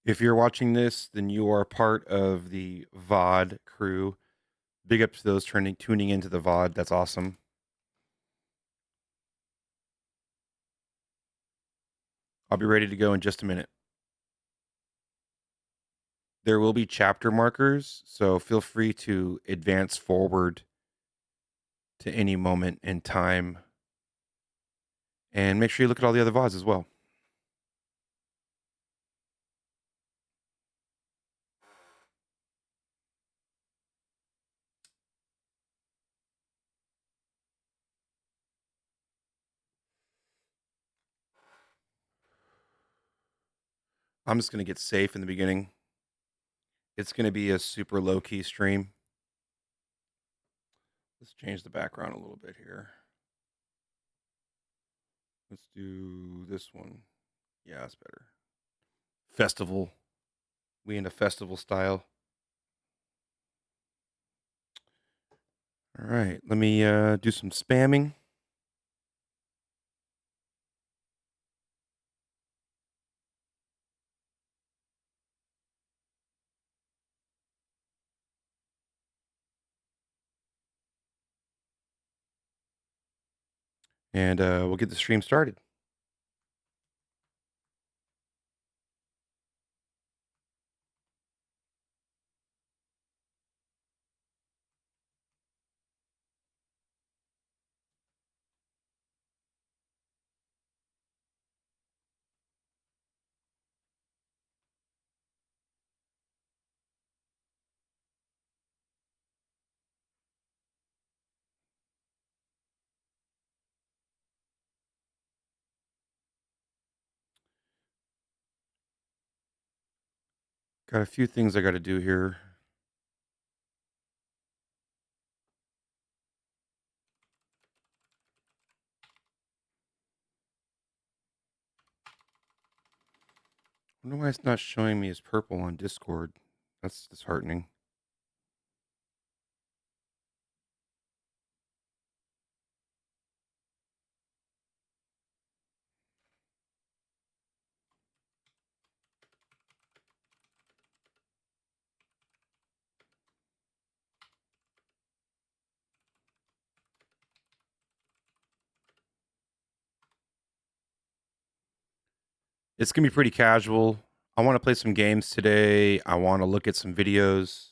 If you're watching this, then you are part of the VOD crew. Big up to those tuning into the VOD. That's awesome. I'll be ready to go in just a minute. There will be chapter markers, so feel free to advance forward to any moment in time. And make sure you look at all the other VODs as well. I'm just going to get safe in the beginning. It's going to be a super low key stream. Let's change the background a little bit here. Let's do this one. Yeah, that's better. Festival. We in a festival style. All right, let me do some spamming. And we'll get the stream started. Got a few things I got to do here. I wonder why it's not showing me as purple on Discord. That's disheartening. It's going to be pretty casual. I want to play some games today. I want to look at some videos.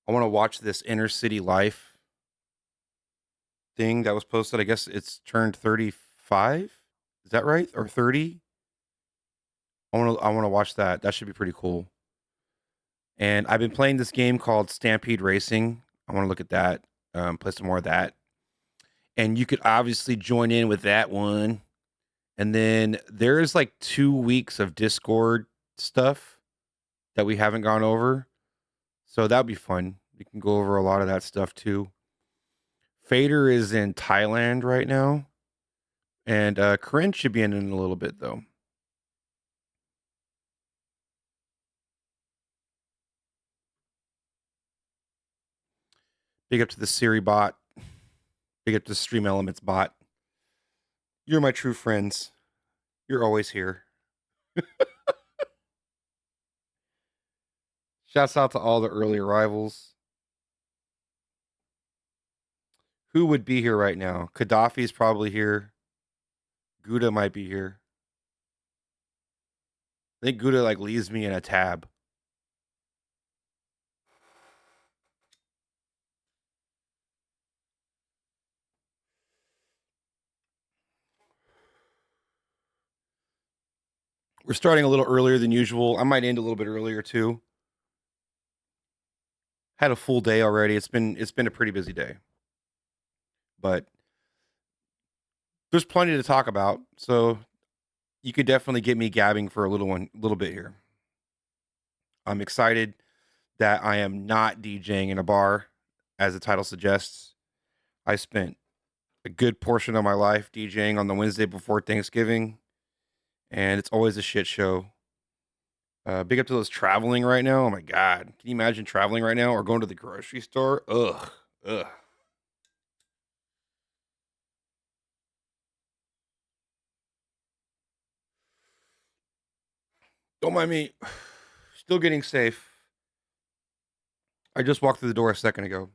I want to watch this Inner City Life thing that was posted. I guess it's turned 35. Is that right? Or 30? I want to watch that. That should be pretty cool. And I've been playing this game called Stampede Racing. I want to look at that. Play some more of that. And you could obviously join in with that one. And then there's like 2 weeks of Discord stuff that we haven't gone over. So that'd be fun. We can go over a lot of that stuff too. Fader is in Thailand right now. And Corinne should be in a little bit though. Big up to the Siri bot. Big up to the Stream Elements bot. You're my true friends. You're always here. Shouts out to all the early arrivals. Who would be here right now? Gaddafi's probably here. Gouda might be here. I think Gouda like leaves me in a tab. We're starting a little earlier than usual. I might end a little bit earlier too. Had a full day already. It's been a pretty busy day. But there's plenty to talk about. So you could definitely get me gabbing for a little bit here. I'm excited that I am not DJing in a bar, as the title suggests. I spent a good portion of my life DJing on the Wednesday before Thanksgiving, and it's always a shit show. Big up to those traveling right now. Oh my god, can you imagine traveling right now or going to the grocery store? Ugh, ugh. Don't mind me. Still getting safe. I just walked through the door a second ago.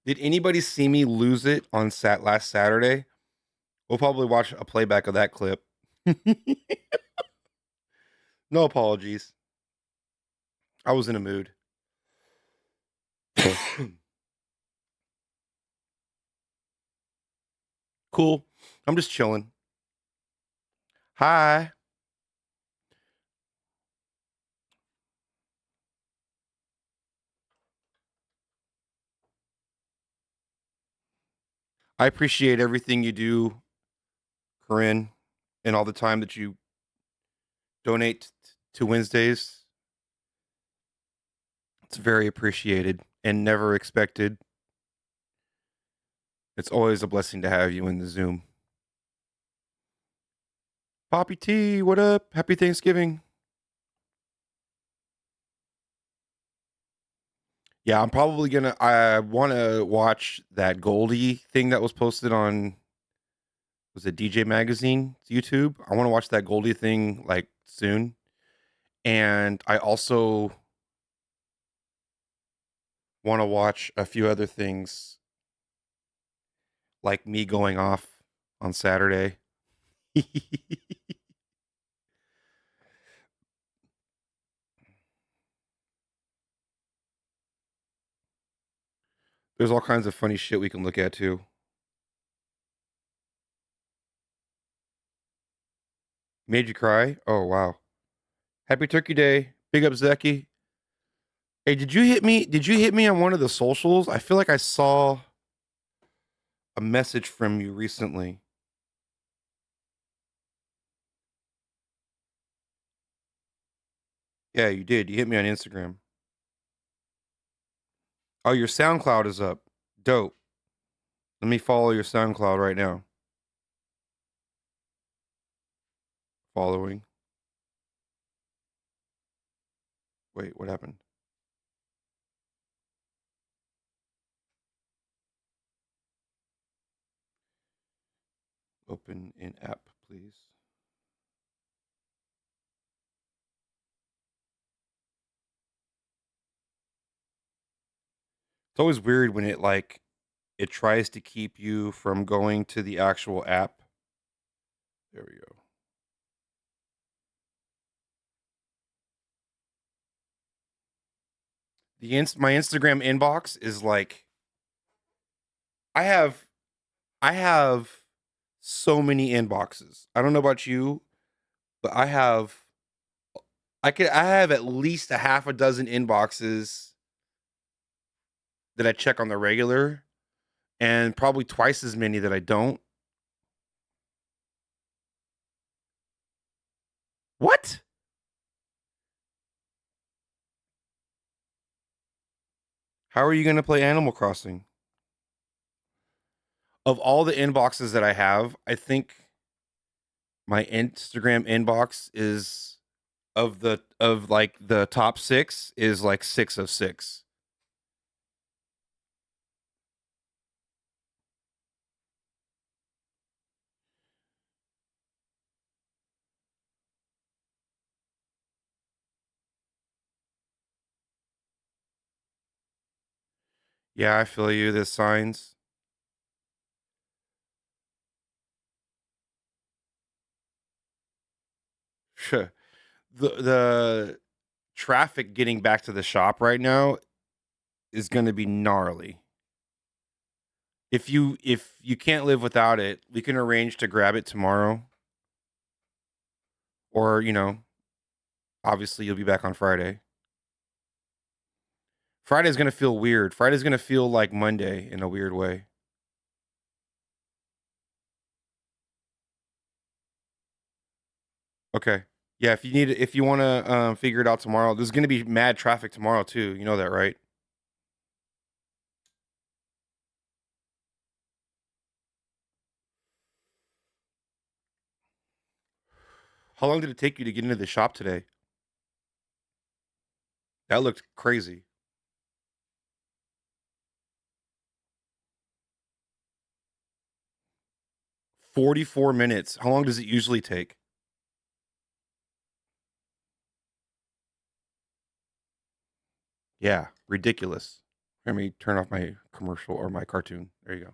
Did anybody see me lose it on last Saturday? We'll probably watch a playback of that clip. No apologies. I was in a mood. Cool. I'm just chilling. Hi. I appreciate everything you do, Corinne, and all the time that you donate to Wednesdays. It's very appreciated and never expected. It's always a blessing to have you in the Zoom. Poppy T, what up? Happy Thanksgiving. Yeah, I'm probably gonna. I want to watch that Goldie thing that was posted on. Was it DJ Magazine YouTube? I want to watch that Goldie thing like soon, and I also want to watch a few other things, like me going off on Saturday. There's all kinds of funny shit we can look at too. Made you cry? Oh wow! Happy Turkey Day! Big up Zeki. Hey, did you hit me? Did you hit me on one of the socials? I feel like I saw a message from you recently. Yeah, you did. You hit me on Instagram. Oh, your SoundCloud is up. Dope. Let me follow your SoundCloud right now. Following. Wait, what happened? Open in app, please. It's always weird when it tries to keep you from going to the actual app. There we go. My Instagram inbox is like I have I have so many inboxes. I don't know about you, but I have at least a half a dozen inboxes that I check on the regular and probably twice as many that I don't. What? How are you going to play Animal Crossing? Of all the inboxes that I have, I think my Instagram inbox is of like the top 6 is like 6 of 6. Yeah, I feel you. The signs. the the traffic getting back to the shop right now is going to be gnarly. If you can't live without it, we can arrange to grab it tomorrow. Or, obviously you'll be back on Friday. Friday's going to feel weird. Friday's going to feel like Monday in a weird way. Okay. Yeah, if you want to figure it out tomorrow, there's going to be mad traffic tomorrow too. You know that, right? How long did it take you to get into the shop today? That looked crazy. 44 minutes. How long does it usually take? Yeah, ridiculous. Let me turn off my commercial or my cartoon. There you go.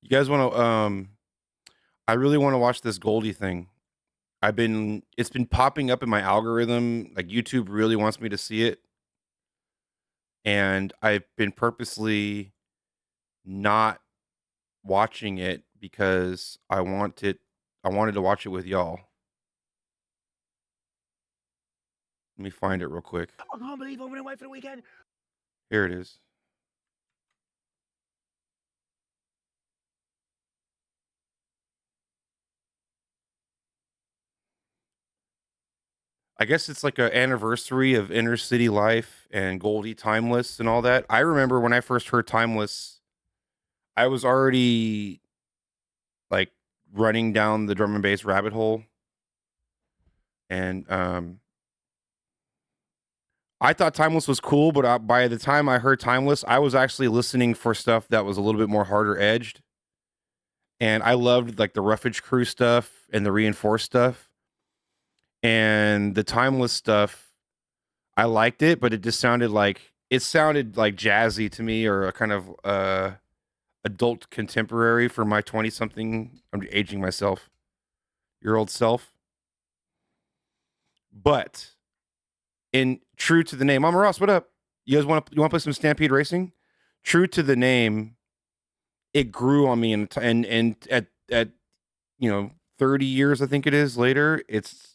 You guys want to I really want to watch this Goldie thing. It's been popping up in my algorithm. Like YouTube really wants me to see it. And I've been purposely not watching it because I wanted to watch it with y'all. Let me find it real quick. I can't believe I went away for the weekend. Here it is. I guess it's like an anniversary of Inner City Life and Goldie Timeless and all that. I remember when I first heard Timeless, I was already like running down the drum and bass rabbit hole. And I thought Timeless was cool, but by the time I heard Timeless, I was actually listening for stuff that was a little bit more harder edged. And I loved like the Roughage Crew stuff and the Reinforced stuff. And the Timeless stuff, I liked it, but it sounded like jazzy to me, or a kind of adult contemporary for my 20-something. I'm aging myself. Your old self. But in true to the name, Mama Ross, what up? You guys want to play some Stampede Racing? True to the name, it grew on me, and at 30 years, I think it is later, it's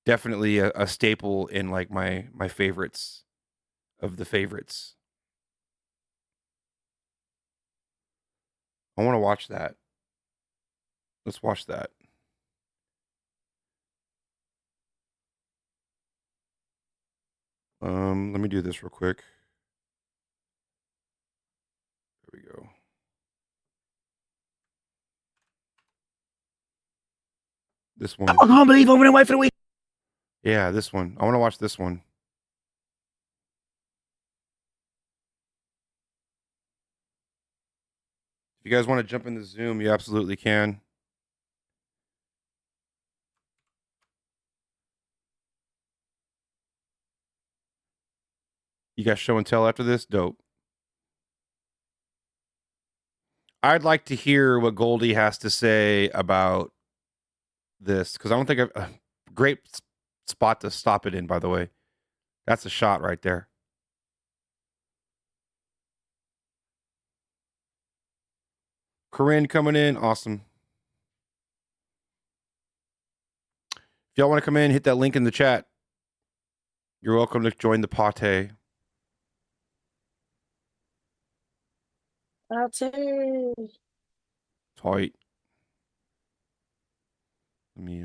definitely a staple in like my favorites of the favorites. I want to watch that. Let's watch that. Let me do this real quick. There we go. This one. I can't believe I went away for the weekend. Yeah, this one. I want to watch this one. If you guys want to jump in the Zoom, you absolutely can. You got show and tell after this? Dope. I'd like to hear what Goldie has to say about this, because I don't think great spot to stop it in, by the way. That's a shot right there. Corinne coming in. Awesome. If y'all want to come in, hit that link in the chat. You're welcome to join the party. Tight. Let me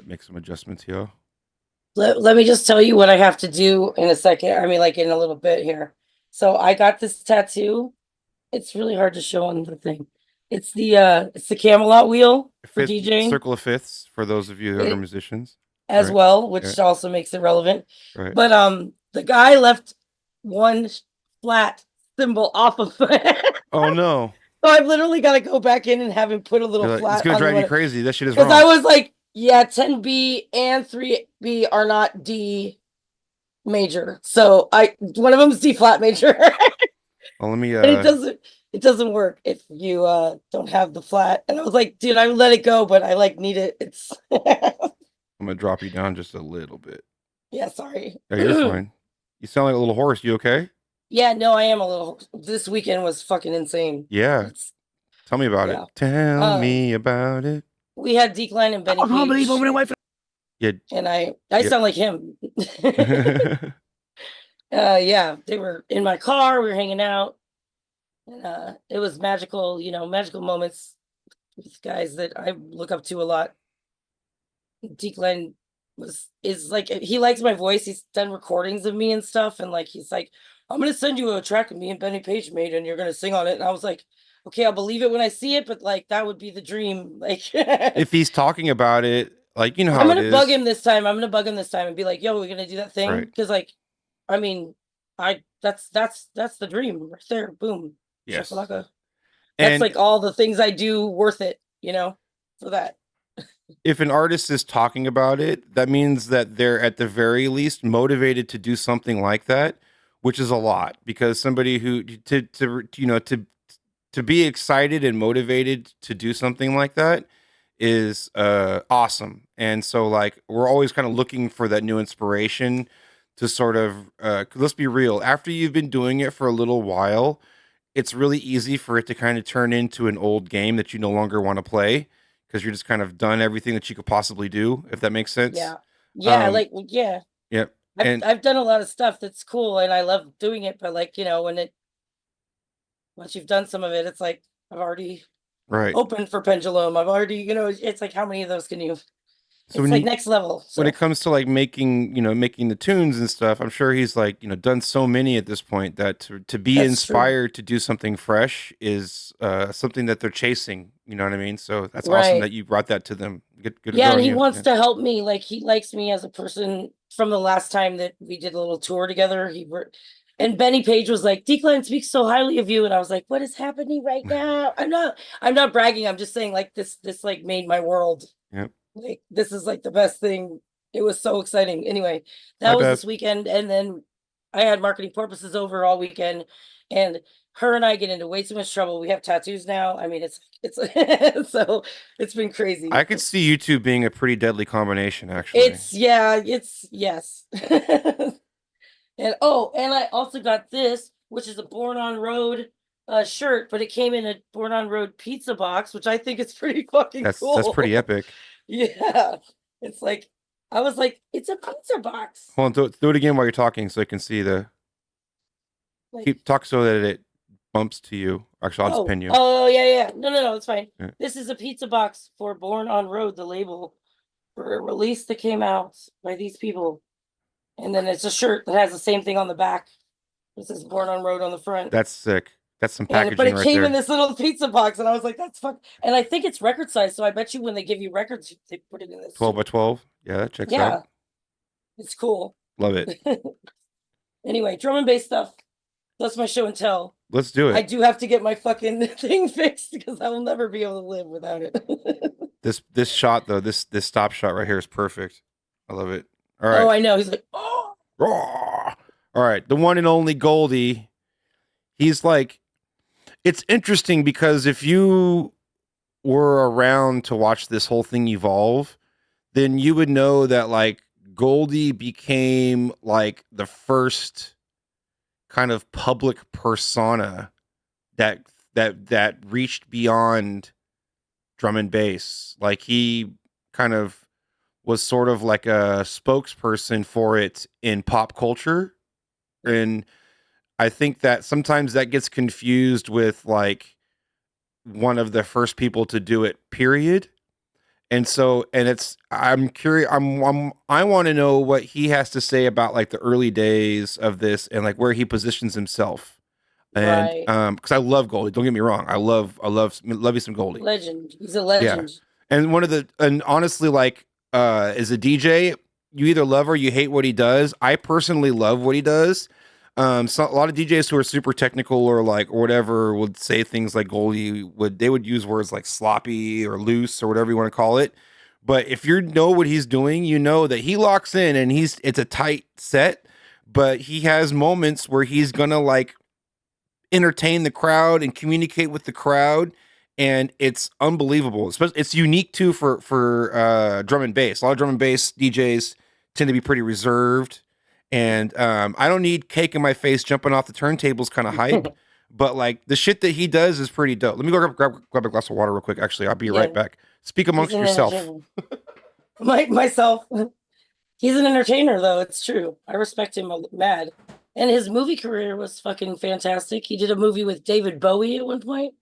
make some adjustments here. Let me just tell you what I have to do in a second. I mean, like in a little bit here. So I got this tattoo. It's really hard to show on the thing. It's the Camelot wheel for DJing. Circle of fifths for those of you who are musicians. As right. Well, which also makes it relevant. Right. But the guy left one flat cymbal off of it. Oh no. So I've literally got to go back in and have him put a little flat. It's gonna drive you crazy. That shit is wrong. Because I was like, yeah, 10B and 3B are not D major. So one of them is D flat major. Well, let me and it doesn't work if you don't have the flat. And I was like, dude, I let it go, but I like need it. It's I'm gonna drop you down just a little bit. Yeah, sorry. Yeah, you're fine. You sound like a little hoarse. You okay? Yeah, no, I am a little. This weekend was fucking insane. Yeah. Tell me about it. Tell me about it. We had Decline and Benny Page. I can't believe I went away for. Yeah. And I sound like him. Yeah, they were in my car. We were hanging out. And it was magical, magical moments with guys that I look up to a lot. Declan is like, he likes my voice. He's done recordings of me and stuff, and like he's like, I'm gonna send you a track of me and Benny Page made, and you're gonna sing on it. And I was like, okay, I'll believe it when I see it, but like that would be the dream. Like if he's talking about it, Like, you know I'm how it gonna bug is. him this time. I'm gonna bug him this time and be like, "Yo, we're gonna do that thing." Right. Because, like, I mean, that's the dream right there. Boom, Yes. shakalaka. That's And like all the things I do worth it, for that. if an artist is talking about it, that means that they're at the very least motivated to do something like that, which is a lot because somebody who to be excited and motivated to do something like that is awesome. And so like we're always kind of looking for that new inspiration to sort of 'cause let's be real, after you've been doing it for a little while, it's really easy for it to kind of turn into an old game that you no longer want to play because you're just kind of done everything that you could possibly do, if that makes sense. Yeah, yeah, Um, like, yeah. yep. I've And I've done a lot of stuff that's cool, and I love doing it. But, like, once you've done some of it, it's like I've already right. opened for Pendulum. I've already, it's like how many of those can you? So It's when like you next level. when it So comes to like making the tunes and stuff, I'm sure he's like, done so many at this point that to be that's true, inspired to do something fresh is something that they're chasing. You know what I mean? So that's awesome right? that you brought that to them. Good Yeah, good and on he you. wants Yeah. to help me. Like, he likes me as a person from the last time that we did a little tour together. And Benny Page was like, "Declan speaks so highly of you," and I was like, "What is happening right now?" I'm not bragging. I'm just saying, like, this like made my world. Yep. Like, this is like the best thing. It was so exciting. Anyway, I that was bet. this weekend, and then I had marketing purposes over all weekend, and her and I get into way too much trouble. We have tattoos now. I mean, it's so it's been I crazy. could see you two being a pretty deadly combination, actually. It's yeah, it's yes. And I also got this, which is a Born on Road shirt, but it came in a Born on Road pizza box, which I think is pretty fucking That's pretty cool. epic. Yeah. It's like I was like, it's a pizza box. Hold on, do it again while you're talking, so I can see the Like, keep talk so that it bumps to you. Actually, I'll just pin you. oh yeah, yeah. No, it's fine. Yeah. This is a pizza box for Born on Road, the label for a release that came out by these people. And then it's a shirt that has the same thing on the back. This is Born on Road on the front. That's sick. That's some But packaging it right came in there. this little pizza box, and I was like, "That's fuck." And I think it's record size, so I bet you when they give you records, they put it in this 12 by too. 12. Yeah, that checks out. Yeah, it's cool. Love it. Anyway, drum and bass stuff. That's my show and tell. Let's do I it. do have to get my fucking thing fixed because I will never be able to live without it. This shot though, this stop shot right here is perfect. I love it. All Oh, right. I know. He's like, oh, Raw. All right, the one and only Goldie. He's like, it's interesting because if you were around to watch this whole thing evolve, then you would know that like Goldie became like the first kind of public persona that reached beyond drum and bass. Like he kind of was sort of like a spokesperson for it in pop culture. And I think that sometimes that gets confused with like one of the first people to do it, period. And so, and it's, I'm curious, I want to know what he has to say about like the early days of this and like where he positions himself. And, right. cause I love Goldie. Don't get me wrong. Love you some Goldie. Legend. He's a Yeah. legend. And and honestly, like, as a DJ, you either love or you hate what he does. I personally love what he does. So a lot of DJs who are super technical or like or whatever would say things like Goldie would use words like sloppy or loose or whatever you want to call it. But if you know what he's doing, you know that he locks in and it's a tight set, but he has moments where he's gonna like entertain the crowd and communicate with the crowd, and it's unbelievable. It's unique too for drum and bass. A lot of drum and bass DJs tend to be pretty reserved, and I don't need cake in my face jumping off the turntables kind of hype, but like the shit that he does is pretty dope. Let me go grab a glass of water real quick. Actually, I'll be Yeah, right back. Speak he's amongst an yourself. entertainer. Myself. He's an entertainer, though. It's true. I respect him mad. And his movie career was fucking fantastic. He did a movie with David Bowie at one point.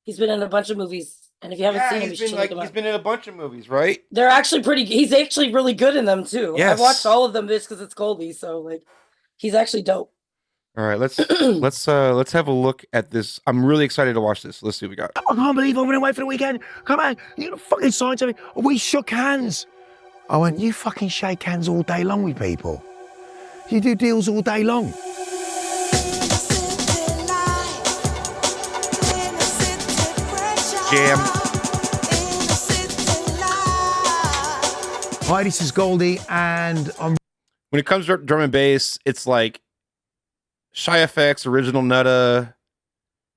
He's been in a bunch of movies. And if you haven't seen him, you should look him he's up. been in a bunch of movies, right? They're actually he's actually really good in them too. I've watched Yes. all of them just because it's Goldie. So, like, he's actually dope. All right, let's have a look at this. I'm really excited to watch this. Let's see what we got. I can't believe I went away for the weekend. Come on, you got a fucking sign to me. We shook hands. I went, you fucking shake hands all day long with people. You do deals all day long. Jam. Hi, this is Goldie, and I'm. When it comes to drum and bass, it's like Shy FX, Original Nutta,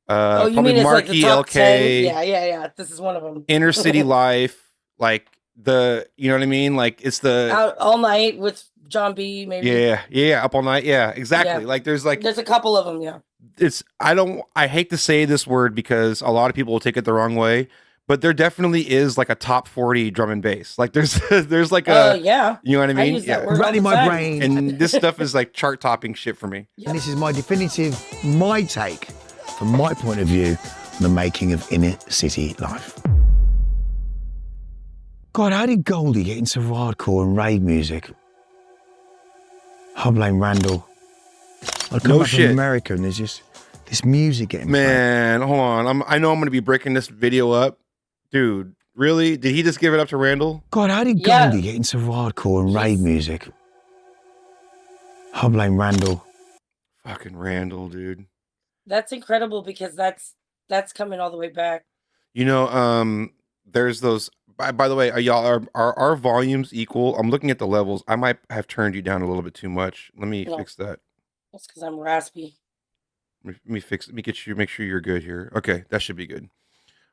Oh, you probably mean it's like Marky, the top 10? LK, Yeah. This is one of them. Inner City Life, like you know what I mean? Like it's the Out all night with John B. Maybe. yeah, Up All Night, yeah, exactly. Yeah. Like there's a couple of them, yeah. I hate to say this word because a lot of people will take it the wrong way, but there definitely is like a top 40 drum and bass. Like there's like yeah. you know what I mean? use that word all Rattling the my time. brain. And this stuff is like chart topping shit for me. And this is my definitive, my take, from my point of view, on the making of inner city life. God, how did Goldie get into hardcore and rave music? I blame Randall. I come No back shit. from America and there's just this music getting played. Man, hold on. I know I'm gonna be breaking this video up. Dude, really? Did he just give it up to Randall? God, how did Yeah. Goldie get into hardcore and rave music? I blame Randall. Fucking Randall, dude. That's incredible because that's coming all the way back. You know, there's those. By the way, are our volumes equal? I'm looking at the levels. I might have turned you down a little bit too much. Let me No. fix that. That's because I'm raspy. Let me fix. Let me get you. Make sure you're good here. Okay, that should be good.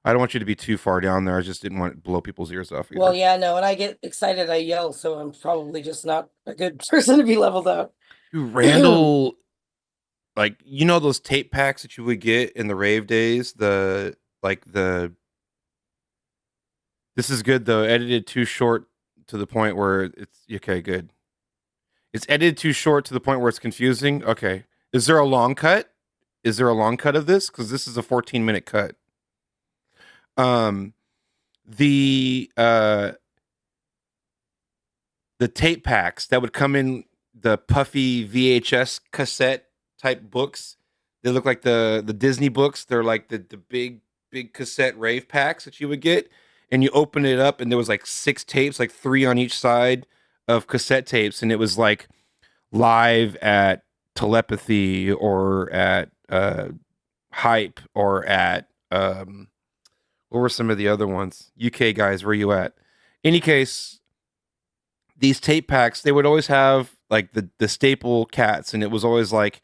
I don't want you to be too far down there. I just didn't want to blow people's ears off either. Well, yeah, no, and I get excited, I yell, so I'm probably just not a good person to be leveled out. Dude, Randall, like you know those tape packs that you would get in the rave days. This is good though. Edited too short to the point where it's okay. Good. It's edited too short to the point where it's confusing. Okay. Is there a long cut? Is there a long cut of this? Because this is a 14-minute cut. The tape packs that would come in the puffy VHS cassette type books. They look like the Disney books. They're like the big cassette rave packs that you would get. And you open it up and there was like 6 tapes, like 3 on each side of cassette tapes. And it was like live at Telepathy or at Hype or at what were some of the other ones? UK guys, where you at? Any case, these tape packs, they would always have like the staple cats, and it was always like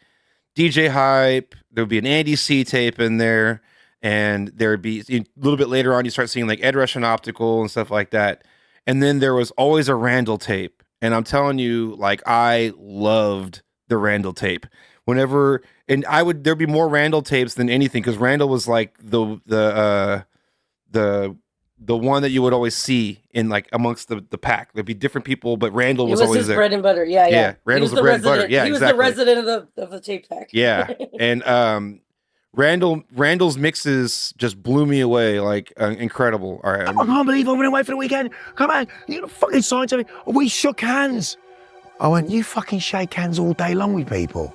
DJ Hype. There would be an Andy C tape in there, and there would be a little bit later on, you start seeing like Ed Rush and Optical and stuff like that. And then there was always a Randall tape. And I'm telling you, like, I loved the Randall tape. Whenever, and there'd be more Randall tapes than anything, because Randall was like the one that you would always see in like amongst the pack. There'd be different people, but Randall was always his there. bread and butter. Yeah. Randall's the bread and butter. Yeah, he was exactly. the resident of the tape pack. Yeah, and Randall's mixes just blew me away, like incredible. All right, I can't believe I went away for the weekend. Come on, you got a fucking sign to me. We shook hands. I went, you fucking shake hands all day long with people.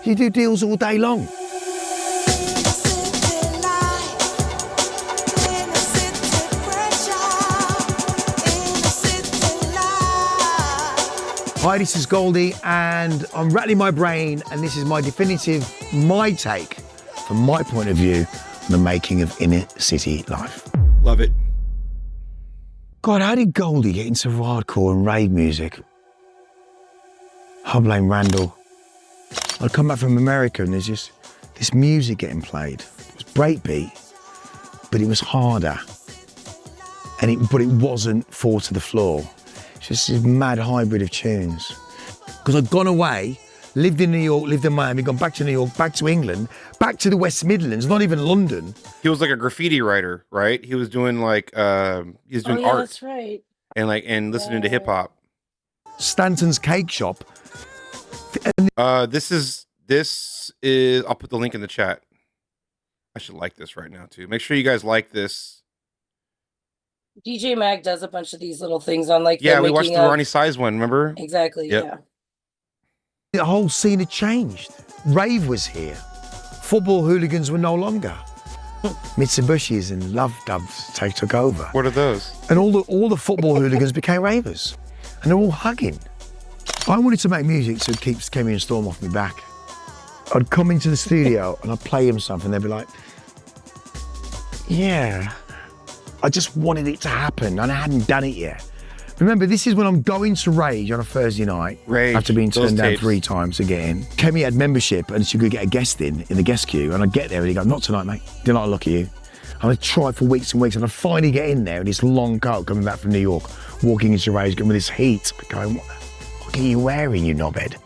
You do deals all day long. Hi, this is Goldie, and I'm rattling my brain, and this is my definitive, my take, from my point of view, on the making of inner city life. love it. God, how did Goldie get into hardcore and rave music? I blame Randall. I'd come back from America and there's just this music getting played. It was breakbeat, but it was harder. But it wasn't 4 to the floor. It's just this mad hybrid of tunes. Because I'd gone away, lived in New York, lived in Miami, gone back to New York, back to England, back to the West Midlands, not even London. He was like a graffiti writer, right? He was doing like he was doing art. That's right. And listening to hip hop. Stanton's Cake Shop. This is I'll put the link in the chat. I should like this right now too. Make sure you guys like this. DJ Mag does a bunch of these little things on like Yeah, we watched the Ronnie Size one, remember? Exactly. Yep. Yeah. The whole scene had changed. Rave was here. Football hooligans were no longer. Mitsubishis and love dubs took over. What are those? And all the football hooligans became ravers. And they're all hugging. I wanted to make music so it keeps Kemi and Storm off my back. I'd come into the studio and I'd play them something, they'd be like, yeah. I just wanted it to happen and I hadn't done it yet. Remember, this is when I'm going to Rage on a Thursday night. Rage, after being turned down tapes. 3 times to get in. Kemi had membership and she could get a guest in the guest queue, and I'd get there and he'd go, not tonight, mate. Did not look at you. And I'd try for weeks and weeks and I'd finally get in there in this long coat coming back from New York, walking into Rage, going with this heat, going, what the fuck are you wearing, you knobhead?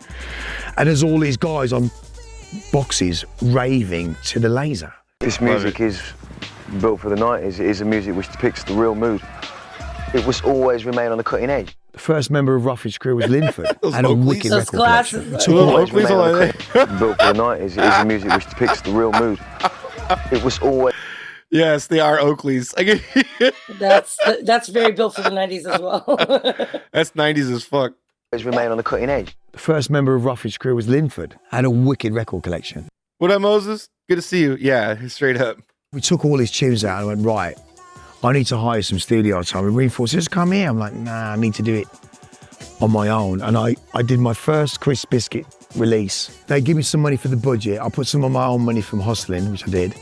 And there's all these guys on boxes raving to the laser. This music is built for the 90s. It is a music which depicts the real mood. It was always remain on the cutting edge. The first member of Roughage Crew was Linford, and a wicked Those record glasses. collection. Always remain on the cutting- built for the 90s. It is a music which depicts the real mood. It was always... Yes, they are Oakleys. That's very built for the 90s as well. That's 90s as fuck. Always remain on the cutting edge. The first member of Roughage Crew was Linford, and a wicked record collection. What up, Moses? Good to see you. Yeah, straight up. We took all his tunes out and went, right, I need to hire some studio time. And Reinforce, just come here. I'm like, nah, I need to do it on my own. And I did my first Chris Biscuit release. They give me some money for the budget. I put some of my own money from hustling, which I did.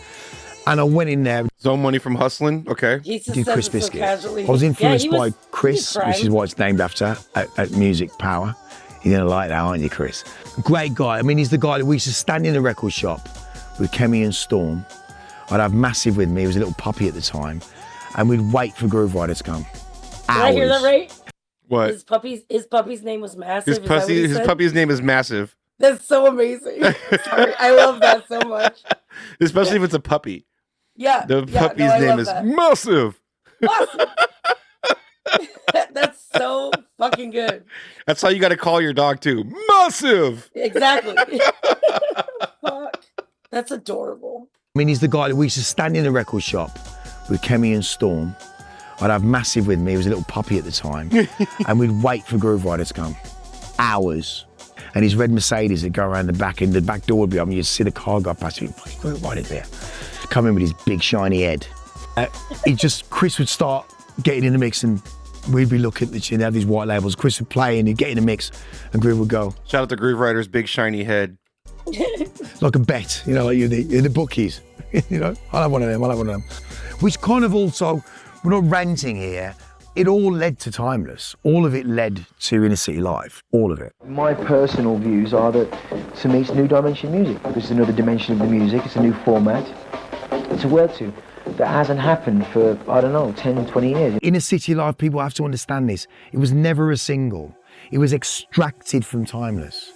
And I went in there. Zone money from hustling. Okay. He just Did says Chris it so Biscuit. casually. I was influenced Yeah, he by was Chris, trying. which is what it's named after, at Music Power. You're gonna like that, aren't you, Chris? Great guy. I mean, he's the guy that we used to stand in the record shop with Kemi and Storm. I'd have Massive with me. He was a little puppy at the time. And we'd wait for Groove Rider to come. Did I hear that right? What? His puppy's name was Massive. His Is that what he his said? puppy's name is Massive. That's so amazing. Sorry, I love that so much. Especially if it's a puppy. Yeah. The yeah, puppy's no, I name love is that. Massive. Massive. That's so fucking good. That's how you got to call your dog too. Massive. Exactly. Fuck. That's adorable. I mean, he's the guy that we used to stand in the record shop with Kemi and Storm. I'd have Massive with me. He was a little puppy at the time. And we'd wait for Groove Rider to come. Hours. And his red Mercedes would go around the back, and the back door would be open. You'd see the car go past me. Groove Rider there. Come in with his big shiny head. Chris would start getting in the mix, and we'd be looking at have these white labels. Chris would play and he'd get in the mix, and Groove would go. Shout out to Groove Rider's big shiny head. Like a bet, you know, like you're the bookies. You know, I'll have one of them. Which kind of also, we're not ranting here, it all led to Timeless. All of it led to Inner City Live, all of it. My personal views are that, to me, it's new dimension music. It's another dimension of the music. It's a new format. It's a word to that hasn't happened for, I don't know, 10, 20 years. Inner City Live, people have to understand this. It was never a single. It was extracted from Timeless.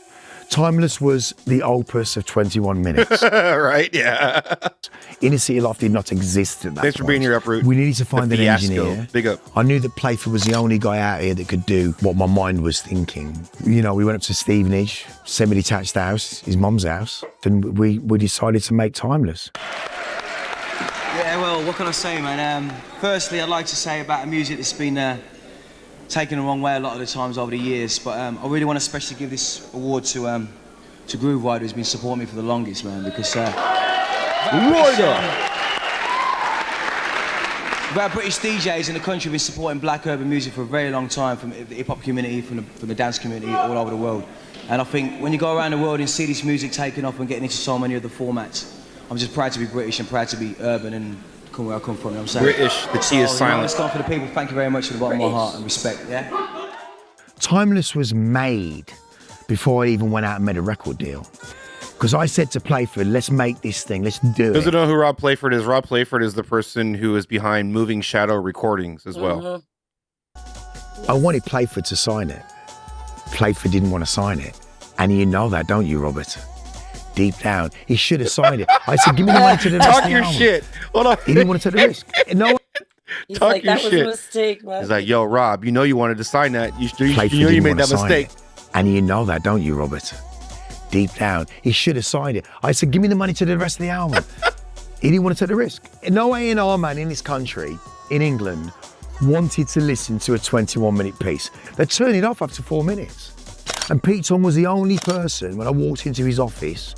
Timeless was the opus of 21 minutes. Right? Yeah. Inner City Live did not exist at that Thanks for being here, Uproot. We needed to find The an fiasco. engineer. Big up. I knew that Playford was the only guy out here that could do what my mind was thinking. You know, we went up to Stevenage, semi-detached house, his mum's house, and we decided to make Timeless. Yeah, well, what can I say, man? Firstly, I'd like to say about a music that's been taken the wrong way a lot of the times over the years, but I really want to especially give this award to Groove Rider, who's been supporting me for the longest, man, because about British DJs in the country have been supporting black urban music for a very long time, from the hip-hop community, from the dance community, all over the world. And I think when you go around the world and see this music taking off and getting into so many other formats, I'm just proud to be British and proud to be urban and come where I come from, you know what I'm saying? British, the T is silent. Let's go for the people. Thank you very much from the bottom of my heart and respect, yeah? Timeless was made before I even went out and made a record deal. Because I said to Playford, let's make this thing, let's do Those who it. don't know who Rob Playford is, Rob Playford is the person who is behind Moving Shadow Recordings as well. I wanted Playford to sign it. Playford didn't want to sign it. And you know that, don't you, Robert? Deep down, he should have signed it. I said, give me the money to the rest of Talk the your album. shit. Hold on. He didn't want to take the risk. No, He's Talk like, your that was shit. a mistake, man. He's like, yo, Rob, you know you wanted to sign that. You Playford know you didn't made want that to sign mistake. it. And you know that, don't you, Robert? Deep down, he should have signed it. I said, give me the money to the rest of the album. He didn't want to take the risk. No A&R man in this country, in England, wanted to listen to a 21-minute piece. They'd turn it off after 4 minutes. And Pete Tong was the only person, when I walked into his office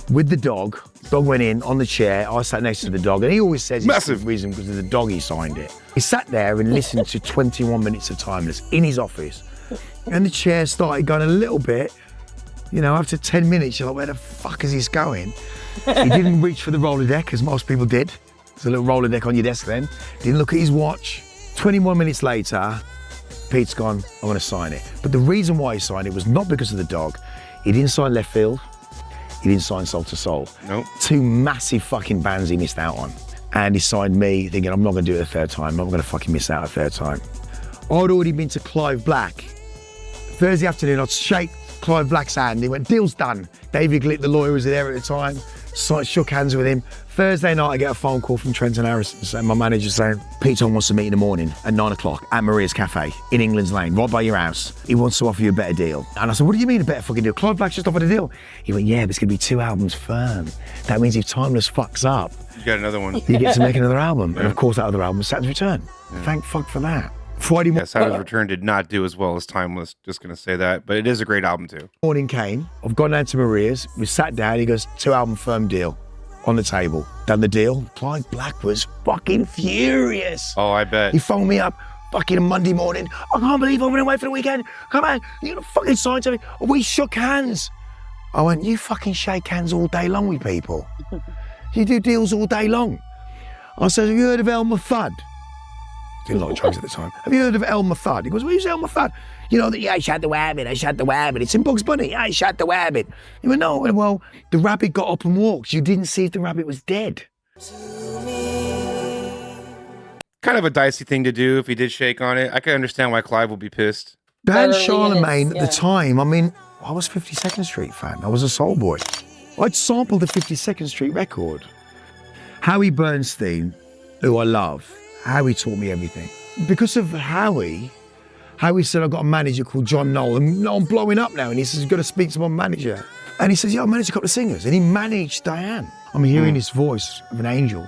with the dog went in on the chair, I sat next to the dog, and he always says it's the reason because of the dog he signed it. He sat there and listened to 21 minutes of Timeless in his office, and the chair started going a little bit. You know, after 10 minutes, you're like, where the fuck is this going? He didn't reach for the roller deck, as most people did. There's a little roller deck on your desk then. Didn't look at his watch. 21 minutes later, Pete's gone, I'm gonna sign it. But the reason why he signed it was not because of the dog. He didn't sign Left Field. He didn't sign Soul to Soul. Nope. 2 massive fucking bands he missed out on. And he signed me, thinking, I'm not gonna do it a third time. I'm gonna fucking miss out a third time. I'd already been to Clive Black. Thursday afternoon, I'd shake Clive Black's hand. He went, deal's done. David Glick, the lawyer, was there at the time. So I shook hands with him. Thursday night, I get a phone call from Trenton Harrison saying, my manager saying, Pete Tong wants to meet in the morning at 9 o'clock at Maria's Cafe in England's Lane, right by your house. He wants to offer you a better deal. And I said, what do you mean a better fucking deal? Clive Black's just offered a deal. He went, yeah, but it's going to be 2 albums firm. That means if Timeless fucks up, You got another one. you get to make another album. And of course, that other album was Saturn's Return. Thank fuck for that. Friday Yeah, Saturn's Return did not do as well as Timeless. Just gonna say that, but it is a great album too. morning came. I've gone down to Maria's. We sat down. He goes, 2 album firm deal on the table. Done the deal. Clive Black was fucking furious. Oh, I bet. He phoned me up fucking Monday morning. I can't believe I'm away for the weekend. Come on, you're gonna fucking sign something. We shook hands. I went, you fucking shake hands all day long with people. You do deals all day long. I said, have you heard of Elmer Fudd? Did a lot of drugs at the time. Have you heard of Elmer Fudd? He goes, what is Elmer Fudd? You know, I shot the rabbit, I shot the rabbit. It's in Bugs Bunny, I shot the rabbit. He went, no. I went, well, the rabbit got up and walked. You didn't see if the rabbit was dead. Kind of a dicey thing to do if he did shake on it. I can understand why Clive will be pissed. Dan Better Charlemagne Leonidas, at the time, I mean, I was 52nd Street fan. I was a soul boy. I'd sampled the 52nd Street record. Howie Bernstein, who I love, Howie taught me everything. Because of Howie said, I've got a manager called John Knoll, and I'm blowing up now, and he says, you've got to speak to my manager. And he says, yeah, I managed a couple of singers, and he managed Diane. I'm hearing this voice of an angel.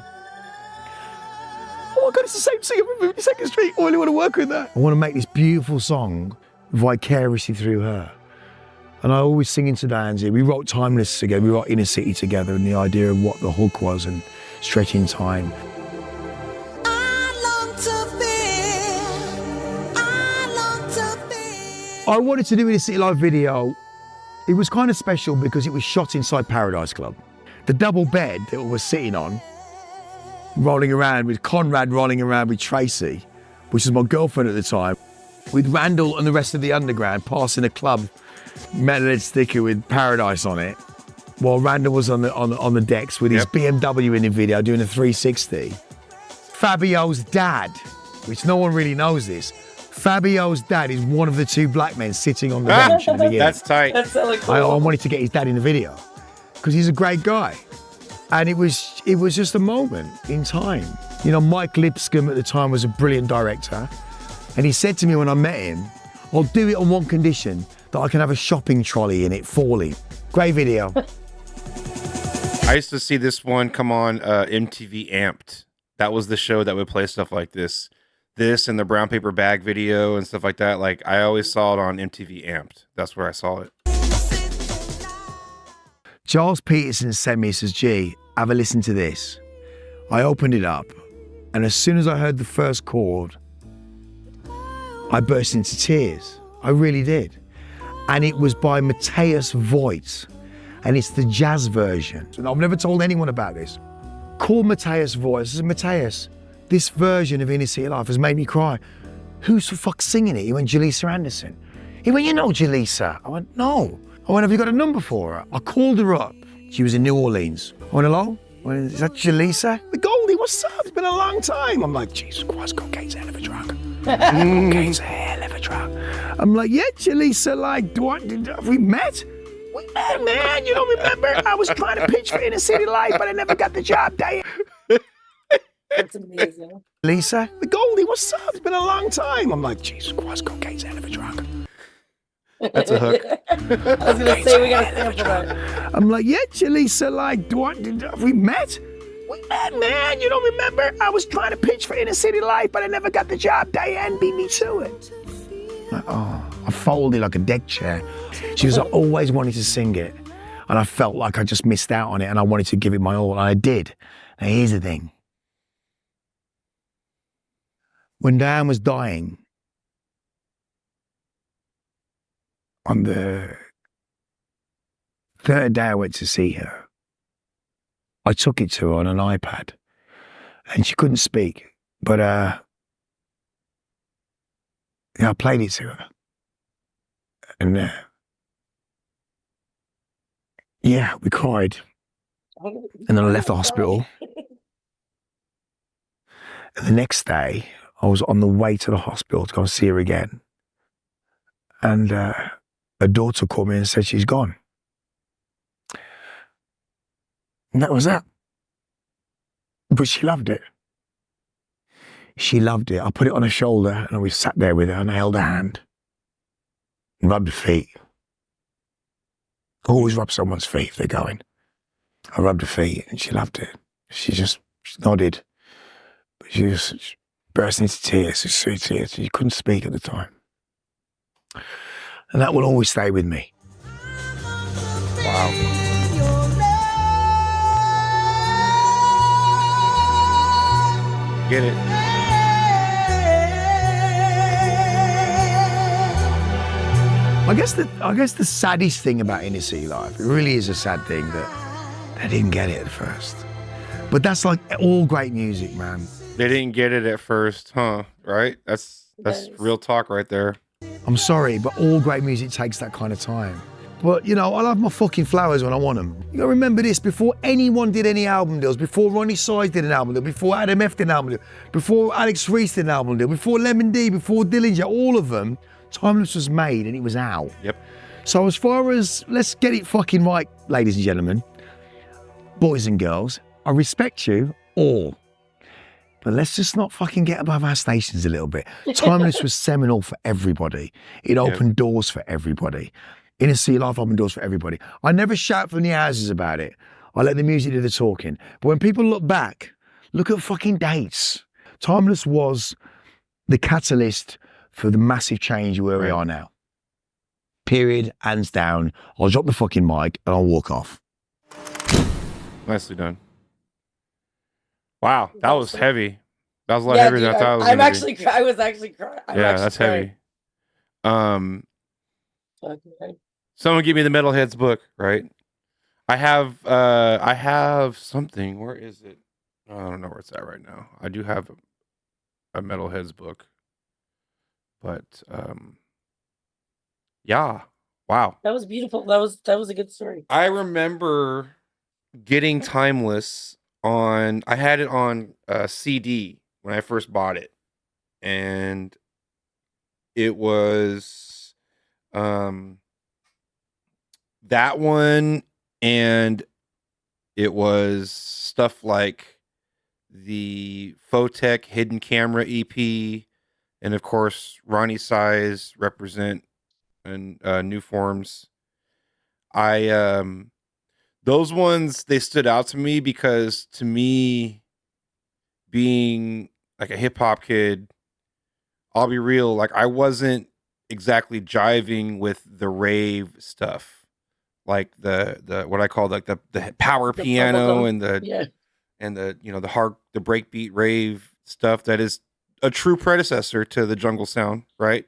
Oh my God, it's the same singer from 52nd Street. I really want to work with that. I want to make this beautiful song vicariously through her. And I always sing into Diane's ear. We wrote Timeless together, we wrote Inner City together, and the idea of what the hook was and stretching time. I wanted to do a City Life video. It was kind of special because it was shot inside Paradise Club. The double bed that we were sitting on, rolling around with Conrad, rolling around with Tracy, which was my girlfriend at the time, with Randall and the rest of the underground passing a club metal sticker with Paradise on it, while Randall was on the decks with his BMW in the video doing a 360. Fabio's dad, which no one really knows this, Fabio's dad is one of the 2 black men sitting on the bench in the beginning. That's tight. That's so cool. I wanted to get his dad in the video because he's a great guy. And it was just a moment in time. You know, Mike Lipscomb at the time was a brilliant director. And he said to me when I met him, I'll do it on one condition, that I can have a shopping trolley in it falling. Great video. I used to see this one come on MTV Amped. That was the show that would play stuff like this. This and the brown paper bag video and stuff like that. Like, I always saw it on MTV Amped. That's where I saw it. Charles Peterson sent me, says, gee, have a listen to this. I opened it up, and as soon as I heard the first chord, I burst into tears. I really did. And it was by Matthias Voigt, and it's the jazz version. And I've never told anyone about this. Call Matthias Voigt. I said, Matthias, this version of Inner City Life has made me cry. Who's the fuck singing it? He went, Jaleesa Anderson. He went, you know Jaleesa? I went, no. I went, have you got a number for her? I called her up. She was in New Orleans. I went, hello? I went, is that Jaleesa? Goldie, what's up? It's been a long time. I'm like, Jesus Christ, cocaine's a hell of a drug. Cocaine's a hell of a drug. I'm like, yeah, Jaleesa, like, have we met? We met, man. You don't remember? I was trying to pitch for Inner City Life, but I never got the job, damn. That's amazing. Lisa, Goldie, what's up? It's been a long time. I'm like, Jesus Christ, cocaine's a hell of a drug. That's a hook. I was gonna say we gotta sample that. I'm like, yeah, Jaleesa, like, have we met? We met, man. You don't remember? I was trying to pitch for Inner City Life, but I never got the job. Diane beat me to it. Like, oh, I folded like a deck chair. She was always wanting to sing it. And I felt like I just missed out on it and I wanted to give it my all. And I did. Now, here's the thing. When Diane was dying, on the third day I went to see her, I took it to her on an iPad and she couldn't speak. But yeah, I played it to her. And yeah, we cried. And then I left the hospital. And the next day, I was on the way to the hospital to go and see her again. And her daughter called me and said she's gone. And that was that. But she loved it. She loved it. I put it on her shoulder and we sat there with her and I held her hand and rubbed her feet. I always rub someone's feet if they're going. I rubbed her feet and she loved it. She nodded. But she just burst into tears, sweet tears. She couldn't speak at the time. And that will always stay with me. Wow. Get it. I guess the saddest thing about Inner City Life, it really is a sad thing that they didn't get it at first. But that's like all great music, man. They didn't get it at first, huh? Right? That's real talk right there. I'm sorry, but all great music takes that kind of time. But, you know, I'll have my fucking flowers when I want them. You gotta remember this, before anyone did any album deals, before Ronnie Size did an album deal, before Adam F did an album deal, before Alex Reese did an album deal, before Lemon D, before Dillinger, all of them, Timeless was made and it was out. Yep. So as far as, let's get it fucking right, ladies and gentlemen, boys and girls, I respect you all. But let's just not fucking get above our stations a little bit. Timeless was seminal for everybody. It opened doors for everybody. Inner City Life opened doors for everybody. I never shout from the houses about it. I let the music do the talking. But when people look back, look at fucking dates. Timeless was the catalyst for the massive change where we are now. Period, hands down. I'll drop the fucking mic and I'll walk off. Nicely done. Wow, that was heavy. That was a lot heavier than I thought it was. I was actually crying. Yeah, that's heavy. Someone give me the Metalheads book, right? I have something. Where is it? I don't know where it's at right now. I do have a Metalheads book. But yeah. Wow. That was beautiful. That was a good story. I remember getting Timeless on, I had it on CD when I first bought it. And it was that one, and it was stuff like the Photech Hidden Camera EP, and of course Ronnie Size Represent and New Forms. Those ones, they stood out to me because, to me, being like a hip hop kid, I'll be real, like I wasn't exactly jiving with the rave stuff, like the what I call like the power piano and the the breakbeat rave stuff that is a true predecessor to the jungle sound, right?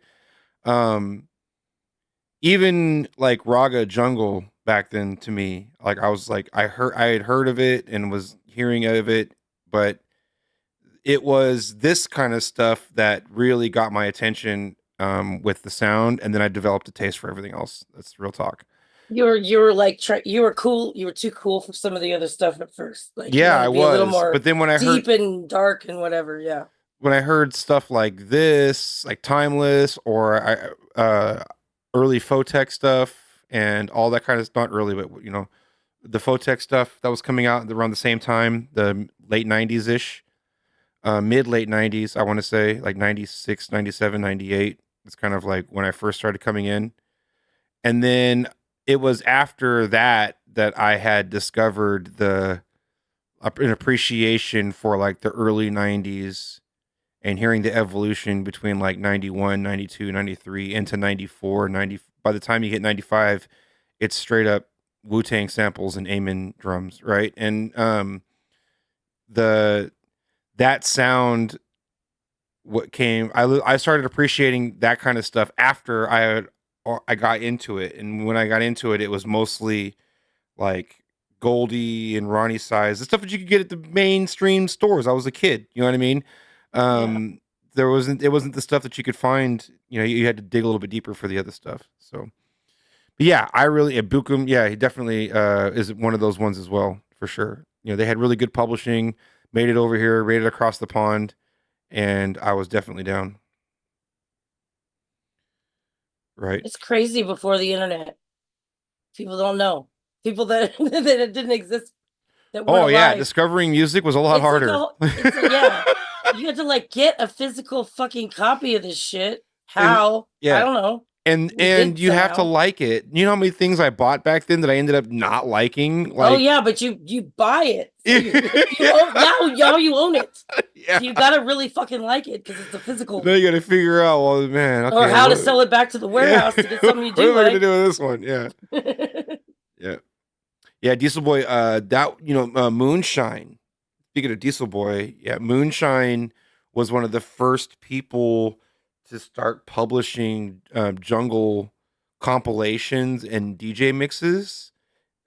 Even like Raga Jungle back then, to me, like I was like, I had heard of it and was hearing of it, but it was this kind of stuff that really got my attention with the sound, and then I developed a taste for everything else. That's real talk. You were like you were cool. You were too cool for some of the other stuff at first. Like, yeah, I was. A little more, but then when I deep heard and dark and whatever, yeah. When I heard stuff like this, like Timeless, or early Photech stuff, and all that kind of, not early, but the Photech stuff that was coming out around the same time, the late 90s ish, mid late 90s, I want to say, like 96, 97, 98. It's kind of like when I first started coming in. And then it was after that I had discovered an appreciation for like the early 90s and hearing the evolution between like 91, 92, 93 into 94, 90. By the time you hit 95, it's straight up Wu-Tang samples and Amen drums, right? And the that sound what came I started appreciating that kind of stuff after I got into it. And when I got into it, it was mostly like Goldie and Ronnie Size, the stuff that you could get at the mainstream stores. I was a kid, you know what I mean? It wasn't the stuff that you could find, you had to dig a little bit deeper for the other stuff. So, but yeah, I really Bukum, yeah, he definitely is one of those ones as well, for sure. They had really good publishing, made it over here, rated across the pond, and I was definitely down. Right. It's crazy before the internet. People don't know. People that that didn't exist. That weren't alive. Discovering music was a lot harder. Yeah, you had to like get a physical fucking copy of this shit. How? I don't know. And you have to like it. You know how many things I bought back then that I ended up not liking? Oh yeah, but you buy it. So you own it. Yeah. So you gotta really fucking like it because it's a physical. Now you gotta figure out, well, man, okay, or how to sell it back to the warehouse to get something you do. What am I gonna do with this one? Yeah. Yeah, Diesel Boy. Moonshine. Speaking of Diesel Boy, Moonshine was one of the first people to start publishing jungle compilations and DJ mixes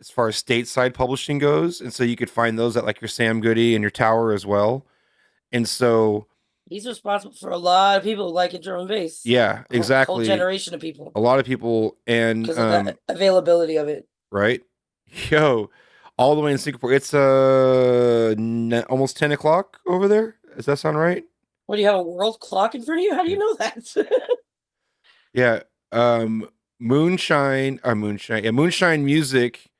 as far as stateside publishing goes. And so you could find those at like your Sam Goody and your Tower as well. And so he's responsible for a lot of people liking drum and bass. Yeah, exactly. A whole generation of people. A lot of people, and because of the availability of it. Right. Yo, all the way in Singapore. It's almost 10 o'clock over there. Does that sound right? What, do you have a world clock in front of you? How do you know that? Yeah. Moonshine music,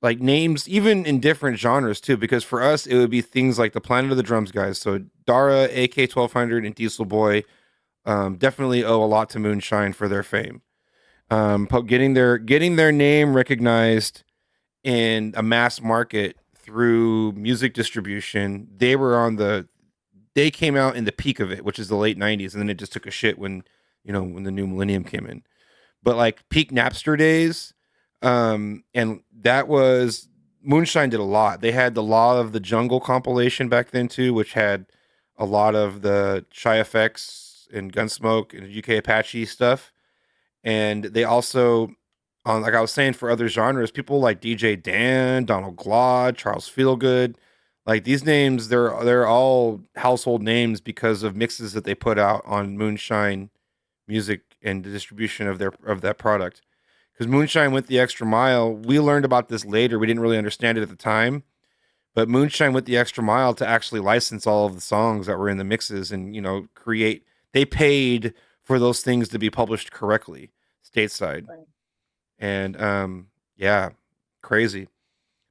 like names, even in different genres too, because for us, it would be things like the Planet of the Drums guys. So Dara, AK-1200, and Diesel Boy definitely owe a lot to Moonshine for their fame. Getting their name recognized in a mass market through music distribution. They came out in the peak of it, which is the late 90s, and then it just took a shit when the new millennium came in. But like peak Napster days, and that was Moonshine did a lot. They had the Law of the Jungle compilation back then too, which had a lot of the Shy FX and Gunsmoke and UK Apache stuff. And they also, like I was saying, for other genres, people like DJ Dan, Donald Glaude, Charles Feelgood, like these names, they're all household names because of mixes that they put out on Moonshine music and the distribution of that product. Because Moonshine went the extra mile. We learned about this later. We didn't really understand it at the time, but Moonshine went the extra mile to actually license all of the songs that were in the mixes and create. They paid for those things to be published correctly stateside. Right. And crazy.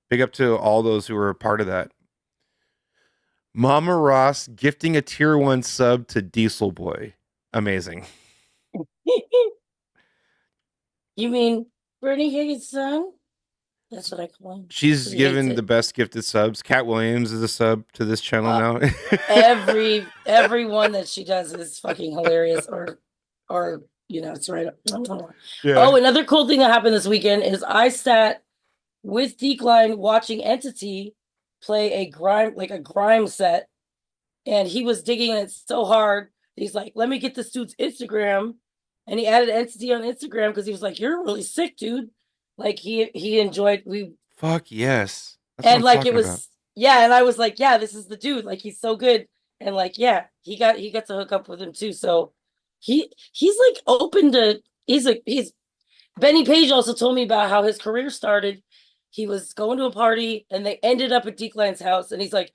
Big up to all those who were a part of that. Mama Ross gifting a tier 1 sub to Diesel Boy. Amazing. You mean Bernie Higgins' son? That's what I call him. She's given the best gifted subs. Cat Williams is a sub to this channel now. every one that she does is fucking hilarious, or it's right up. Yeah. Oh, another cool thing that happened this weekend is I sat with Decline watching Entity play a grime set, and he was digging it so hard. He's like, "Let me get this dude's Instagram," and he added Entity on Instagram because he was like, "You're really sick, dude." Like he enjoyed. Fuck yes. That's and like it was about. Yeah, and I was like, yeah, this is the dude. Like he's so good, and like he got to hook up with him too. So he's like open to. He's Benny Page also told me about how his career started. He was going to a party and they ended up at Decline's house, and he's like,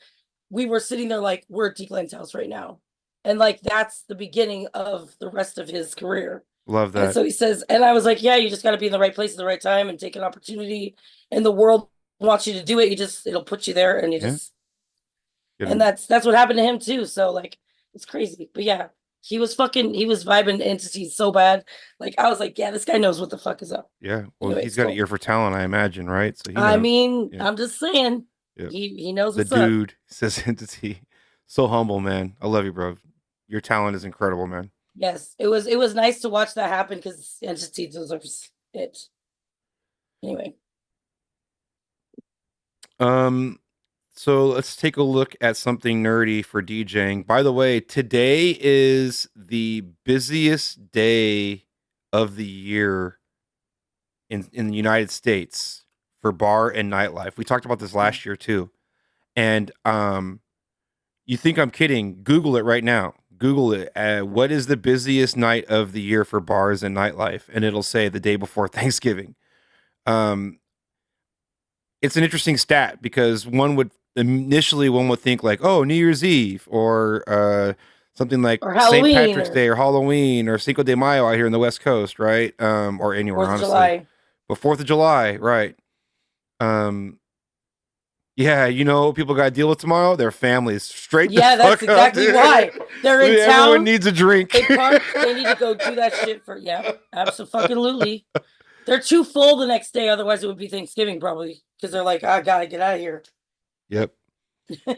we were sitting there like, we're at Decline's house right now, and like that's the beginning of the rest of his career. Love that. And so he says, and I was like, yeah, you just got to be in the right place at the right time and take an opportunity, and the world wants you to do it. It'll put you there, and and that's what happened to him too. So like, it's crazy, but yeah, he was vibing entities so bad. Like I was like, yeah, this guy knows what the fuck is up. Yeah. Well, anyway, he's got an ear for talent, I imagine, right? So I'm just saying, he knows the what's dude up. Says Entity. So humble, man. I love you, bro. your talent is incredible, man. Yes, it was nice to watch that happen because Entity deserves it. Anyway. So let's take a look at something nerdy for DJing. By the way, today is the busiest day of the year in the United States for bar and nightlife. We talked about this last year too. And you think I'm kidding? Google it right now. Google it. What is the busiest night of the year for bars and nightlife? And it'll say the day before Thanksgiving. It's an interesting stat because one would think like, oh, New Year's Eve or something like Or St. Halloween Patrick's or Day or Halloween or Cinco de Mayo out here in the West Coast, right? Or anywhere, 4th of honestly. July. But 4th of July, right? Yeah, you know what people got to deal with tomorrow? Their families. Straight the Yeah, that's fuck up, exactly dude. why. They're in Everyone town. needs a drink. They park. They need to go do that shit for, yeah, absolutely. They're too full the next day. Otherwise, it would be Thanksgiving probably because they're like, I gotta get out of here. Yep.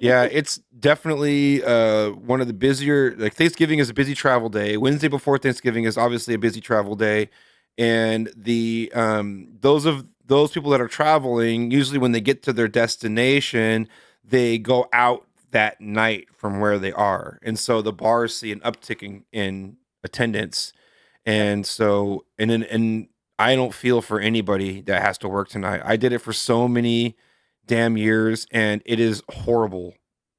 Yeah, it's definitely one of the busier. Like Thanksgiving is a busy travel day. Wednesday before Thanksgiving is obviously a busy travel day, and the those people that are traveling usually when they get to their destination, they go out that night from where they are, and so the bars see an uptick in attendance, and so and I don't feel for anybody that has to work tonight. I did it for so many damn years, and it is horrible.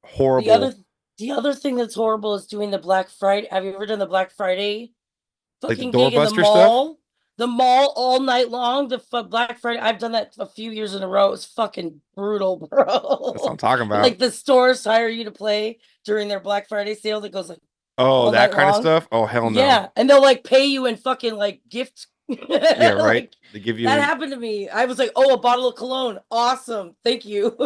Horrible. The other thing that's horrible is doing the Black Friday. Have you ever done the Black Friday Like the fucking gig in the doorbuster mall? stuff? The mall all night long. The Black Friday. I've done that a few years in a row. It's fucking brutal, bro. That's what I'm talking about. Like the stores hire you to play during their Black Friday sale that goes like Oh, that night kind of long. stuff? Oh, hell no. Yeah, and they'll like pay you in fucking like gift. Yeah, right. Like, They give you that happened to me. I was like, oh, a bottle of cologne. Awesome. Thank you.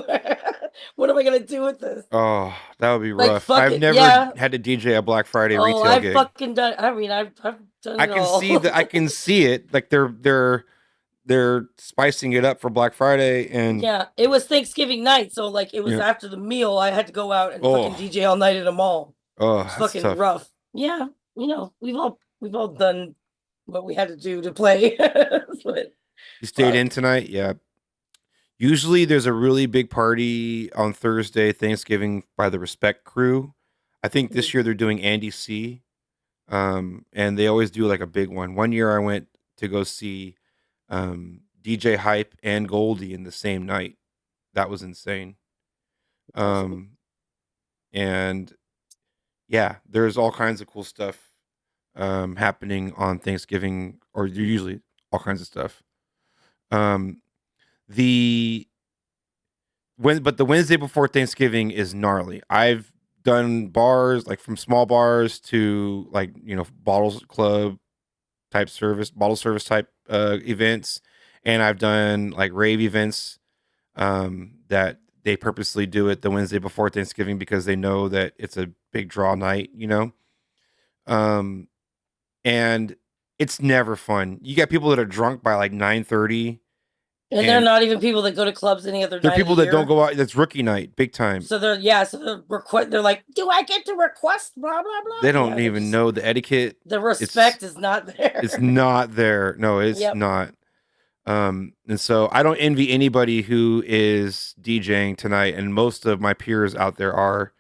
What am I gonna do with this? Oh, that would be Like, rough. fuck I've it, never yeah. had to DJ a Black Friday Oh, retail I've gig. fucking done. I mean, I've done I it can all. see that. I can see it. Like they're spicing it up for Black Friday, and Yeah, it was Thanksgiving night, so like it was Yeah. after the meal. I had to go out and Oh. fucking DJ all night at a mall. oh, It's that's fucking tough. rough. Yeah, you know, we've all done what we had to do to play. But You stayed fuck. in tonight? Yeah. Usually there's a really big party on Thursday, Thanksgiving, by the Respect Crew. I think this year they're doing Andy C. And they always do like a big one. One year I went to go see DJ Hype and Goldie in the same night. That was insane. And yeah, there's all kinds of cool stuff happening on Thanksgiving, or usually all kinds of stuff. But the Wednesday before Thanksgiving is gnarly. I've done bars like from small bars to like, you know, bottle service type events, and I've done like rave events that they purposely do it the Wednesday before Thanksgiving because they know that it's a big draw night, you know. And it's never fun. You got people that are drunk by like 9:30. And they're not even people that go to clubs any other night. They're people that don't go out. That's rookie night, big time. So they're they're like, do I get to request blah blah blah? They don't even know the etiquette. The respect is not there. It's not there. No, it's not. And so I don't envy anybody who is DJing tonight, and most of my peers out there are.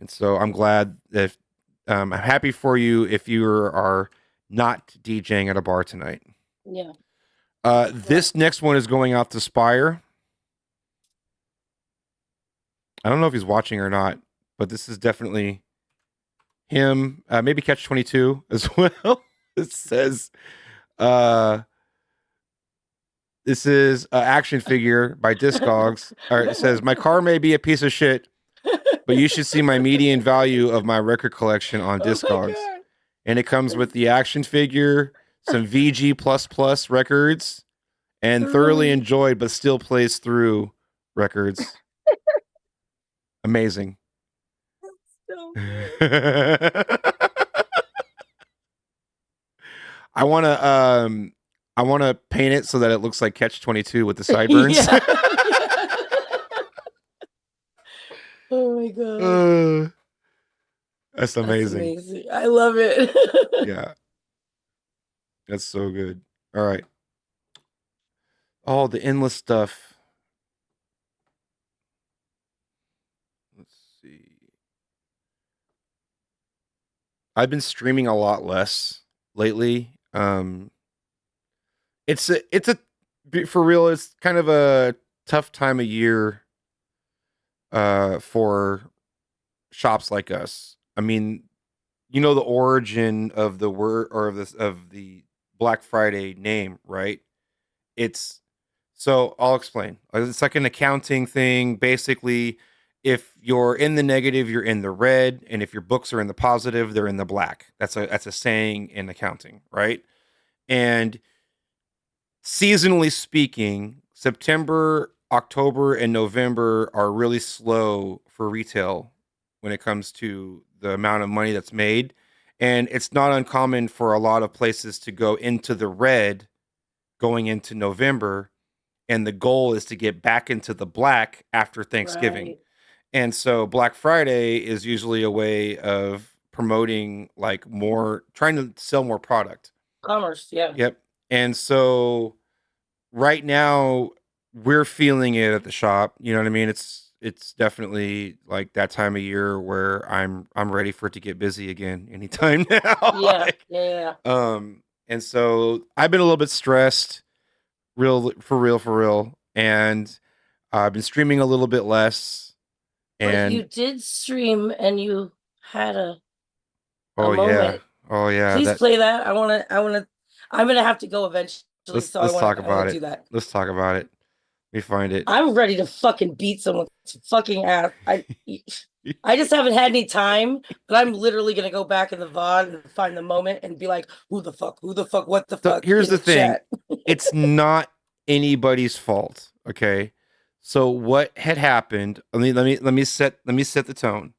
And so I'm glad that I'm happy for you if you are not DJing at a bar tonight. Yeah. This next one is going out to Spire. I don't know if he's watching or not, but this is definitely him. Maybe Catch 22 as well. It says, this is an action figure by Discogs. Or it says, my car may be a piece of shit, but you should see my median value of my record collection on Discogs. And it comes with the action figure, some VG++ records, and thoroughly enjoyed, but still plays through records. Amazing. I want to paint it so that it looks like Catch 22 with the sideburns. Oh my god. That's That's amazing. amazing. I love it. Yeah, that's so good. All right. Oh, the endless stuff. Let's see. I've been streaming a lot less lately. It's a for real. It's kind of a tough time of year for shops like us. I mean, you know the origin of the word or of the Black Friday name, right? It's so I'll explain. It's like an accounting thing. Basically, if you're in the negative, you're in the red, and if your books are in the positive, they're in the black. That's a saying in accounting, right? And seasonally speaking, September, October, and November are really slow for retail when it comes to the amount of money that's made. And it's not uncommon for a lot of places to go into the red going into November. And the goal is to get back into the black after Thanksgiving. Right. And so Black Friday is usually a way of promoting like more, trying to sell more product. Commerce, yeah. Yep. And so right now we're feeling it at the shop. You know what I mean? It's definitely like that time of year where I'm ready for it to get busy again anytime now. Yeah, Like, yeah. and so I've been a little bit stressed, for real. And I've been streaming a little bit less. But you And did stream and you had a oh yeah, moment. oh yeah. Please That play that. I'm gonna have to go eventually, so let's talk I wanna about do it. that. Let's talk about it. Let me find it. I'm ready to fucking beat someone's fucking ass. I just haven't had any time, but I'm literally gonna go back in the VOD and find the moment and be like, who the fuck, what the So fuck? here's in the thing. chat. It's not anybody's fault. Okay. So what had happened? Let me set the tone.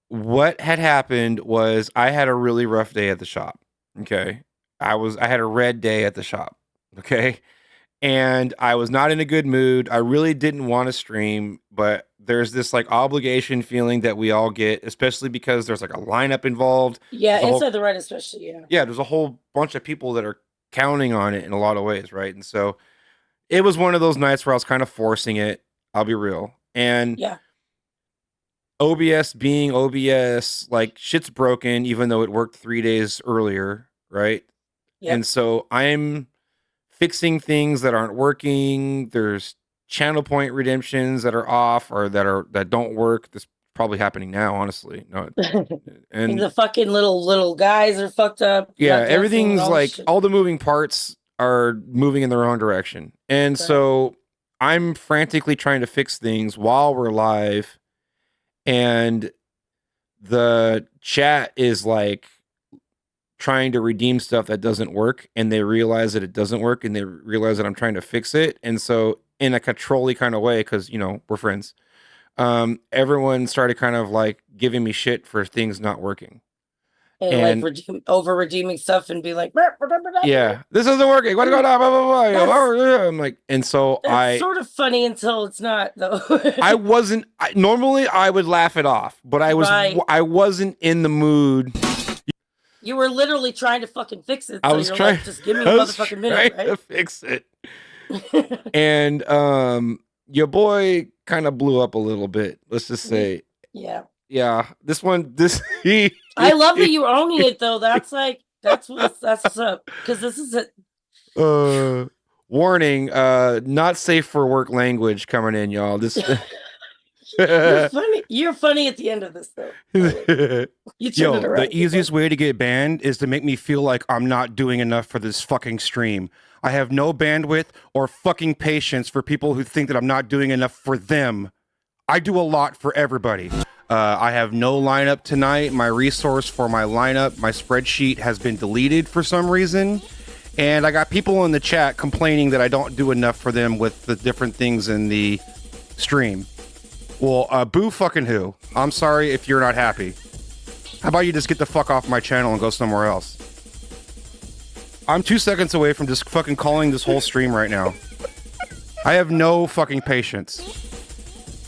What had happened was I had a really rough day at the shop. Okay. I had a red day at the shop. Okay. And I was not in a good mood. I really didn't want to stream, but there's this like obligation feeling that we all get, especially because there's like a lineup involved. Yeah, There's a whole inside the right, especially. Yeah. yeah, there's a whole bunch of people that are counting on it in a lot of ways, right? And so it was one of those nights where I was kind of forcing it. I'll be real. And Yeah. OBS being OBS, like shit's broken, even though it worked 3 days earlier, right? Yep. And so I'm fixing things that aren't working. There's channel point redemptions that are off or that don't work. This is probably happening now, honestly. No, And and the fucking little guys are fucked up. yeah, not dancing and everything's all this like shit. all the moving parts are moving in the wrong direction. And Right. so I'm frantically trying to fix things while we're live. And the chat is like trying to redeem stuff that doesn't work. And they realize that it doesn't work. And they realize that I'm trying to fix it. And so in a control-y kind of way, because, you know, we're friends, everyone started kind of like giving me shit for things not working. And like over redeeming stuff and be like, yeah, this isn't working. What's going on? Blah, blah, blah. I'm like, and so that's sort of funny until it's not, though. Normally I would laugh it off, but I wasn't in the mood. You were literally trying to fucking fix it. I was trying, like, just give me a motherfucking minute, right? To fix it. And your boy kind of blew up a little bit. Let's just say, yeah. This I love that you're owning it though. That's what's up. Because this is a warning, not safe for work language coming in, y'all. This you're funny. You're funny at the end of this though. You turned it around. The easiest way to get banned is to make me feel like I'm not doing enough for this fucking stream. I have no bandwidth or fucking patience for people who think that I'm not doing enough for them. I do a lot for everybody. I have no lineup tonight. My resource for my lineup, my spreadsheet has been deleted for some reason. And I got people in the chat complaining that I don't do enough for them with the different things in the stream. Well, boo fucking who. I'm sorry if you're not happy. How about you just get the fuck off my channel and go somewhere else? I'm 2 seconds away from just fucking calling this whole stream right now. I have no fucking patience.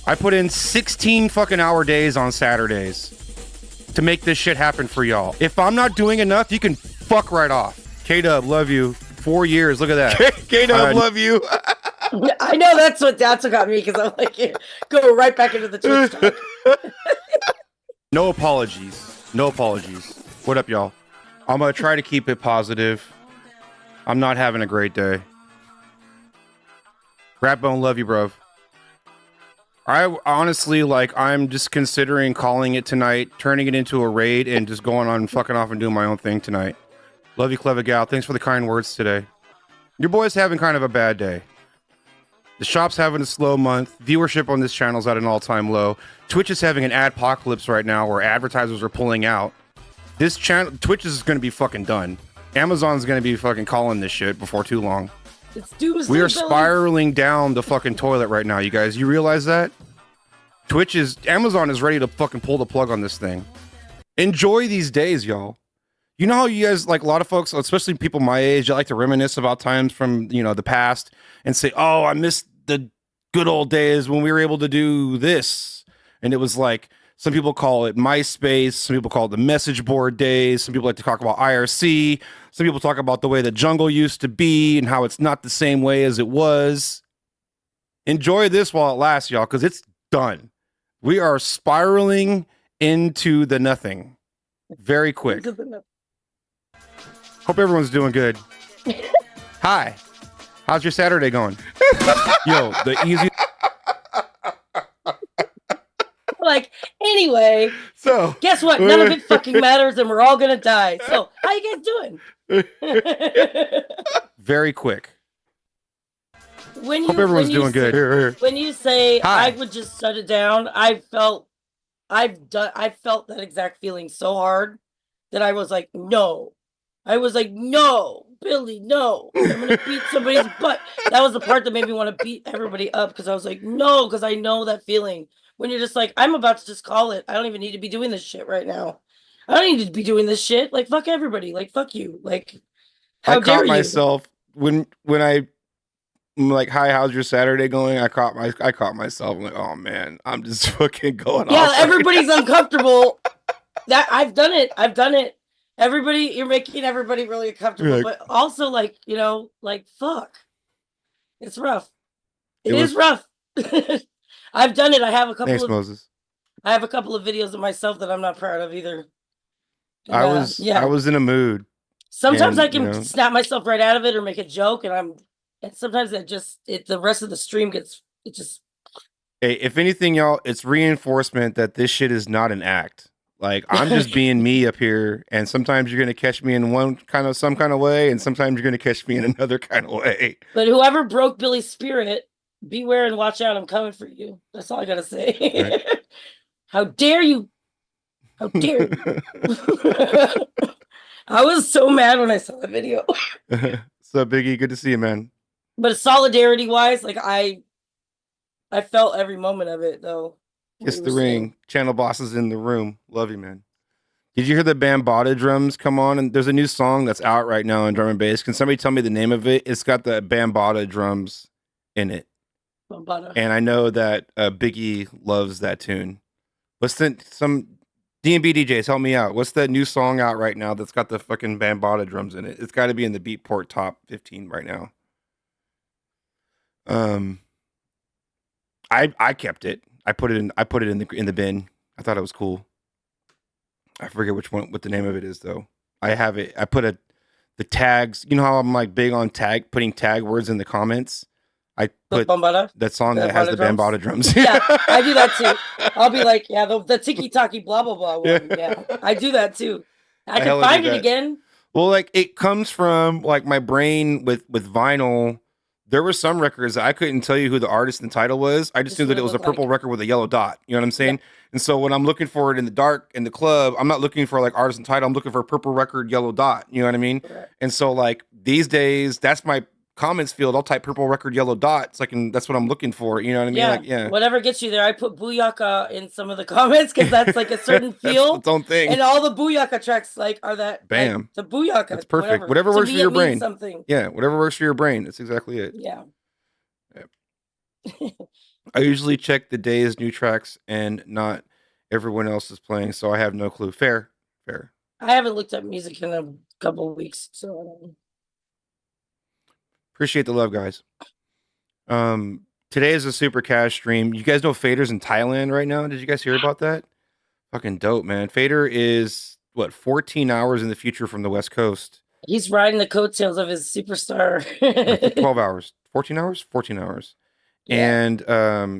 I put in 16 fucking hour days on Saturdays. to make this shit happen for y'all. If I'm not doing enough, you can fuck right off. K-Dub, love you. 4 years, look at that. K-Dub, love you. I know that's what got me, because I'm like, yeah, go right back into the Twitch talk. No apologies. No apologies. What up, y'all? I'm gonna try to keep it positive. I'm not having a great day. Ratbone, love you, bro. I honestly, like, I'm just considering calling it tonight, turning it into a raid, and just going on fucking off and doing my own thing tonight. Love you, clever gal. Thanks for the kind words today. Your boy's having kind of a bad day. The shop's having a slow month. Viewership on this channel's at an all-time low. Twitch is having an adpocalypse right now where advertisers are pulling out. This channel, Twitch is going to be fucking done. Amazon's going to be fucking calling this shit before too long. It's doomsday. We are spiraling down the fucking toilet right now, you guys. You realize that? Amazon is ready to fucking pull the plug on this thing. Enjoy these days, y'all. You know how you guys, like a lot of folks, especially people my age, I like to reminisce about times from, you know, the past and say, oh, I miss the good old days when we were able to do this. And it was like, some people call it MySpace, some people call it the message board days, some people like to talk about IRC, some people talk about the way the jungle used to be and how it's not the same way as it was. Enjoy this while it lasts, y'all, because it's done. We are spiraling into the nothing very quick. Hope everyone's doing good. Hi. How's your Saturday going? Yo, the easy. Like, anyway. So, guess what? None of it fucking matters, and we're all gonna die. So, how you guys doing? Very quick. When you, hope everyone's doing good. Here. When you say Hi. I would just shut it down, I felt that exact feeling so hard that I was like, no. I was like, no, Billy, no. I'm gonna beat somebody's butt. That was the part that made me want to beat everybody up, because I was like, no, because I know that feeling when you're just like, I'm about to just call it. I don't even need to be doing this shit right now. I don't need to be doing this shit. Like, fuck everybody. Like, fuck you. Like, how dare you? I caught myself when I'm like, hi, how's your Saturday going? I caught myself. I'm like, oh man, I'm just fucking going off. Yeah, everybody's uncomfortable. That I've done it. Everybody, you're making everybody really uncomfortable, Like, but also, like, you know, like, fuck. It's rough. It is rough. I've done it. I have a couple Moses. I have a couple of videos of myself that I'm not proud of either. And, I was in a mood. Sometimes I can snap myself right out of it or make a joke, and sometimes the rest of the stream Hey, if anything, y'all, it's reinforcement that this shit is not an act. Like, I'm just being me up here, and sometimes you're gonna catch me in some kind of way, and sometimes you're gonna catch me in another kind of way. But whoever broke Billy's spirit, beware and watch out. I'm coming for you. That's all I gotta say. Right. How dare you? How dare you? I was so mad when I saw the video. So Biggie, good to see you, man. But solidarity wise, like I felt every moment of it, though. Kiss the ring. Channel bosses in the room. Love you, man. Did you hear the Bambaataa drums come on? And there's a new song that's out right now in drum and bass. Can somebody tell me the name of it? It's got the Bambaataa drums in it. Bambaataa. And I know that Biggie loves that tune. Some D&B DJs, help me out. What's that new song out right now that's got the fucking Bambaataa drums in it? It's got to be in the Beatport top 15 right now. I kept it. I put it in the bin. I thought it was cool. I forget what the name of it is though. I have it. I put the tags. You know how I'm like big on putting tag words in the comments. I put that song that has the Bambaataa drums. Yeah, I do that too. I'll be like, yeah, the tiki taki blah blah blah one. Yeah, I do that too. I can find it again. Well, like it comes from like my brain with vinyl. There were some records that I couldn't tell you who the artist and title was. I just knew that it was a purple record with a yellow dot. You know what I'm saying? Yeah. And so when I'm looking for it in the dark in the club, I'm not looking for like artist and title. I'm looking for a purple record, yellow dot. You know what I mean? Right. And so like these days, that's my comments field. I'll type purple record, yellow dot. So that's what I'm looking for. You know what I mean? Yeah. Like, yeah. Whatever gets you there. I put Booyaka in some of the comments because that's like a certain feel. Its own thing. And all the Booyaka tracks like are that. Bam. Like, the Booyaka. That's perfect. Whatever works for your brain. Something. Yeah. Whatever works for your brain. That's exactly it. Yeah. I usually check the day's new tracks and not everyone else is playing, so I have no clue. Fair. I haven't looked up music in a couple of weeks, so I don't know. Appreciate the love, guys. Today is a super cash stream. You guys know Fader's in Thailand right now? Did you guys hear about that? Fucking dope, man. Fader is what, 14 hours in the future from the West Coast. He's riding the coattails of his superstar. I think 12 hours. 14 hours? 14 hours. Yeah. And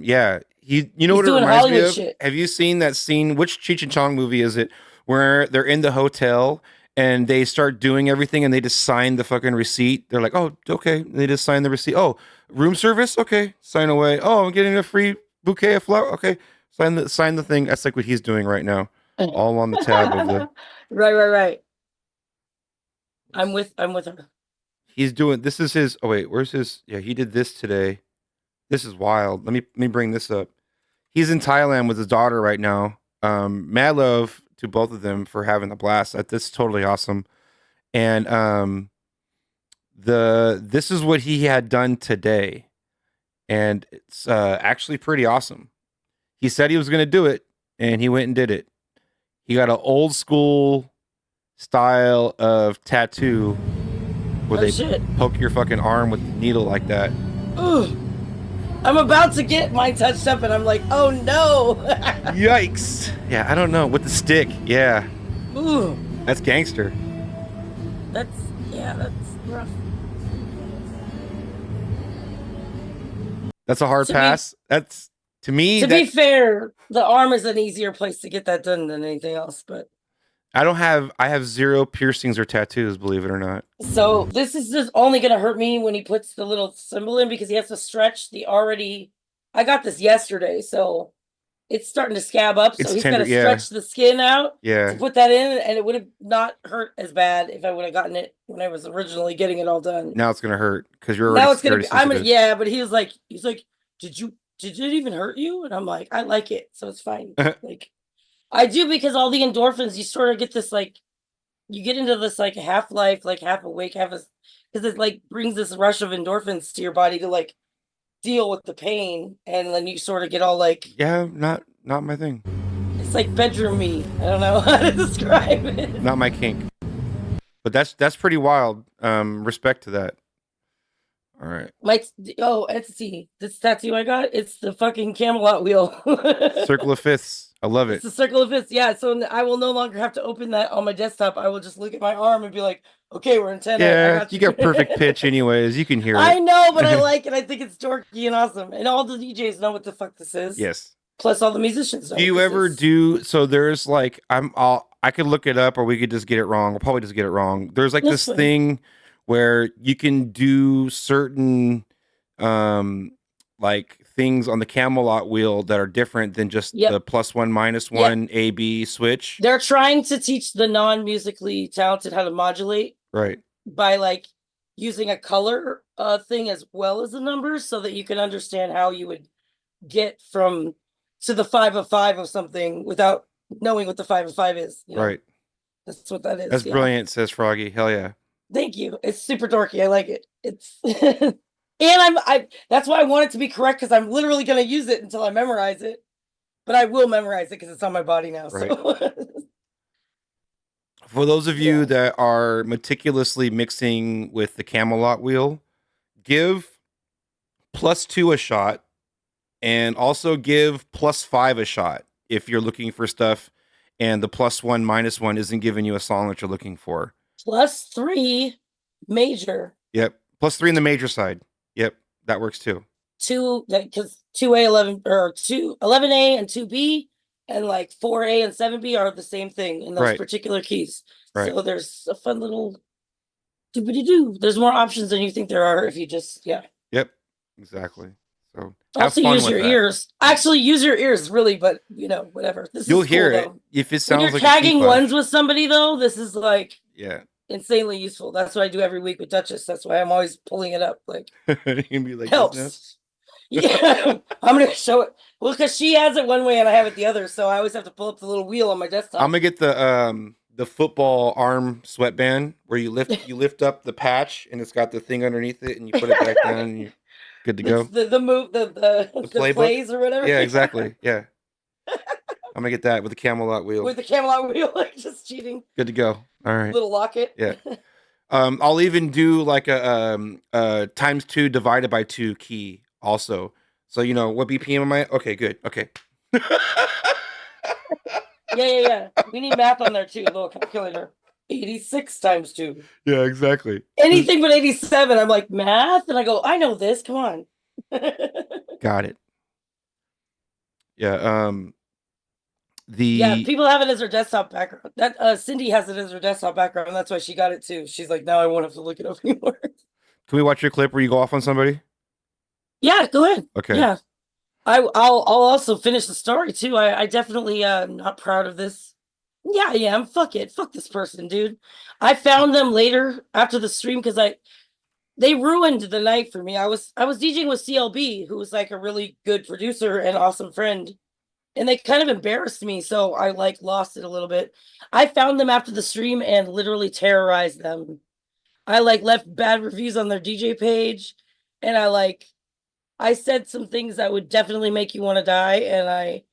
yeah, you know He's what it doing reminds me Hollywood of? shit. Have you seen that scene? Which Cheech and Chong movie is it? Where they're in the hotel and they start doing everything and they just sign the fucking receipt. They're like, oh, okay. They just sign the receipt. Oh, room service? Okay. Sign away. Oh, I'm getting a free bouquet of flowers. Okay. Sign the thing. That's like what he's doing right now. All on the tab of the Right. I'm with her. he's doing this is his where's his he did this today. This is wild. Let me bring this up. He's in Thailand with his daughter right now. Mad love to both of them for having a blast. That's totally awesome. And this is what he had done today. And it's actually pretty awesome. He said he was going to do it and he went and did it. He got an old school style of tattoo where poke your fucking arm with the needle like that. Ooh. I'm about to get mine touched up and I'm like, oh no. Yikes. Yeah, I don't know. With the stick. Yeah. Ooh. That's gangster. That's rough. That's a hard pass. That's to me. To be fair, the arm is an easier place to get that done than anything else, but I have zero piercings or tattoos, believe it or not. so this is just only gonna hurt me when he puts the little symbol in because he has to stretch I got this yesterday, so it's starting to scab up. So he's gotta stretch the skin out to put that in, and it would have not hurt as bad if I would have gotten it when I was originally getting it all done. Now it's gonna hurt because you're already. Now it's gonna be. But he's like, did it even hurt you? And I'm like, I like it, so it's fine. Like, I do because all the endorphins, you sort of get this you get into this half life, half awake, because it brings this rush of endorphins to your body to deal with the pain, and then you sort of get all not my thing. It's like bedroom me. I don't know how to describe it. Not my kink. But that's pretty wild. Respect to that. All right. Etsy. This tattoo I got, it's the fucking Camelot wheel. Circle of Fifths. I love it. It's the Circle of Fifths. Yeah, so I will no longer have to open that on my desktop. I will just look at my arm and be like, okay, we're in 10. Yeah, you got perfect pitch anyways. You can hear it. I know, but I like it. I think it's dorky and awesome. And all the DJs know what the fuck this is. Yes. Plus all the musicians know. Do you ever do so there's I could look it up or we could just get it wrong. We'll probably just get it wrong. There's this thing where you can do certain things on the Camelot wheel that are different than just the +1 -1 A/B switch. They're trying to teach the non-musically talented how to modulate, right? By using a color thing as well as the numbers, so that you can understand how you would get from to the 5 of 5 of something without knowing what the 5 of 5 is. You know? Right. That's what that is. That's brilliant, says Froggy. Hell yeah. Thank you. It's super dorky. I like it. It's and that's why I want it to be correct, because I'm literally going to use it until I memorize it. But I will memorize it because it's on my body now. Right. So for those of you that are meticulously mixing with the Camelot wheel, give +2 a shot, and also give +5 a shot if you're looking for stuff and the +1 -1 isn't giving you a song that you're looking for. +3 major. Yep. +3 in the major side. Yep. That works too. 2, because 2A, 11A and 2B and 4A and 7B are the same thing in those particular keys. Right. So there's a fun little doobity-doo. There's more options than you think there are if you just Yep. Exactly. So also use your ears. Actually, use your ears, really, but whatever. You'll hear it if it sounds when you're like tagging ones with somebody, though. This is insanely useful. That's what I do every week with Duchess. That's why I'm always pulling it up. You can be like, helps. Yeah, I'm gonna show it. Well, because she has it one way and I have it the other, so I always have to pull up the little wheel on my desktop. I'm gonna get the football arm sweatband where you lift up the patch and it's got the thing underneath it and you put it back down and you're good to go. The move the plays or whatever. Yeah, exactly. Yeah. I'm gonna get that with the Camelot wheel. With the Camelot wheel, like just cheating. Good to go. All right. Little locket. Yeah. I'll even do like a ×2 divided by 2 key also. So you know what BPM am I? Okay, good. Okay. Yeah. We need math on there too. Little calculator. 86 times 2. Yeah, exactly. Anything but 87. I'm like, math? And I go, I know this. Come on. Got it. Yeah. Yeah, people have it as their desktop background. That Cindy has it as her desktop background. That's why she got it too. She's like, now I won't have to look it up anymore. Can we watch your clip where you go off on somebody? Yeah, go ahead. Okay. Yeah. I'll also finish the story too. I definitely not proud of this. Yeah, I am. Fuck it. Fuck this person, dude. I found them later after the stream because they ruined the night for me. I was DJing with CLB, who was like a really good producer and awesome friend. And they kind of embarrassed me, so I like lost it a little bit. I found them after the stream and literally terrorized them. I like left bad reviews on their DJ page, and I said some things that would definitely make you want to die, and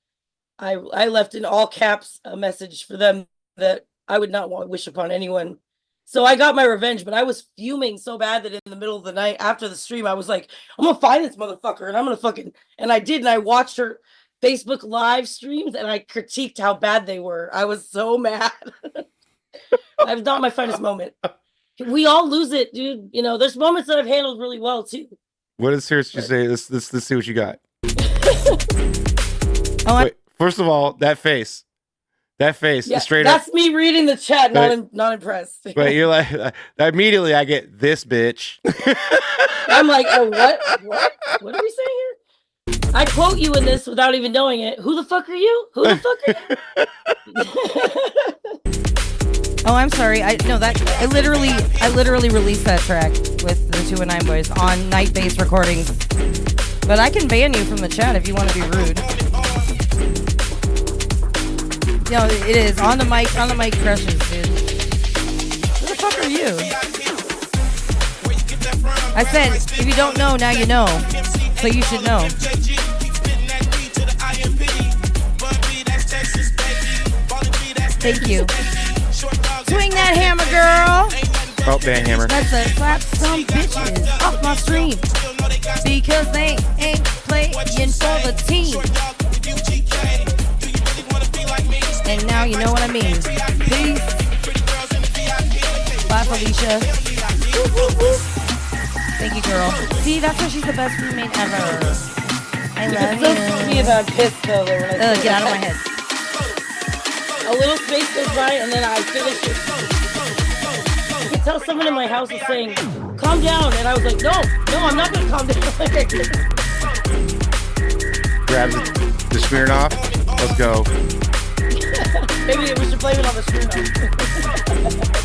I left in all caps a message for them that I would not want to wish upon anyone. So I got my revenge, but I was fuming so bad that in the middle of the night after the stream, I was like, I'm gonna find this motherfucker, and I'm gonna fucking, and I did, and I watched her Facebook live streams and I critiqued how bad they were. I was so mad. It was not my finest moment. We all lose it, dude. You know, there's moments that I've handled really well too. What does Seriously say? Let's see what you got. Wait, first of all, that face. That face Yeah, is straight up. that's me reading the chat, not impressed. But you're like, immediately I get this bitch. I'm like, oh, what? What are we saying here? I quote you in this without even knowing it. Who the fuck are you? Who the fuck are you? Oh, I'm sorry. I literally released that track with the 2 and 9 boys on Night Base recordings. But I can ban you from the chat if you want to be rude. No, it is on the mic crushes, dude. Who the fuck are you? I said, if you don't know, now you know. So you should know. Thank you. Swing that hammer, girl. Oh, band hammer. Let's slap some bitches off my stream because they ain't playing for the team. And now you know what I mean. Peace. Bye, Felicia. Woo, woo, woo. Thank you, girl. See, that's why she's the best roommate ever. I love It's so funny about piss though. Get out of my head. A little space goes by and then I finish it. You can tell someone in my house is saying, calm down. And I was like, no, I'm not going to calm down. Grabs the Smirnoff. Let's go. Maybe we should blame it on the Smirnoff.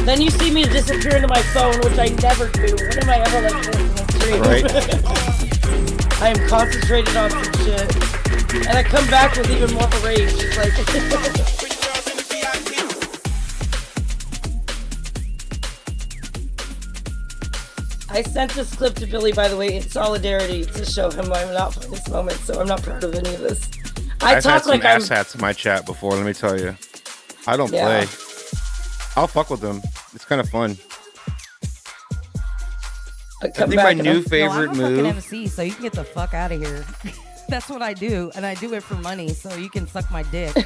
Then you see me disappear into my phone, which I never do. When am I ever like this in the stream? Right. I am concentrated on some shit. And I come back with even more rage. It's like I sent this clip to Billy, by the way, in solidarity to show him I'm not for this moment, so I'm not proud of any of this. I've had some asshats in my chat before, let me tell you. I don't play. I'll fuck with them. It's kind of fun. I think my new favorite I'm move. I'm a fucking MC, so you can get the fuck out of here. That's what I do, and I do it for money, so you can suck my dick.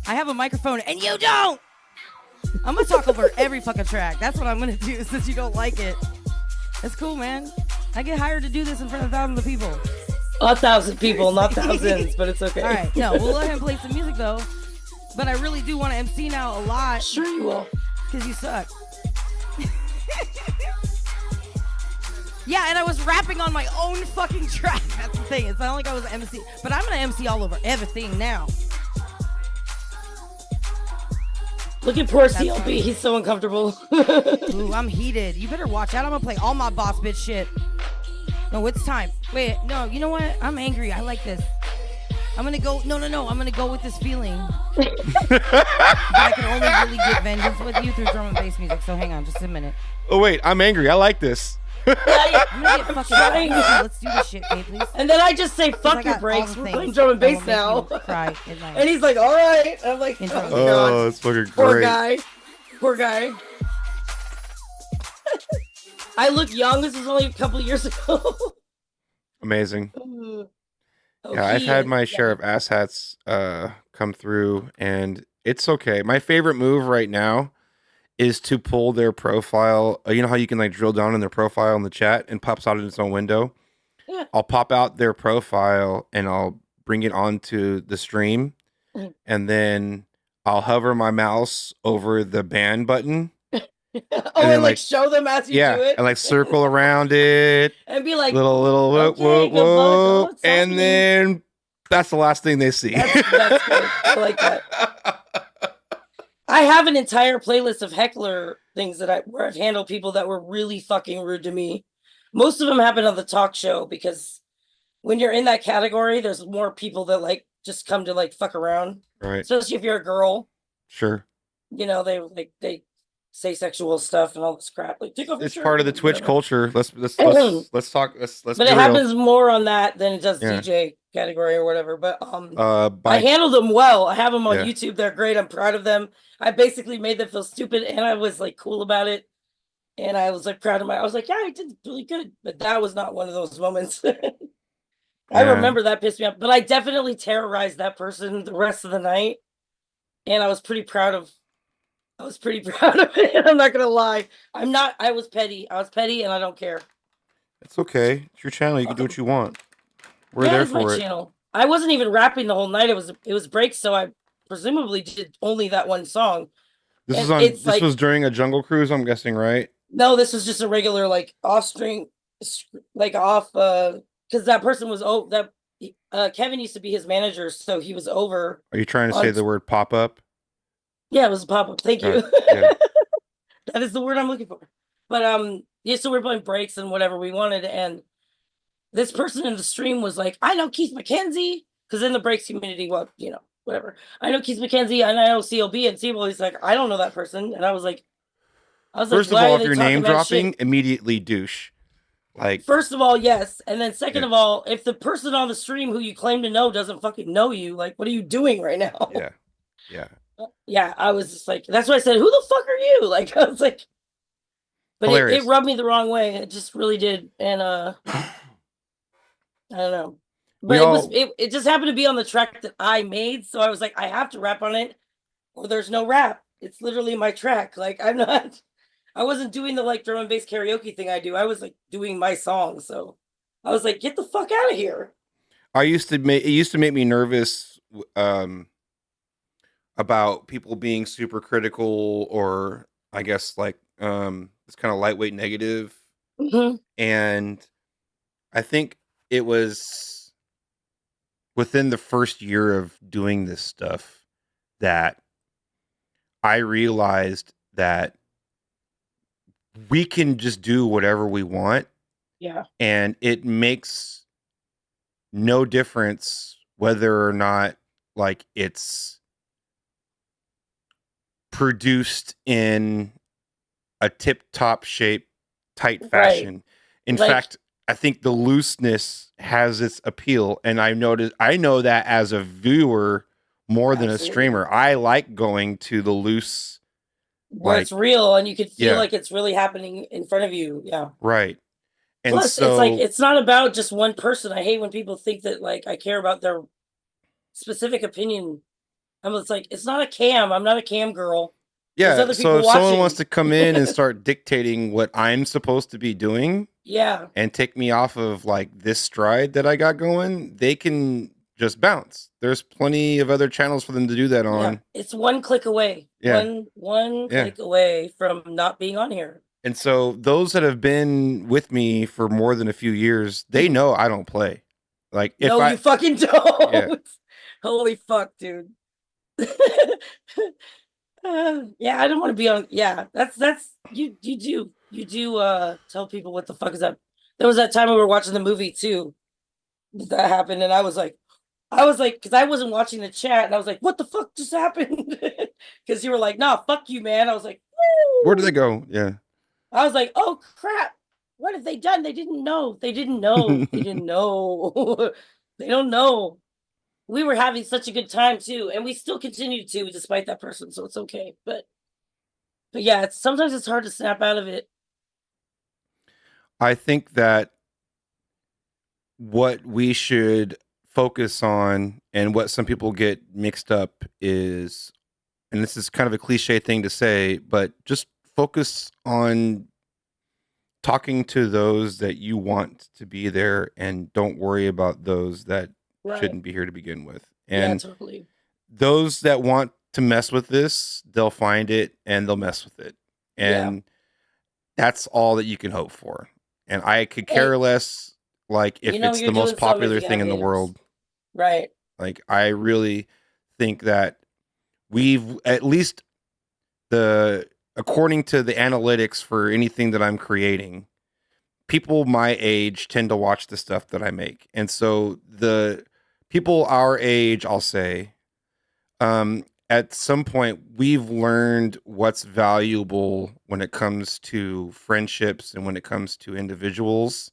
I have a microphone, and you don't! I'm gonna talk over every fucking track. That's what I'm gonna do, since you don't like it. It's cool, man. I get hired to do this in front of thousands of people. 1,000 people, not thousands, but it's okay. All right, no, we'll let him play some music, though. But I really do want to MC now a lot. Sure you will. Because you suck. Yeah, and I was rapping on my own fucking track. That's the thing. It's not like I was MC. But I'm going to MC all over everything now. Look at poor CLB. He's so uncomfortable. Ooh, I'm heated. You better watch out. I'm going to play all my boss bitch shit. No, it's time. Wait, no, you know what? I'm angry. I like this. I'm going to go. No. I'm going to go with this feeling. But I can only really get vengeance with you through drum and bass music. So hang on just a minute. Oh, wait. I'm angry. I like this. I'm gonna get fucking trying. spicy. Let's do this shit, okay, please. And then I just say, 'Cause I fuck your got all breaks. the We're things playing drum and that will bass make now. you cry in my And he's like, all right. And I'm like, intro. oh, Oh, God. that's fucking Poor great. guy. Poor guy. I look young. This was only a couple of years ago. Amazing. Oh, Yeah, I've he had is- my share of asshats come through, and it's okay. My favorite move right now is to pull their profile. You know how you can like drill down in their profile in the chat and pops out in its own window? Yeah. I'll pop out their profile and I'll bring it onto the stream, Mhm. and then I'll hover my mouse over the ban button. Oh, then, and like like, show them as you Yeah, do it. and like circle around it. And be like, Little whoop, okay, whoop, good luck. Oh, whoop, it's and happening. then that's the last thing they see. That's good. I like that. I have an entire playlist of heckler things where I've handled people that were really fucking rude to me. Most of them happen on the talk show because when you're in that category, there's more people that like just come to like fuck around. Right. Especially if you're a girl, Sure. you know, they say sexual stuff and all this crap. Like, take off your It's shirt part of the and Twitch whatever. culture. Let's talk. Let's But be it real. happens more on that than it does Yeah. DJ category or whatever. But I By handled them well. I have them on Yeah. YouTube. They're great. I'm proud of them. I basically made them feel stupid, and I was like cool about it. And I was like proud of I was like, yeah, I did really good. But that was not one of those moments. I Yeah. remember that pissed me off. But I definitely terrorized that person the rest of the night, and I was pretty proud of. it. I'm not gonna lie. I was petty. And I don't care. It's okay. It's your channel. You can do what you want. We're Yeah, there it's my for it. channel. I wasn't even rapping the whole night. It was breaks, so I presumably did only that one song. This And is on. it's This like- was during a jungle cruise. I'm guessing, right? No, this was just a regular like off string, like off. Because that person was Kevin used to be his manager, so he was over. Are you trying to say On- the word pop up? Yeah, it was a pop up. Thank you. Yeah. That is the word I'm looking for. But yeah, so we're playing breaks and whatever we wanted, and this person in the stream was like, I know Keith McKenzie, because in the breaks community, well, you know, whatever. I know Keith McKenzie and I know CLB, and CLB's like, I don't know that person. And I was like, First of why all, are if they you're talking name that dropping, shit? immediately douche. Like, First of all, yes. And then second Yeah. of all, if the person on the stream who you claim to know doesn't fucking know you, like, what are you doing right now? yeah, yeah. Yeah, I was just like, that's why I said, who the fuck are you? Like, I was like, but it Hilarious. rubbed me the wrong way. It just really did. And I don't know. But it just happened to be on the track that I made. So I was like, I have to rap on it or there's no rap. It's literally my track. Like, I wasn't doing the like drum and bass karaoke thing I do. I was like doing my song. So I was like, get the fuck out of here. It used to make me nervous about people being super critical, or I guess like it's kind of lightweight negative. Mhm. And I think it was within the first year of doing this stuff that I realized that we can just do whatever we want, Yeah. and it makes no difference whether or not like it's produced in a tip-top shape, tight Right. fashion. In Like- fact, I think the looseness has its appeal, and I know that as a viewer more than a Absolutely. streamer. I like going to the loose, Where it's real and you could feel Yeah. like it's really happening in front of you. Yeah. right? And Plus, so it's like it's not about just one person. I hate when people think that like I care about their specific opinion. It's like it's not a cam. I'm not a cam girl. there's yeah, other so people if someone watching. wants to come in and start dictating what I'm supposed to be doing Yeah, and take me off of like this stride that I got going, they can just bounce. There's plenty of other channels for them to do that yeah. on. It's one click away. Yeah. One Yeah. click away from not being on here. And so those that have been with me for more than a few years, they know I don't play. Like if No, I you fucking don't. Yeah. Holy fuck, dude. Yeah, I don't want to be on. Yeah, that's you do tell people what the fuck is up. There was that time we were watching the movie too. That happened, and I was like, because I wasn't watching the chat, and I was like, what the fuck just happened? Because you were like, nah, fuck you, man. I was like, Where do they go? Yeah. I was like, oh crap, What have they done? They didn't know. They didn't know. They didn't know. They don't know. We were having such a good time too, and we still continue to, despite that person. So it's okay. But yeah, sometimes it's hard to snap out of it. I think that what we should focus on and what some people get mixed up is, and this is kind of a cliche thing to say, but just focus on talking to those that you want to be there and don't worry about those that Right. shouldn't be here to begin with. Yeah, And totally. those that want to mess with this, they'll find it and they'll mess with it. Yeah. And that's all that you can hope for. And I could Hey, care less like if you know it's you're the most doing something if popular you thing have in the haters. world. Right. Like I really think that we've at least according to the analytics for anything that I'm creating, people my age tend to watch the stuff that I make. And so the people our age, I'll say, at some point we've learned what's valuable when it comes to friendships and when it comes to individuals,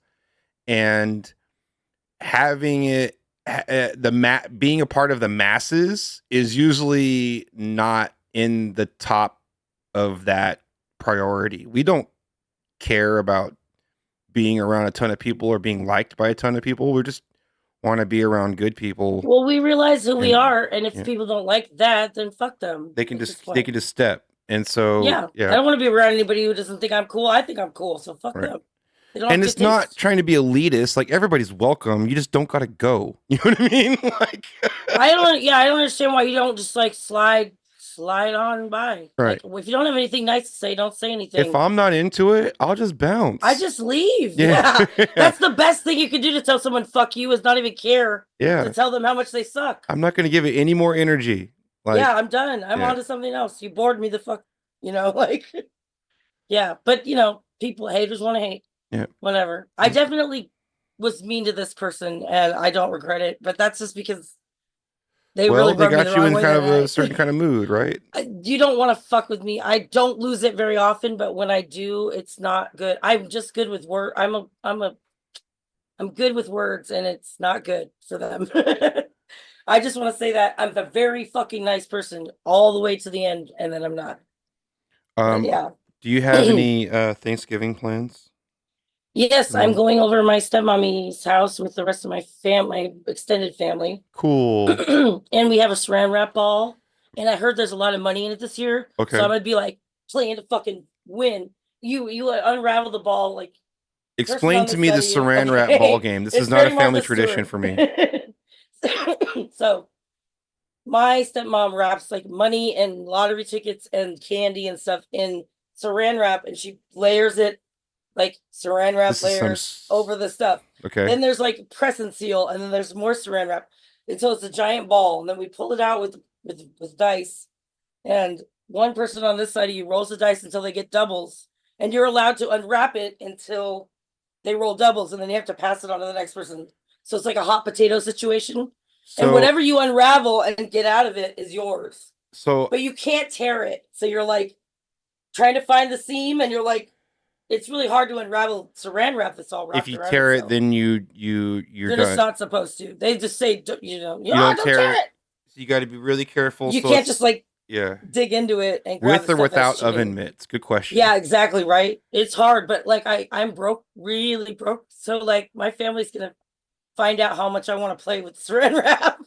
and having it being a part of the masses is usually not in the top of that priority. We don't care about being around a ton of people or being liked by a ton of people. We just want to be around good people. Well, we realize who we And- are, and if yeah. people don't like that, then fuck them. They can at just this point. they can just step. And so Yeah. I don't want to be around anybody who doesn't think I'm cool. I think I'm cool, so fuck Right. them. They don't And have it's good not taste. trying to be elitist. Like everybody's welcome. You just don't gotta go. You know what I mean? Like I don't understand why you don't just like slide on by. Right. Like if you don't have anything nice to say, don't say anything. if I'm not into it, I'll just bounce. I just leave. Yeah. Yeah. That's the best thing you can do to tell someone fuck you is not even care Yeah. to tell them how much they suck. I'm not gonna give it any more energy. Like yeah, I'm done. I'm yeah. on to something else. You bored me the fuck, like yeah, but haters want to hate. Yeah. Whatever. I definitely was mean to this person and I don't regret it, but that's just because they really they rubbed me got the you wrong in way kind that of a night. certain kind of mood, right? You don't want to fuck with me. I don't lose it very often, but when I do, it's not good. I'm just good with word. I'm good with words, and it's not good for them. I just want to say that I'm a very fucking nice person all the way to the end, and then I'm not. But yeah. Do you have any Thanksgiving plans? Yes, I'm No. going over to my stepmommy's house with the rest of my family, extended family. Cool. And we have a saran wrap ball. And I heard there's a lot of money in it this year. Okay. So I'm gonna be like playing to fucking win. You unravel the ball like Explain to me the study, saran wrap okay. ball game. This It's is not a very family Martha tradition Stewart. for me. So my stepmom wraps like money and lottery tickets and candy and stuff in saran wrap, and she layers it like saran wrap This is some layers over the stuff. Okay. Then there's like press and seal, and then there's more saran wrap until it's a giant ball, and then we pull it out with dice, and one person on this side of you rolls the dice until they get doubles, and you're allowed to unwrap it until they roll doubles, and then you have to pass it on to the next person. So it's like a hot potato situation, and whatever you unravel and get out of it is yours. So But you can't tear it, so you're like trying to find the seam, and you're like, it's really hard to unravel saran wrap that's all wrapped if you around tear it, itself. then you're You're done. just not supposed to. They just say, you don't don't tear tear it. So you got to be really careful. You so can't it's- just like yeah, dig into it and grab with the or stuff without that's oven cheating. mitts. Good question. Yeah, exactly right. It's hard, but like I'm broke, really broke. So like my family's gonna find out how much I want to play with saran wrap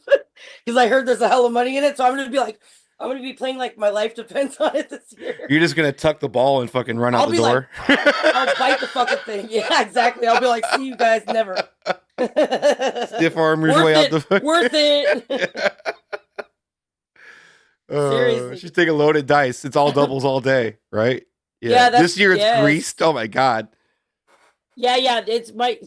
because I heard there's a hell of money in it. So I'm gonna be playing like my life depends on it this year. You're just gonna tuck the ball and fucking run out I'll the be door. I'll bite the fucking thing. Yeah, exactly. I'll be like, see you guys never. Stiff arm your way out the Worth it. Seriously. She's taking loaded dice. It's all doubles all day, right? Yeah, this year it's greased. Oh my god. Yeah.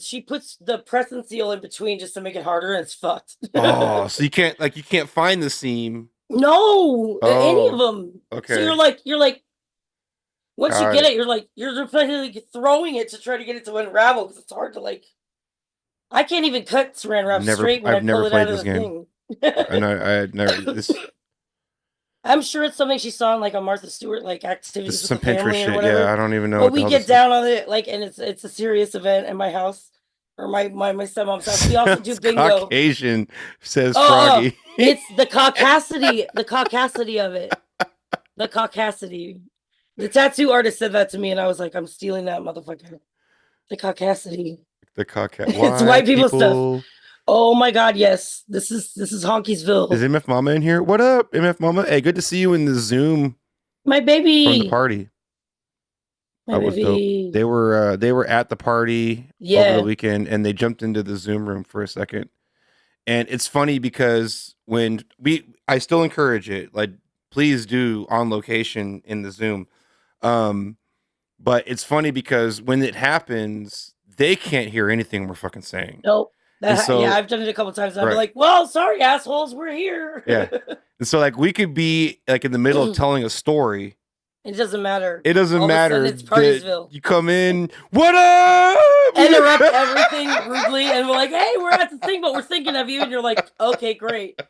She puts the press and seal in between just to make it harder, and it's fucked. Oh, so you can't find the seam. No, any of them. Okay. So you're like, once you get it, you're like throwing it to try to get it to unravel because it's hard to like. I can't even cut saran wrap straight when I pull it out of the thing. And I had never this. I'm sure it's something she saw in like a Martha Stewart like This activities is with some the family Pinterest or shit. whatever. Yeah, I don't even know But what the we hell get this is. down on it like, and it's a serious event in my house or my stepmom's house. We also do It's bingo. Caucasian, says Oh, Froggy. it's the caucasity of it. The caucasity. The tattoo artist said that to me, and I was like, I'm stealing that motherfucker. The caucasity. The Caucas. It's Why white people stuff. people? Oh my god, yes. This is Is Honkiesville. MF Mama in here? What up, MF Mama? Hey, good to see you in the Zoom My from the baby. party. My That was dope. baby. They were at the party over the Yeah. weekend, and they jumped into the Zoom room for a second. And it's funny because when I still encourage it, like please do on location in the Zoom. But it's funny because when it happens, they can't hear anything we're fucking saying. Nope. And Yeah, so, I've done it a couple times. I'd be right. like, well, sorry, assholes, we're here. Yeah. And so like we could be like in the middle of telling a story. It doesn't matter. It doesn't All of a sudden, matter it's that Partiesville. you come in, what up? Interrupt everything rudely, and we're like, hey, we're at the thing, but we're thinking of you. And you're like, okay, great.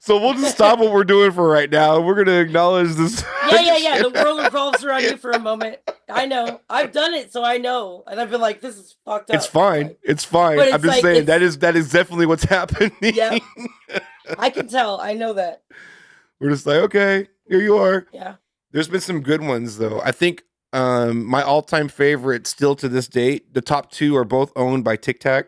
So we'll just stop what we're doing for right now. We're gonna acknowledge this. Yeah. The world revolves around you for a moment. I know. I've done it, so I know. And I've been like, this is fucked up. It's fine. It's fine. But I'm it's just like, saying that is definitely what's happening. Yeah. I can tell. I know that. We're just like, okay, here you are. Yeah. There's been some good ones though. I think my all-time favorite still to this date, the top two are both owned by Tic Tac.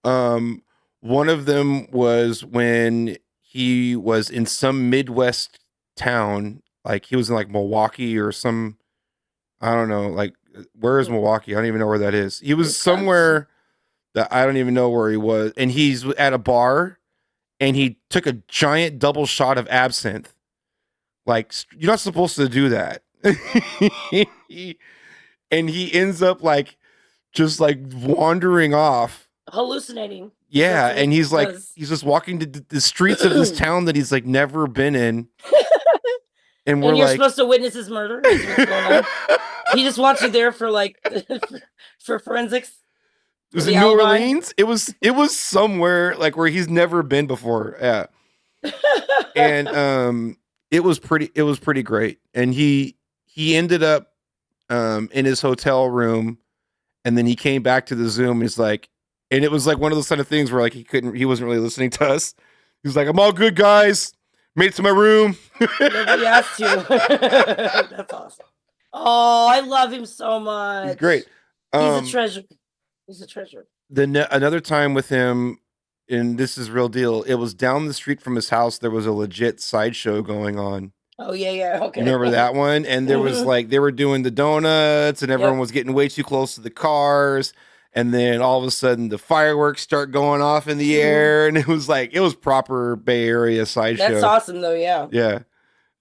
One of them was when he was in some Midwest town, like he was in like Milwaukee or some, I don't know, like where is Milwaukee? I don't even know where that is. He was somewhere that I don't even know where he was, and he's at a bar, and he took a giant double shot of absinthe. Like you're not supposed to do that. And he ends up like just like wandering off, hallucinating. yeah, and he's like does. he's just walking to the streets of this town that he's like never been in, and we're And you're like supposed to witness his murder. Is what's going on. He just wants you there for like for forensics. was the it New alibi. Orleans? It was somewhere like where he's never been before, yeah. And it was pretty great, and he ended up in his hotel room, and then he came back to the Zoom. He's like, and it was like one of those kind of things where like he wasn't really listening to us. He was like, I'm all good, guys. Made it to my room. Nobody asked you. That's awesome. Oh, I love him so much. He's great. He's a treasure. He's a treasure. Another time with him, and this is real deal. It was down the street from his house. There was a legit sideshow going on. Oh yeah. Okay. You remember that one? And there was like they were doing the donuts, and everyone Yep. was getting way too close to the cars. And then all of a sudden, the fireworks start going off in the air, and it was proper Bay Area sideshow. That's awesome, though. Yeah. Yeah.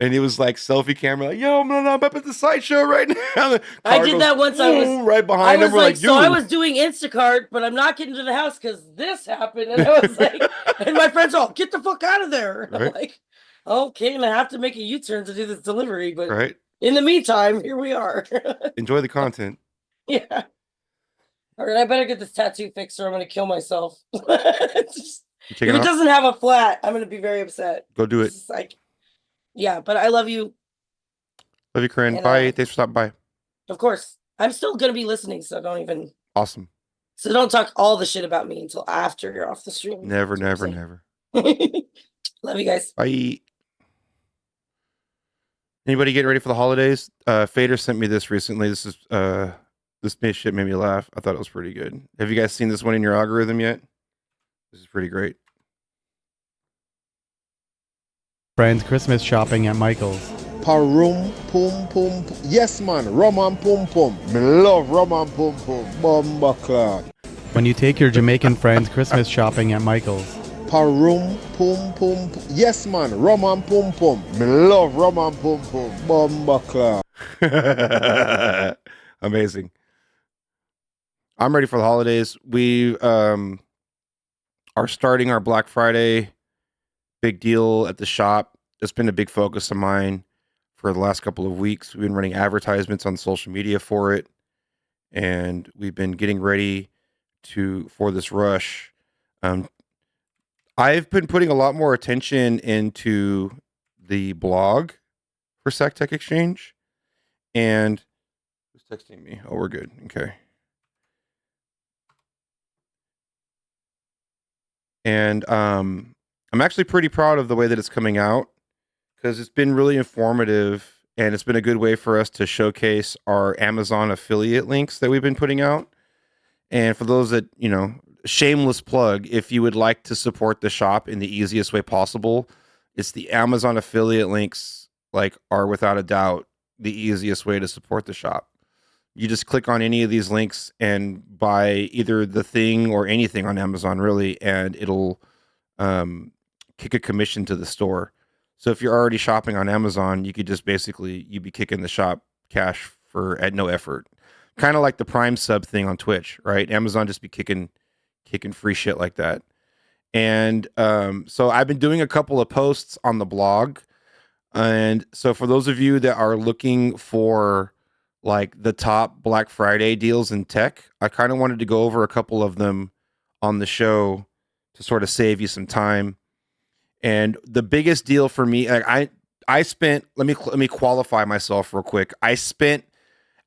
And it was like selfie camera, like, yo, I'm up at the sideshow right now. The I car did goes, that once. I was right behind I him. was We're like, like, so I dude. was doing Instacart, but I'm not getting to the house because this happened. And I was like, and my friends are all, get the fuck out of there. And I'm Right. like, okay, and I have to make a U-turn to do this delivery, but Right. in the meantime, here we are. Enjoy the content. Yeah. All right, I better get this tattoo fixed or I'm gonna kill myself. You If taking it off? doesn't have a flat, I'm gonna be very upset. Go do it. It's like, yeah, but I love you. Love you, Corinne. And, Bye. Thanks for stopping by. Of course. I'm still gonna be listening, so don't talk all the shit about me until after you're off the stream. Never. Love you guys. Bye. Anybody getting ready for the holidays? Fader sent me this recently. This shit made me laugh. I thought it was pretty good. Have you guys seen this one in your algorithm yet? This is pretty great. Friends Christmas shopping at Michael's. Parum pum pum. Yes, man. Rum and pum pum. Me love rum and pum pum. Bomba cloud. When you take your Jamaican friends Christmas shopping at Michael's. Parum pum pum. Yes, man. Rum and pum pum. Me love rum and pum pum. Bomba cloud. Amazing. I'm ready for the holidays. We are starting our Black Friday big deal at the shop. It's been a big focus of mine for the last couple of weeks. We've been running advertisements on social media for it, and we've been getting ready for this rush. I've been putting a lot more attention into the blog for SecTech Exchange. And who's texting me? Oh, we're good. Okay. And I'm actually pretty proud of the way that it's coming out because it's been really informative and it's been a good way for us to showcase our Amazon affiliate links that we've been putting out. And for those that, shameless plug, if you would like to support the shop in the easiest way possible, it's the Amazon affiliate links, are without a doubt the easiest way to support the shop. You just click on any of these links and buy either the thing or anything on Amazon, really, and it'll kick a commission to the store. So if you're already shopping on Amazon, you could just you'd be kicking the shop cash at no effort. Kind of like the Prime sub thing on Twitch, right? Amazon just be kicking free shit like that. And so I've been doing a couple of posts on the blog. And so for those of you that are looking for the top Black Friday deals in tech, I kind of wanted to go over a couple of them on the show to sort of save you some time. And the biggest deal for me, I spent, let me qualify myself real quick. I spent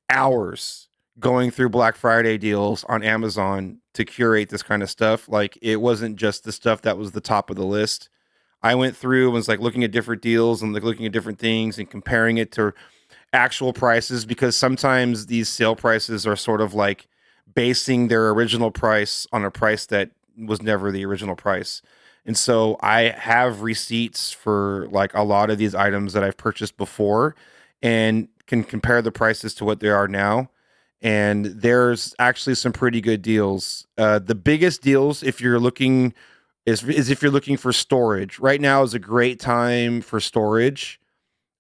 hours going through Black Friday deals on Amazon to curate this kind of stuff. It wasn't just the stuff that was the top of the list. I went through and was looking at different deals and looking at different things and comparing it to actual prices, because sometimes these sale prices are sort of basing their original price on a price that was never the original price. And so I have receipts for a lot of these items that I've purchased before and can compare the prices to what they are now. And there's actually some pretty good deals. The biggest deals, if you're looking, is if you're looking for storage. Right now is a great time for storage.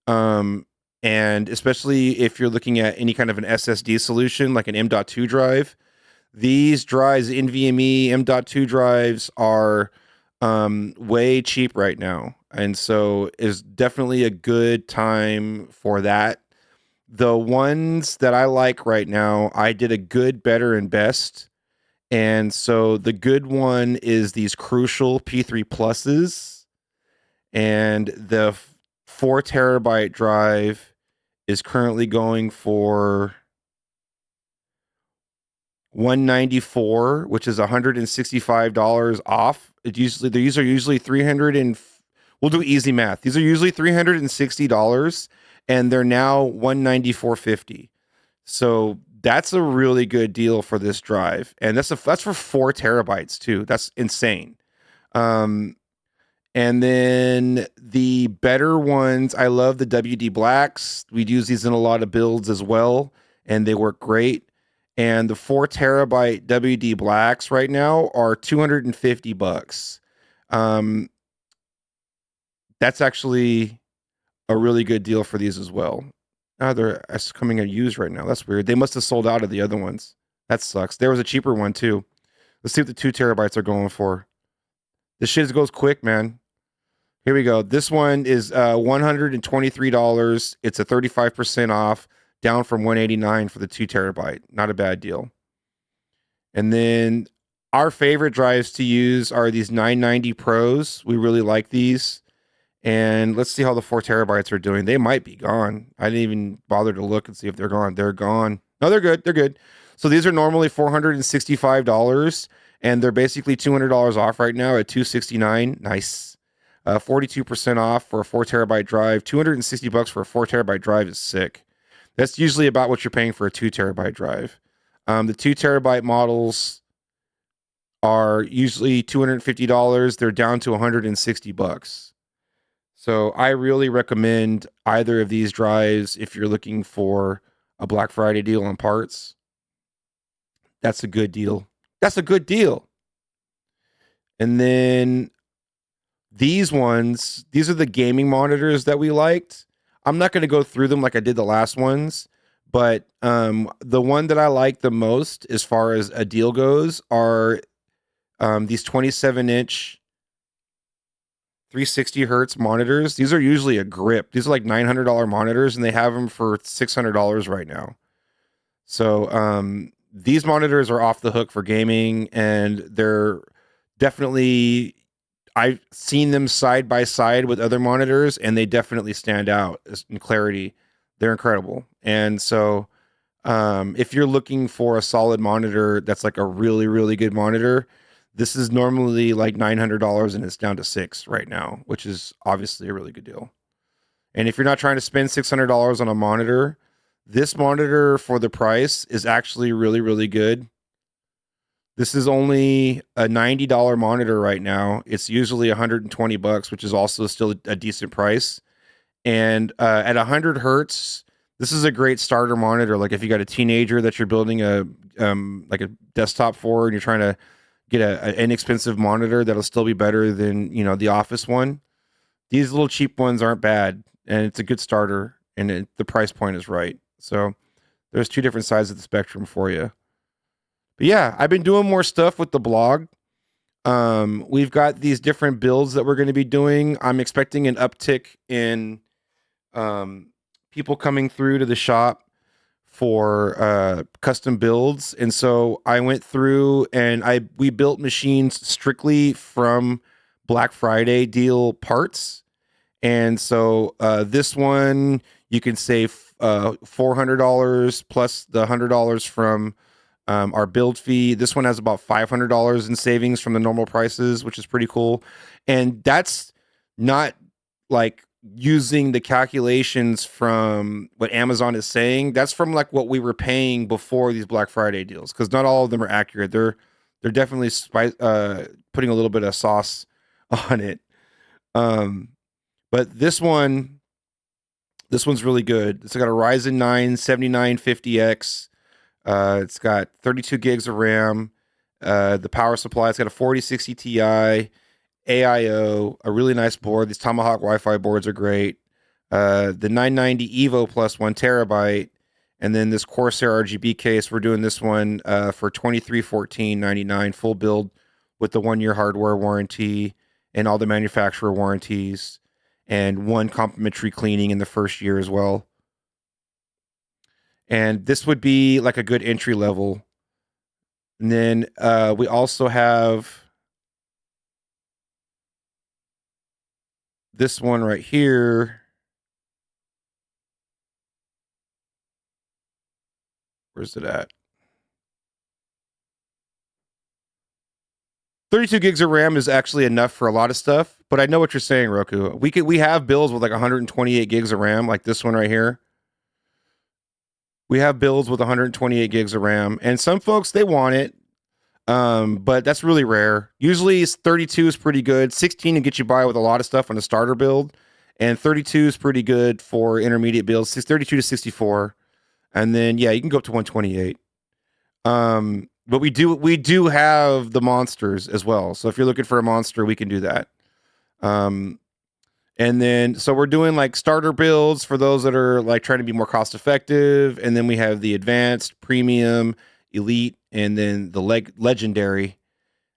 And especially if you're looking at any kind of an SSD solution, like an M.2 drive. These drives, NVMe M.2 drives, are way cheap right now. And so is definitely a good time for that. The ones that I like right now, I did a good, better, and best. And so the good one is these Crucial P3 Pluses. And the 4 terabyte drive is currently going for $194, which is $165 off. These are usually 300 and we'll do easy math. These are usually $360 and they're now $194.50. So that's a really good deal for this drive. And that's for 4 terabytes too. That's insane. And then the better ones, I love the WD Blacks. We use these in a lot of builds as well, and they work great. And the 4 terabyte WD Blacks right now are $250. That's actually a really good deal for these as well. They're coming in used right now. That's weird. They must have sold out of the other ones. That sucks. There was a cheaper one too. Let's see what the 2 terabytes are going for. This shit goes quick, man. Here we go. This one is $123. It's a 35% off, down from $189 for the 2 terabyte. Not a bad deal. And then our favorite drives to use are these 990 Pros. We really like these. And let's see how the 4 terabytes are doing. They might be gone. I didn't even bother to look and see if they're gone. They're gone. No, they're good. They're good. So these are normally $465, and they're basically $200 off right now at $269. Nice. 42% off for a 4 terabyte drive. $260 for a 4 terabyte drive is sick. That's usually about what you're paying for a 2 terabyte drive. The 2 terabyte models are usually $250. They're down to $160. So I really recommend either of these drives if you're looking for a Black Friday deal on parts. That's a good deal. That's a good deal. And then these ones, these are the gaming monitors that we liked. I'm not going to go through them like I did the last ones, but the one that I like the most as far as a deal goes are these 27-inch 360 hertz monitors. These are usually a grip. These are like $900 monitors, and they have them for $600 right now. So these monitors are off the hook for gaming, and they're definitely, I've seen them side by side with other monitors, and they definitely stand out in clarity. They're incredible. And so, if you're looking for a solid monitor that's like a really, really good monitor, this is normally like $900 and it's down to $600 right now, which is obviously a really good deal. And if you're not trying to spend $600 on a monitor, this monitor for the price is actually really, really good. This is only a $90 monitor right now. It's usually $120, which is also still a decent price. And at 100 hertz, this is a great starter monitor. Like if you got a teenager that you're building a like a desktop for, and you're trying to get an inexpensive monitor that'll still be better than the office one. These little cheap ones aren't bad, and it's a good starter, and the price point is right. So there's two different sides of the spectrum for you. But yeah, I've been doing more stuff with the blog. We've got these different builds that we're going to be doing. I'm expecting an uptick in people coming through to the shop for custom builds. And so I went through and we built machines strictly from Black Friday deal parts. And so this one, you can save $400 plus the $100 from our build fee. This one has about $500 in savings from the normal prices, which is pretty cool. And that's not like using the calculations from what Amazon is saying. That's from like what we were paying before these Black Friday deals, because not all of them are accurate. They're definitely putting a little bit of sauce on it. But this one's really good. It's got a Ryzen 9 7950X. It's got 32 gigs of RAM. The power supply, it's got a 4060 Ti, AIO, a really nice board. These Tomahawk Wi-Fi boards are great. The 990 Evo Plus 1 terabyte, and then this Corsair RGB case. We're doing this one for $2314.99 full build with the 1-year hardware warranty and all the manufacturer warranties, and 1 complimentary cleaning in the first year as well. And this would be like a good entry level. And then we also have this one right here. Where's it at? 32 gigs of RAM is actually enough for a lot of stuff, but I know what you're saying, Roku. We have builds with like 128 gigs of RAM, like this one right here. We have builds with 128 gigs of RAM, and some folks, they want it, but that's really rare. Usually 32 is pretty good. 16 can get you by with a lot of stuff on a starter build, and 32 is pretty good for intermediate builds, 32 to 64. And then, yeah, you can go up to 128. But we do have the monsters as well. So if you're looking for a monster, we can do that. And then, so we're doing like starter builds for those that are like trying to be more cost effective. And then we have the advanced, premium, elite, and then the legendary.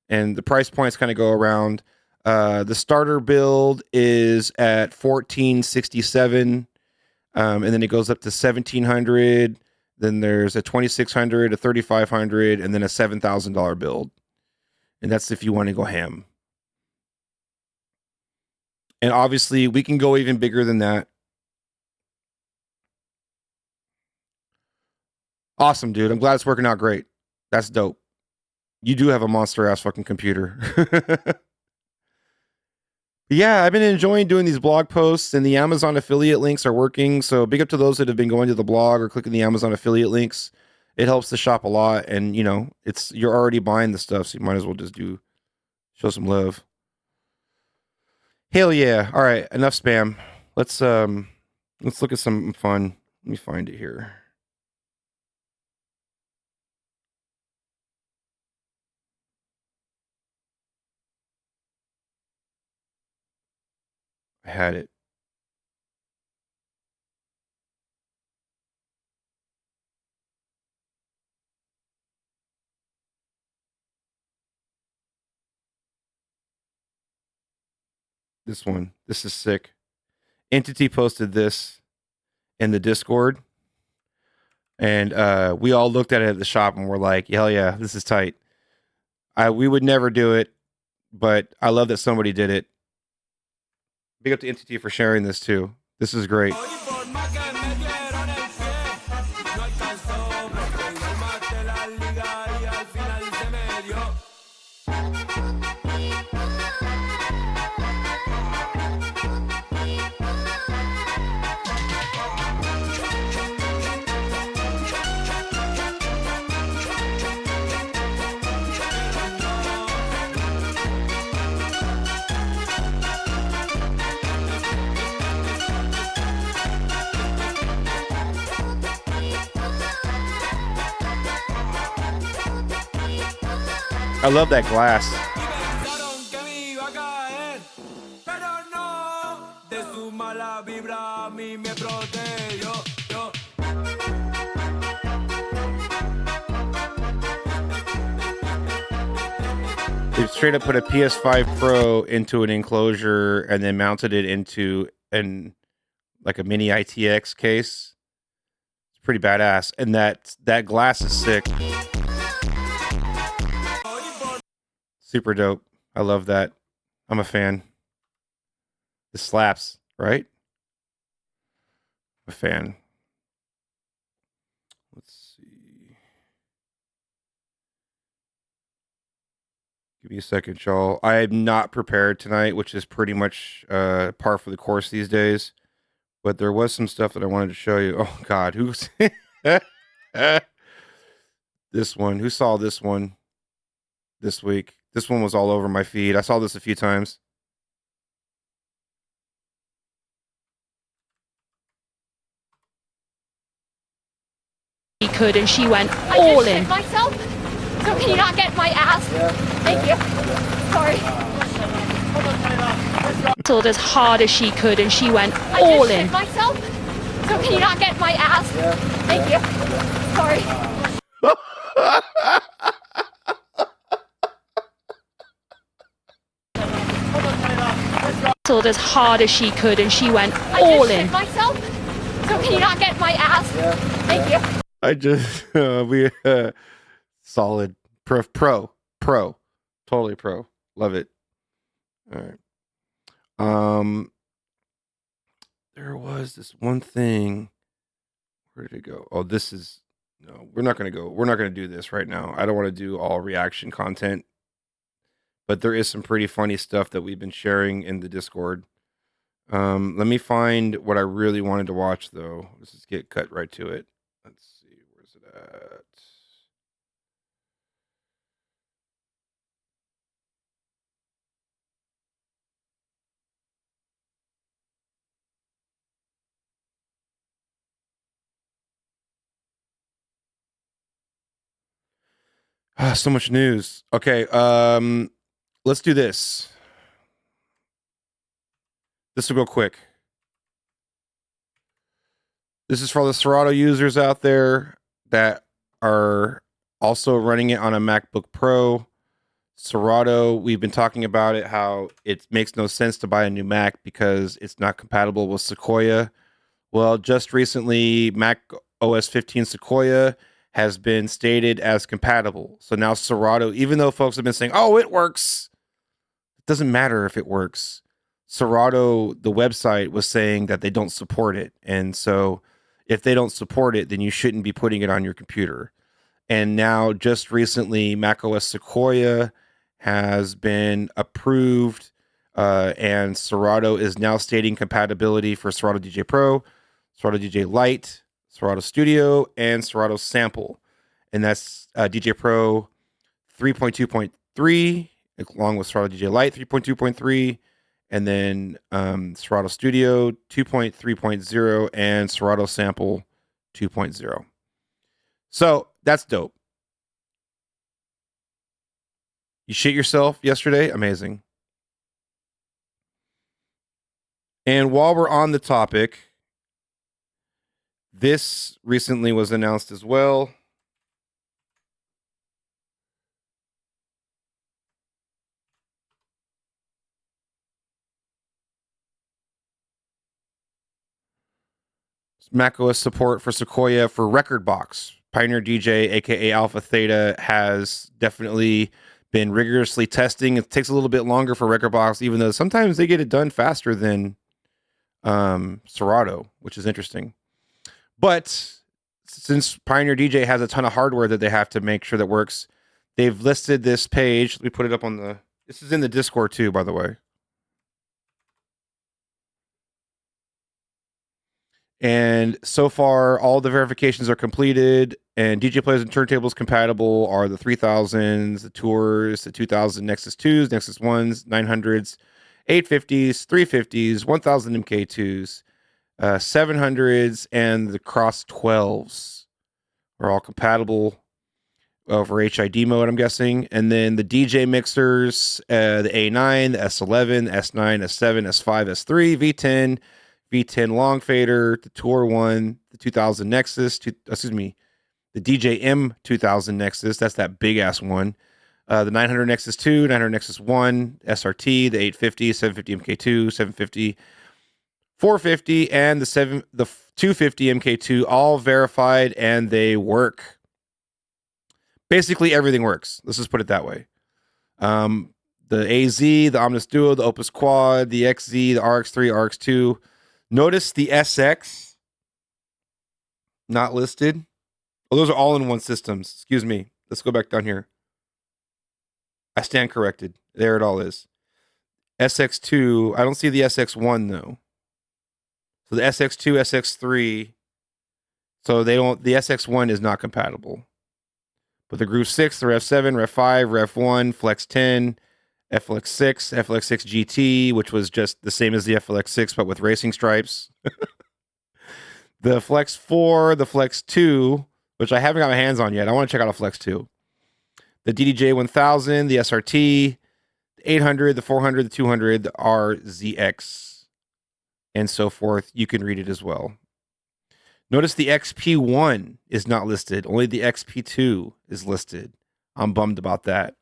And the price points kind of go around. The starter build is at $1,467. And then it goes up to $1,700. Then there's a $2,600, a $3,500, and then a $7,000 build. And that's if you want to go ham. And obviously, we can go even bigger than that. Awesome, dude. I'm glad it's working out great. That's dope. You do have a monster-ass fucking computer. Yeah, I've been enjoying doing these blog posts, and the Amazon affiliate links are working. So big up to those that have been going to the blog or clicking the Amazon affiliate links. It helps the shop a lot. And, you're already buying the stuff, so you might as well just show some love. Hell yeah. All right, enough spam. Let's look at some fun. Let me find it here. I had it. This one. This is sick. Entity posted this in the Discord, and we all looked at it at the shop and we're like, hell yeah, this is tight. We would never do it. but I love that somebody did it. Big up to NTT for sharing this too. This is great. I love that glass. They straight up put a PS5 Pro into an enclosure and then mounted it into like a mini ITX case. It's pretty badass, and that glass is sick. Super dope. I love that. I'm a fan. This slaps, right? I'm a fan. Let's see. Give me a second, y'all. I am not prepared tonight, which is pretty much par for the course these days. But there was some stuff that I wanted to show you. Oh, God. Who's this one? Who saw this one this week? This one was all over my feed. I saw this a few times. She could, and she went all in. I just shit myself. So can you not get my ass? Thank you. Sorry. Told as hard as she could, and she went all in. I just shit myself. So can you not get my ass? Thank you. Sorry. Told as hard as she could, and she went all in. I just shit myself. So can you not get my ass? Thank you. I just solid pro, totally pro. Love it. All right. There was this one thing. Where did it go? Oh, this is no. We're not gonna do this right now. I don't want to do all reaction content, but there is some pretty funny stuff that we've been sharing in the Discord. Let me find what I really wanted to watch though. Let's just get cut right to it. Let's see, where's it at? So much news. Okay, let's do this. This will go quick. This is for all the Serato users out there that are also running it on a MacBook Pro. Serato, we've been talking about it, how it makes no sense to buy a new Mac because it's not compatible with Sequoia. Well, just recently, Mac OS 15 Sequoia has been stated as compatible. So now Serato, even though folks have been saying, oh, it works, it doesn't matter if it works. Serato, the website, was saying that they don't support it. And so if they don't support it, then you shouldn't be putting it on your computer. And now just recently, macOS Sequoia has been approved, and Serato is now stating compatibility for Serato DJ Pro, Serato DJ Lite, Serato Studio, and Serato Sample. And that's DJ Pro 3.2.3, along with Serato DJ Lite 3.2.3, and then Serato Studio 2.3.0, and Serato Sample 2.0. So that's dope. You shit yourself yesterday? Amazing. And while we're on the topic, this recently was announced as well. macOS support for Sequoia for Rekordbox. Pioneer DJ, aka Alpha Theta, has definitely been rigorously testing. It takes a little bit longer for Rekordbox, even though sometimes they get it done faster than Serato, which is interesting. But since Pioneer DJ has a ton of hardware that they have to make sure that works, they've listed this page. Let me put it up on the. This is in the Discord too, by the way. And so far, all the verifications are completed, and DJ players and turntables compatible are the 3000s, the Tours, the 2000 Nexus 2s, Nexus 1s, 900s, 850s, 350s, 1000 MK2s, 700s, and the Cross 12s are all compatible for HID mode, I'm guessing. And then the DJ mixers, the A9, the S11, the S9, S7, S5, S3, V10, V10 long fader, the Tour 1, the 2000 Nexus, the DJ M2000 Nexus, that's that big ass one. The 900 Nexus 2, 900 Nexus 1, SRT, the 850, 750 MK2, 750, 450, and the 250 MK2, all verified, and they work. Basically, everything works. Let's just put it that way. The AZ, the Omnis Duo, the Opus Quad, the XZ, the RX3, RX2. Notice the SX not listed. Oh, those are all in one systems. Excuse me. Let's go back down here. I stand corrected. There it all is. SX2. I don't see the SX1 though. So the SX2, SX3. So they don't. The SX1 is not compatible. But the Groove 6, the Rev 7, Rev 5, Rev 1, Flex 10, FLX 6, FLX 6 GT, which was just the same as the FLX 6, but with racing stripes. The Flex 4, the Flex 2, which I haven't got my hands on yet. I want to check out a Flex 2. The DDJ 1000, the SRT, the 800, the 400, the 200, the RZX, and so forth. You can read it as well. Notice the XP1 is not listed. Only the XP2 is listed. I'm bummed about that.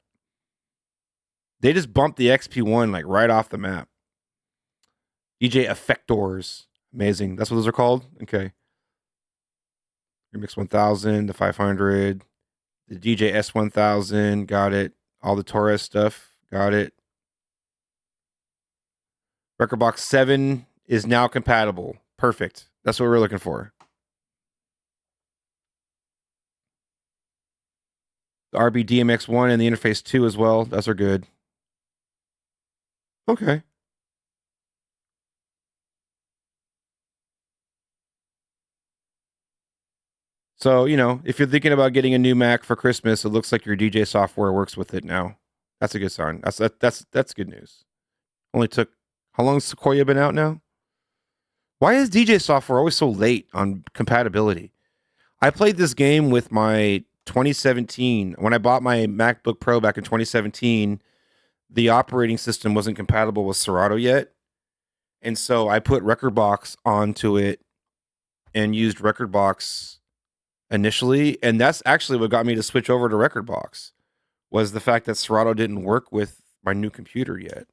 They just bumped the XP1 like right off the map. DJ Effectors. Amazing. That's what those are called? Okay. Remix 1000, the 500, the DJ S1000. Got it. All the Torres stuff. Got it. Rekordbox 7 is now compatible. Perfect. That's what we're looking for. The RBDMX1 and the Interface 2 as well. Those are good. Okay. So, you know, if you're thinking about getting a new Mac for Christmas, it looks like your DJ software works with it now. That's a good sign. That's good news. Only took, how long has Sequoia been out now? Why is DJ software always so late on compatibility? I played this game with my 2017. When I bought my MacBook Pro back in 2017, the operating system wasn't compatible with Serato yet. And so I put Rekordbox onto it and used Rekordbox initially. And that's actually what got me to switch over to Rekordbox, was the fact that Serato didn't work with my new computer yet.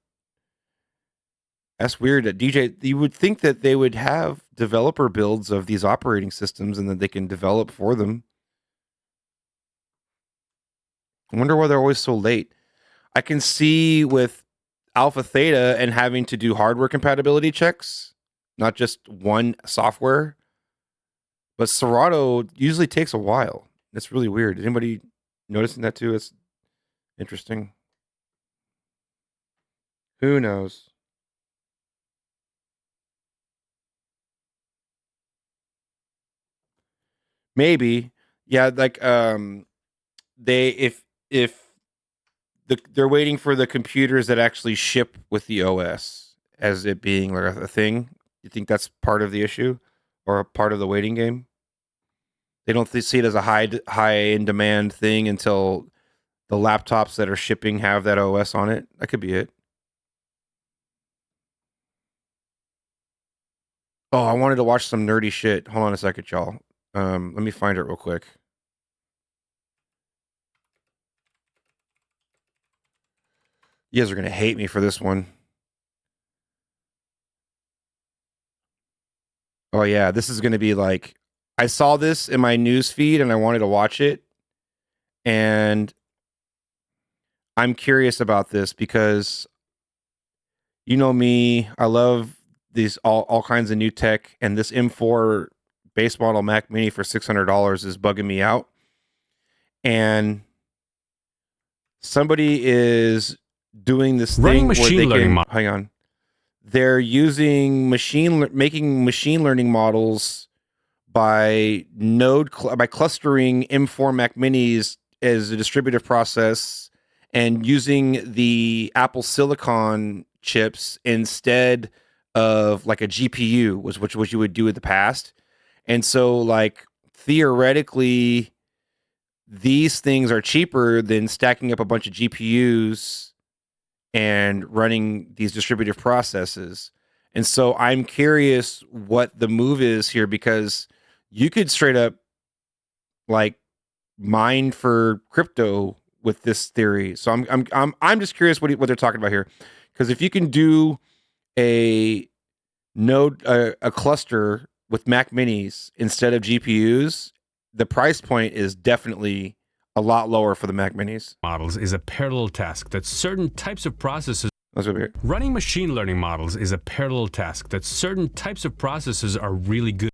That's weird. That DJ, you would think that they would have developer builds of these operating systems and that they can develop for them. I wonder why they're always so late. I can see with Alpha Theta and having to do hardware compatibility checks, not just one software. But Serato usually takes a while. It's really weird. Anybody noticing that too? It's interesting. Who knows? Maybe. Yeah, like they they're waiting for the computers that actually ship with the OS as it being like a thing. You think that's part of the issue or a part of the waiting game? They don't see it as a high in demand thing until the laptops that are shipping have that OS on it. That could be it. Oh, I wanted to watch some nerdy shit. Hold on a second, y'all. Let me find it real quick. You guys are gonna hate me for this one. Oh yeah, this is gonna be like, I saw this in my news feed and I wanted to watch it, and I'm curious about this because you know me, I love these all kinds of new tech, and this M4 base model Mac Mini for $600 is bugging me out. And somebody is doing this thing where they can hang on. They're using making machine learning models by by clustering M4 Mac Minis as a distributive process and using the Apple Silicon chips instead of like a GPU, which you would do in the past. And so, like, theoretically, these things are cheaper than stacking up a bunch of GPUs and running these distributive processes. And so I'm curious what the move is here, because you could straight up like mine for crypto with this theory. So I'm just curious what they're talking about here, because if you can do a cluster with Mac Minis instead of GPUs, the price point is definitely a lot lower for the Mac Minis. Models is a parallel task that certain types of processes. Let's over here. Running machine learning models is a parallel task that certain types of processes are really good.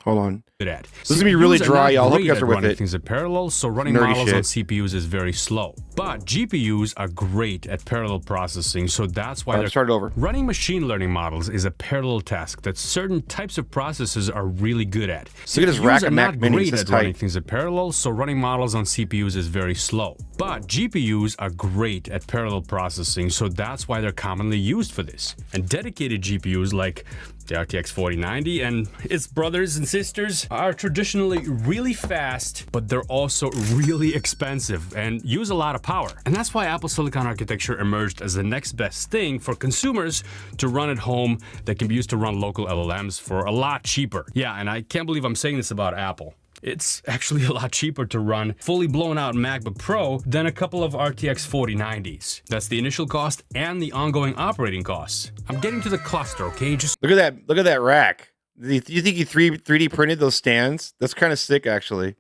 Hold on. At. This is gonna be really dry, y'all. Hope you guys are with it. Things in parallel, so running Nerdy models shit. on CPUs is very slow. But GPUs are great at parallel processing, so that's why they're start over. Running machine learning models is a parallel task that certain types of processes are really good at. Look at this rack of Mac Minis. Great This at tight. running things in parallel, so running models on CPUs is very slow. But GPUs are great at parallel processing, so that's why they're commonly used for this. And dedicated GPUs like the RTX 4090 and its brothers and sisters are traditionally really fast, but they're also really expensive and use a lot of power. And that's why Apple Silicon architecture emerged as the next best thing for consumers to run at home that can be used to run local LLMs for a lot cheaper. Yeah, and I can't believe I'm saying this about Apple. It's actually a lot cheaper to run fully blown out MacBook Pro than a couple of RTX 4090s. That's the initial cost and the ongoing operating costs. I'm getting to the cluster, okay? Just look at that rack. Do you think he 3D printed those stands? That's kind of sick, actually.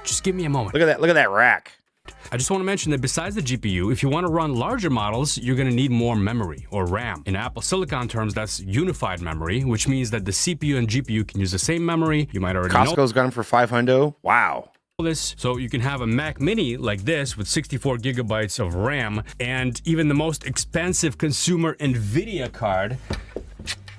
Just give me a moment. Look at that rack. I just want to mention that besides the GPU, if you want to run larger models, you're going to need more memory, or RAM. In Apple Silicon terms, that's unified memory, which means that the CPU and GPU can use the same memory. You might already know. Costco's got them for $500. Wow. This, so you can have a Mac Mini like this with 64 gigabytes of RAM, and even the most expensive consumer NVIDIA card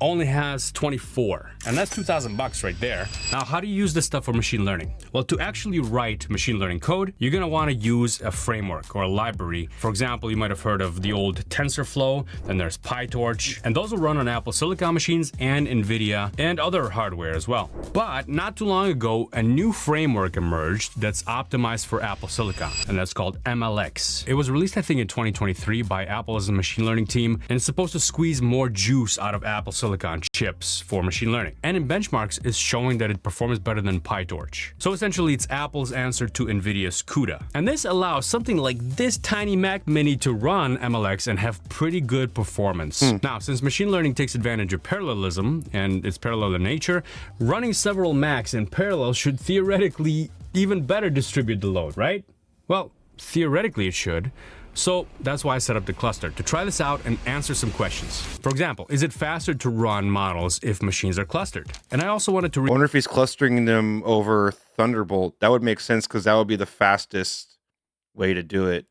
only has 24, and that's $2,000 right there. Now, how do you use this stuff for machine learning? Well, to actually write machine learning code, you're gonna wanna use a framework or a library. For example, you might have heard of the old TensorFlow, then there's PyTorch, and those will run on Apple Silicon machines and NVIDIA and other hardware as well. But not too long ago, a new framework emerged that's optimized for Apple Silicon, and that's called MLX. It was released, I think, in 2023 by Apple's machine learning team, and it's supposed to squeeze more juice out of Apple Silicon chips for machine learning. And in benchmarks, is showing that it performs better than PyTorch. So essentially, it's Apple's answer to NVIDIA's CUDA. And this allows something like this tiny Mac Mini to run MLX and have pretty good performance. Now, since machine learning takes advantage of parallelism, and it's parallel in nature, running several Macs in parallel should theoretically even better distribute the load, right? Well, theoretically it should. So that's why I set up the cluster, to try this out and answer some questions. For example, is it faster to run models if machines are clustered? And I also wanted to... I wonder if he's clustering them over Thunderbolt. That would make sense, because that would be the fastest way to do it.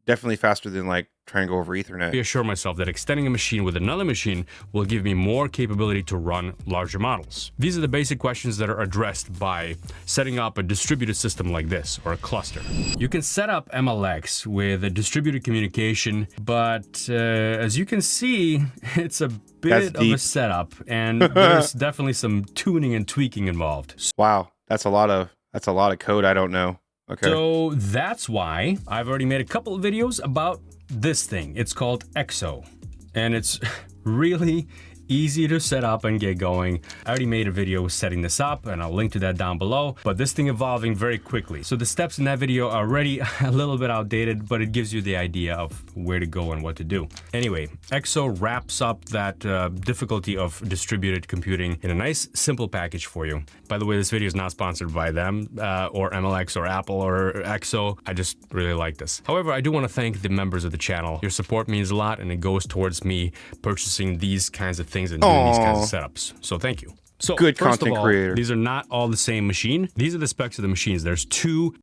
Definitely faster than like trying to go over Ethernet. Reassure myself that extending a machine with another machine will give me more capability to run larger models. These are the basic questions that are addressed by setting up a distributed system like this, or a cluster. You can set up MLX with a distributed communication, but as you can see, it's a bit of a setup, and there's definitely some tuning and tweaking involved. Wow, that's a lot of code I don't know. Okay. So that's why I've already made a couple of videos about this thing. It's called EXO, and it's really easy to set up and get going. I already made a video setting this up and I'll link to that down below, but this thing evolving very quickly. So the steps in that video are already a little bit outdated, but it gives you the idea of where to go and what to do. Anyway, EXO wraps up that difficulty of distributed computing in a nice, simple package for you. By the way, this video is not sponsored by them or MLX or Apple or EXO. I just really like this. However, I do want to thank the members of the channel. Your support means a lot and it goes towards me purchasing these kinds of things and doing these kinds of setups. So thank you. So good first content of all, creator. These are not all the same machine. These are the specs of the machines. There's two.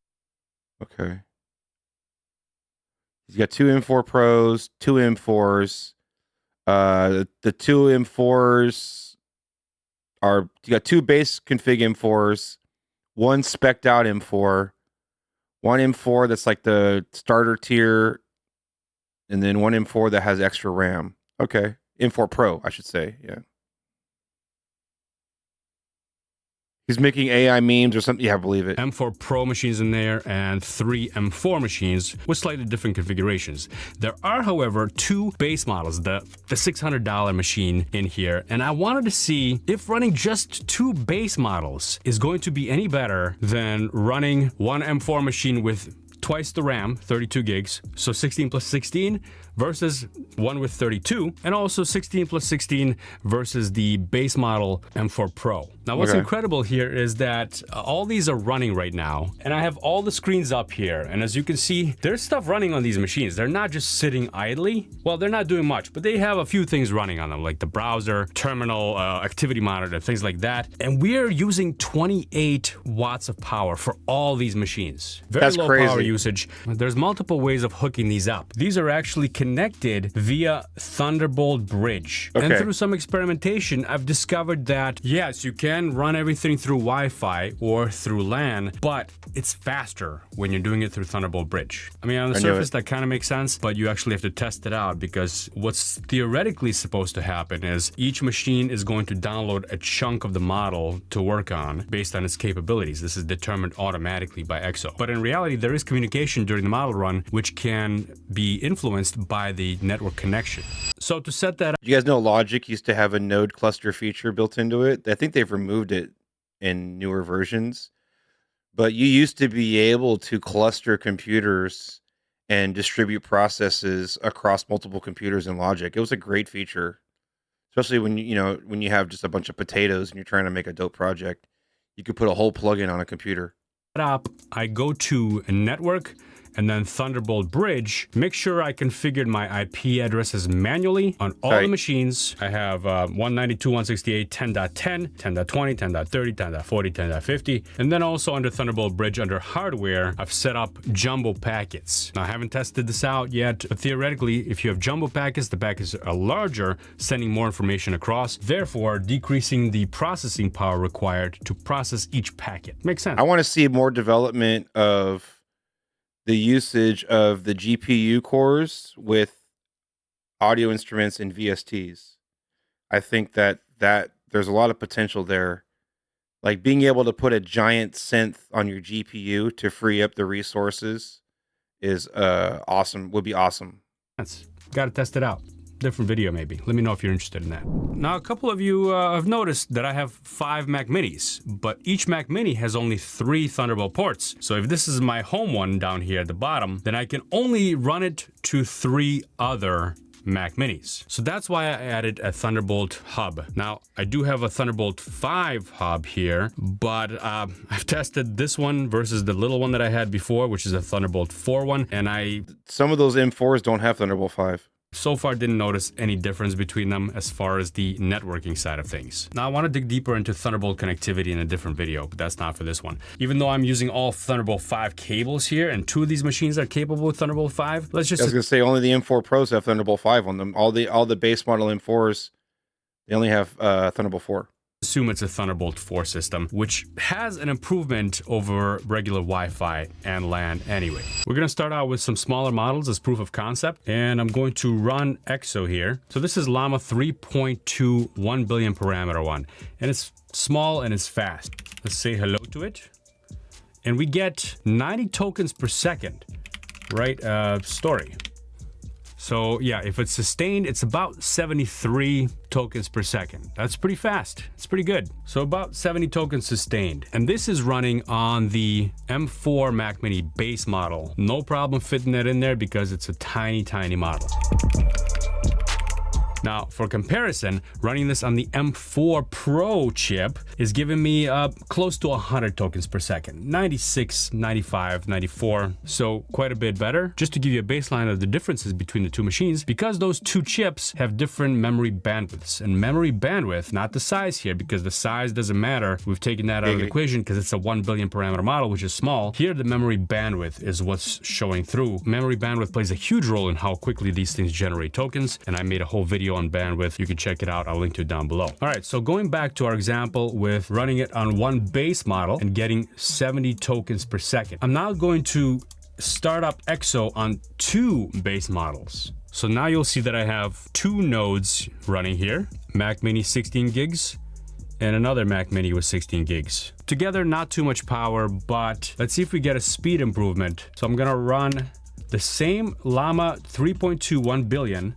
Okay. He's got two M4 Pros, two M4s. The two M4s are, you got two base config M4s, one spec'd out M4, one M4 that's like the starter tier, and then one M4 that has extra RAM. Okay. M4 Pro, I should say. Yeah. He's making AI memes or something. Yeah, I believe it. M4 Pro machines in there and 3 M4 machines with slightly different configurations. There are, however, two base models, the $600 machine in here, and I wanted to see if running just two base models is going to be any better than running one M4 machine with twice the RAM, 32 gigs, so 16 plus 16, versus one with 32, and also 16 plus 16 versus the base model M4 Pro. Now, what's incredible here is that all these are running right now, and I have all the screens up here, and as you can see, there's stuff running on these machines. They're not just sitting idly. Well, they're not doing much, but they have a few things running on them, like the browser, terminal, activity monitor, things like that, and we're using 28 watts of power for all these machines. Very low power usage. There's multiple ways of hooking these up. These are actually connected via Thunderbolt bridge. And through some experimentation, I've discovered that, yes, you can run everything through Wi-Fi or through LAN, but it's faster when you're doing it through Thunderbolt bridge. I mean, on the surface, that kind of makes sense, but you actually have to test it out because what's theoretically supposed to happen is each machine is going to download a chunk of the model to work on based on its capabilities. This is determined automatically by EXO. But in reality, there is communication during the model run, which can be influenced by the network connection. So to set that up, you guys know Logic used to have a node cluster feature built into it. I think they've removed it in newer versions, but you used to be able to cluster computers and distribute processes across multiple computers in Logic. It was a great feature, especially when when you have just a bunch of potatoes and you're trying to make a dope project. You could put a whole plugin on a computer. I go to network and then Thunderbolt bridge, make sure I configured my IP addresses manually on all the machines. I have 192.168, 10.10, 10.20, 10.30, 10.40, 10.50. And then also under Thunderbolt bridge, under hardware, I've set up jumbo packets. Now, I haven't tested this out yet, but theoretically, if you have jumbo packets, the packets are larger, sending more information across, therefore decreasing the processing power required to process each packet. Makes sense. I want to see more development of the usage of the GPU cores with audio instruments and VSTs. I think that there's a lot of potential there. Like being able to put a giant synth on your GPU to free up the resources is awesome. Would be awesome. Got to test it out. Different video maybe. Let me know if you're interested in that. Now, a couple of you have noticed that I have 5 Mac Minis, but each Mac Mini has only 3 Thunderbolt ports. So if this is my home one down here at the bottom, then I can only run it to 3 other Mac Minis. So that's why I added a Thunderbolt hub. Now, I do have a Thunderbolt 5 hub here, but I've tested this one versus the little one that I had before, which is a Thunderbolt 4 one, and some of those M4s don't have Thunderbolt 5. So far, didn't notice any difference between them as far as the networking side of things. Now, I want to dig deeper into Thunderbolt connectivity in a different video, but that's not for this one. Even though I'm using all Thunderbolt 5 cables here, and 2 of these machines are capable with Thunderbolt 5, let's just... I was going to say, only the M4 Pros have Thunderbolt 5 on them. All the base model M4s, they only have Thunderbolt 4. Assume it's a Thunderbolt 4 system, which has an improvement over regular Wi-Fi and LAN anyway. We're going to start out with some smaller models as proof of concept, and I'm going to run EXO here. So this is Llama 3.2 1 billion parameter one, and it's small and it's fast. Let's say hello to it. And we get 90 tokens per second, right? Story. So yeah, if it's sustained, it's about 73 tokens per second. That's pretty fast. It's pretty good. So about 70 tokens sustained. And this is running on the M4 Mac Mini base model. No problem fitting that in there because it's a tiny, tiny model. Now, for comparison, running this on the M4 Pro chip is giving me close to 100 tokens per second, 96, 95, 94, so quite a bit better. Just to give you a baseline of the differences between the two machines, because those two chips have different memory bandwidths, and memory bandwidth, not the size here, because the size doesn't matter. We've taken that out of the equation because it's a 1 billion parameter model, which is small. Here, the memory bandwidth is what's showing through. Memory bandwidth plays a huge role in how quickly these things generate tokens, and I made a whole video on bandwidth. You can check it out. I'll link to it down below. All right, so going back to our example with running it on one base model and getting 70 tokens per second. I'm now going to start up EXO on two base models. So now you'll see that I have two nodes running here, Mac Mini 16 gigs and another Mac Mini with 16 gigs. Together, not too much power, but let's see if we get a speed improvement. So I'm gonna run the same Llama 3.2 1 billion,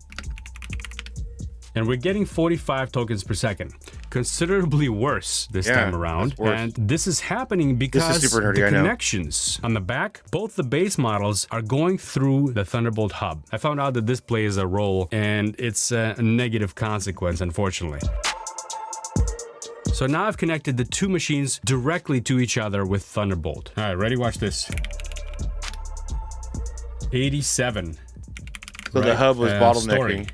and we're getting 45 tokens per second. Considerably worse this time around. And this is happening because super nerdy, the connections on the back, both the base models are going through the Thunderbolt hub. I found out that this plays a role, and it's a negative consequence, unfortunately. So now I've connected the two machines directly to each other with Thunderbolt. All right, ready? Watch this. 87. So the hub was bottlenecking. Story.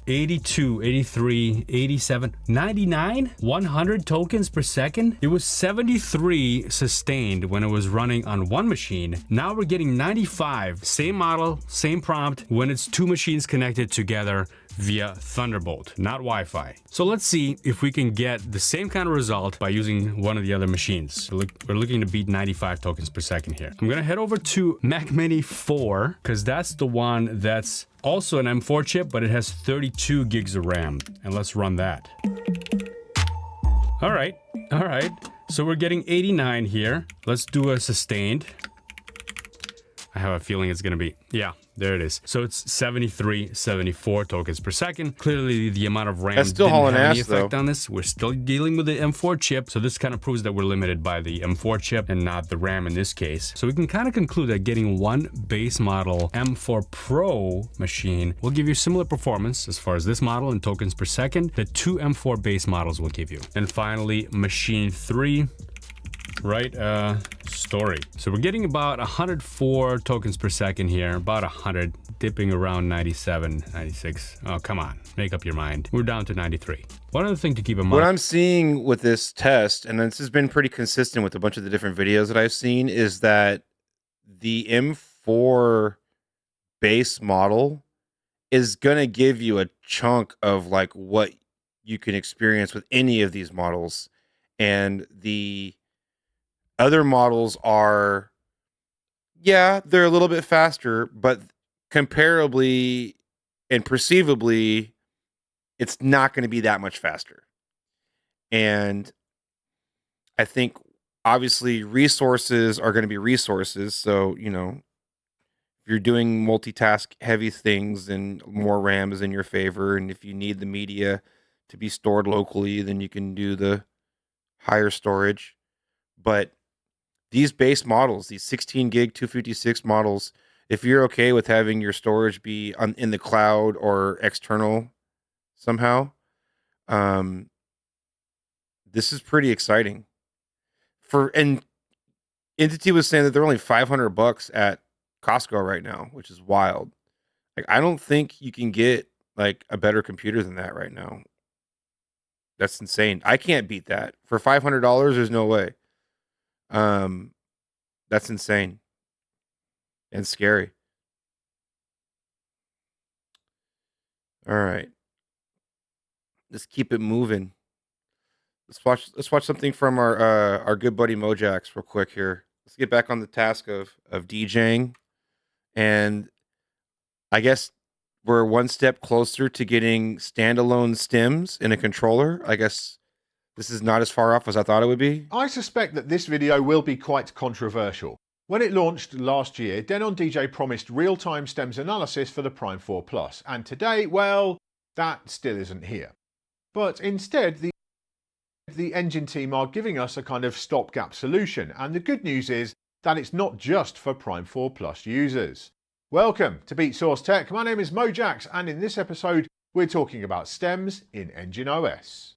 82, 83, 87, 99, 100 tokens per second. It was 73 sustained when it was running on one machine. Now we're getting 95, same model, same prompt, when it's two machines connected together via Thunderbolt, not Wi-Fi. So let's see if we can get the same kind of result by using one of the other machines. We're looking to beat 95 tokens per second here. I'm gonna head over to Mac Mini 4, because that's the one that's also an M4 chip, but it has 32 gigs of RAM. And let's run that. All right. So we're getting 89 here. Let's do a sustained. I have a feeling it's gonna be, yeah, there it is. So it's 73, 74 tokens per second. Clearly the amount of RAM didn't have any effect on this. We're still dealing with the M4 chip. So this kind of proves that we're limited by the M4 chip and not the RAM in this case. So we can kind of conclude that getting one base model M4 Pro machine will give you similar performance as far as this model in tokens per second that two M4 base models will give you. And finally, machine 3. Right, story. So we're getting about 104 tokens per second here, about 100, dipping around 97, 96. Oh, come on, make up your mind. We're down to 93. One other thing to keep in mind. What I'm seeing with this test, and this has been pretty consistent with a bunch of the different videos that I've seen, is that the M4 base model is going to give you a chunk of like what you can experience with any of these models. And the other models are, yeah, they're a little bit faster, but comparably and perceivably, it's not going to be that much faster. And I think obviously resources are going to be resources. So, you know, if you're doing multitask heavy things, then more RAM is in your favor. And if you need the media to be stored locally, then you can do the higher storage. But these base models, these 16 gig 256 models, if you're okay with having your storage be in the cloud or external somehow, this is pretty exciting. And Entity was saying that they're only $500 at Costco right now, which is wild. Like, I don't think you can get like a better computer than that right now. That's insane. I can't beat that. For $500, there's no way. That's insane and scary. All right, let's keep it moving. Let's watch something from our good buddy Mojax real quick here. Let's get back on the task of DJing, and I guess we're one step closer to getting standalone stems in a controller. I guess this is not as far off as I thought it would be. I suspect that this video will be quite controversial. When it launched last year, Denon DJ promised real-time stems analysis for the Prime 4 Plus, and today, well, that still isn't here. But instead, the engine team are giving us a kind of stopgap solution, and the good news is that it's not just for Prime 4 Plus users. Welcome to Beat Source Tech. My name is Mojax, and in this episode, we're talking about stems in Engine OS.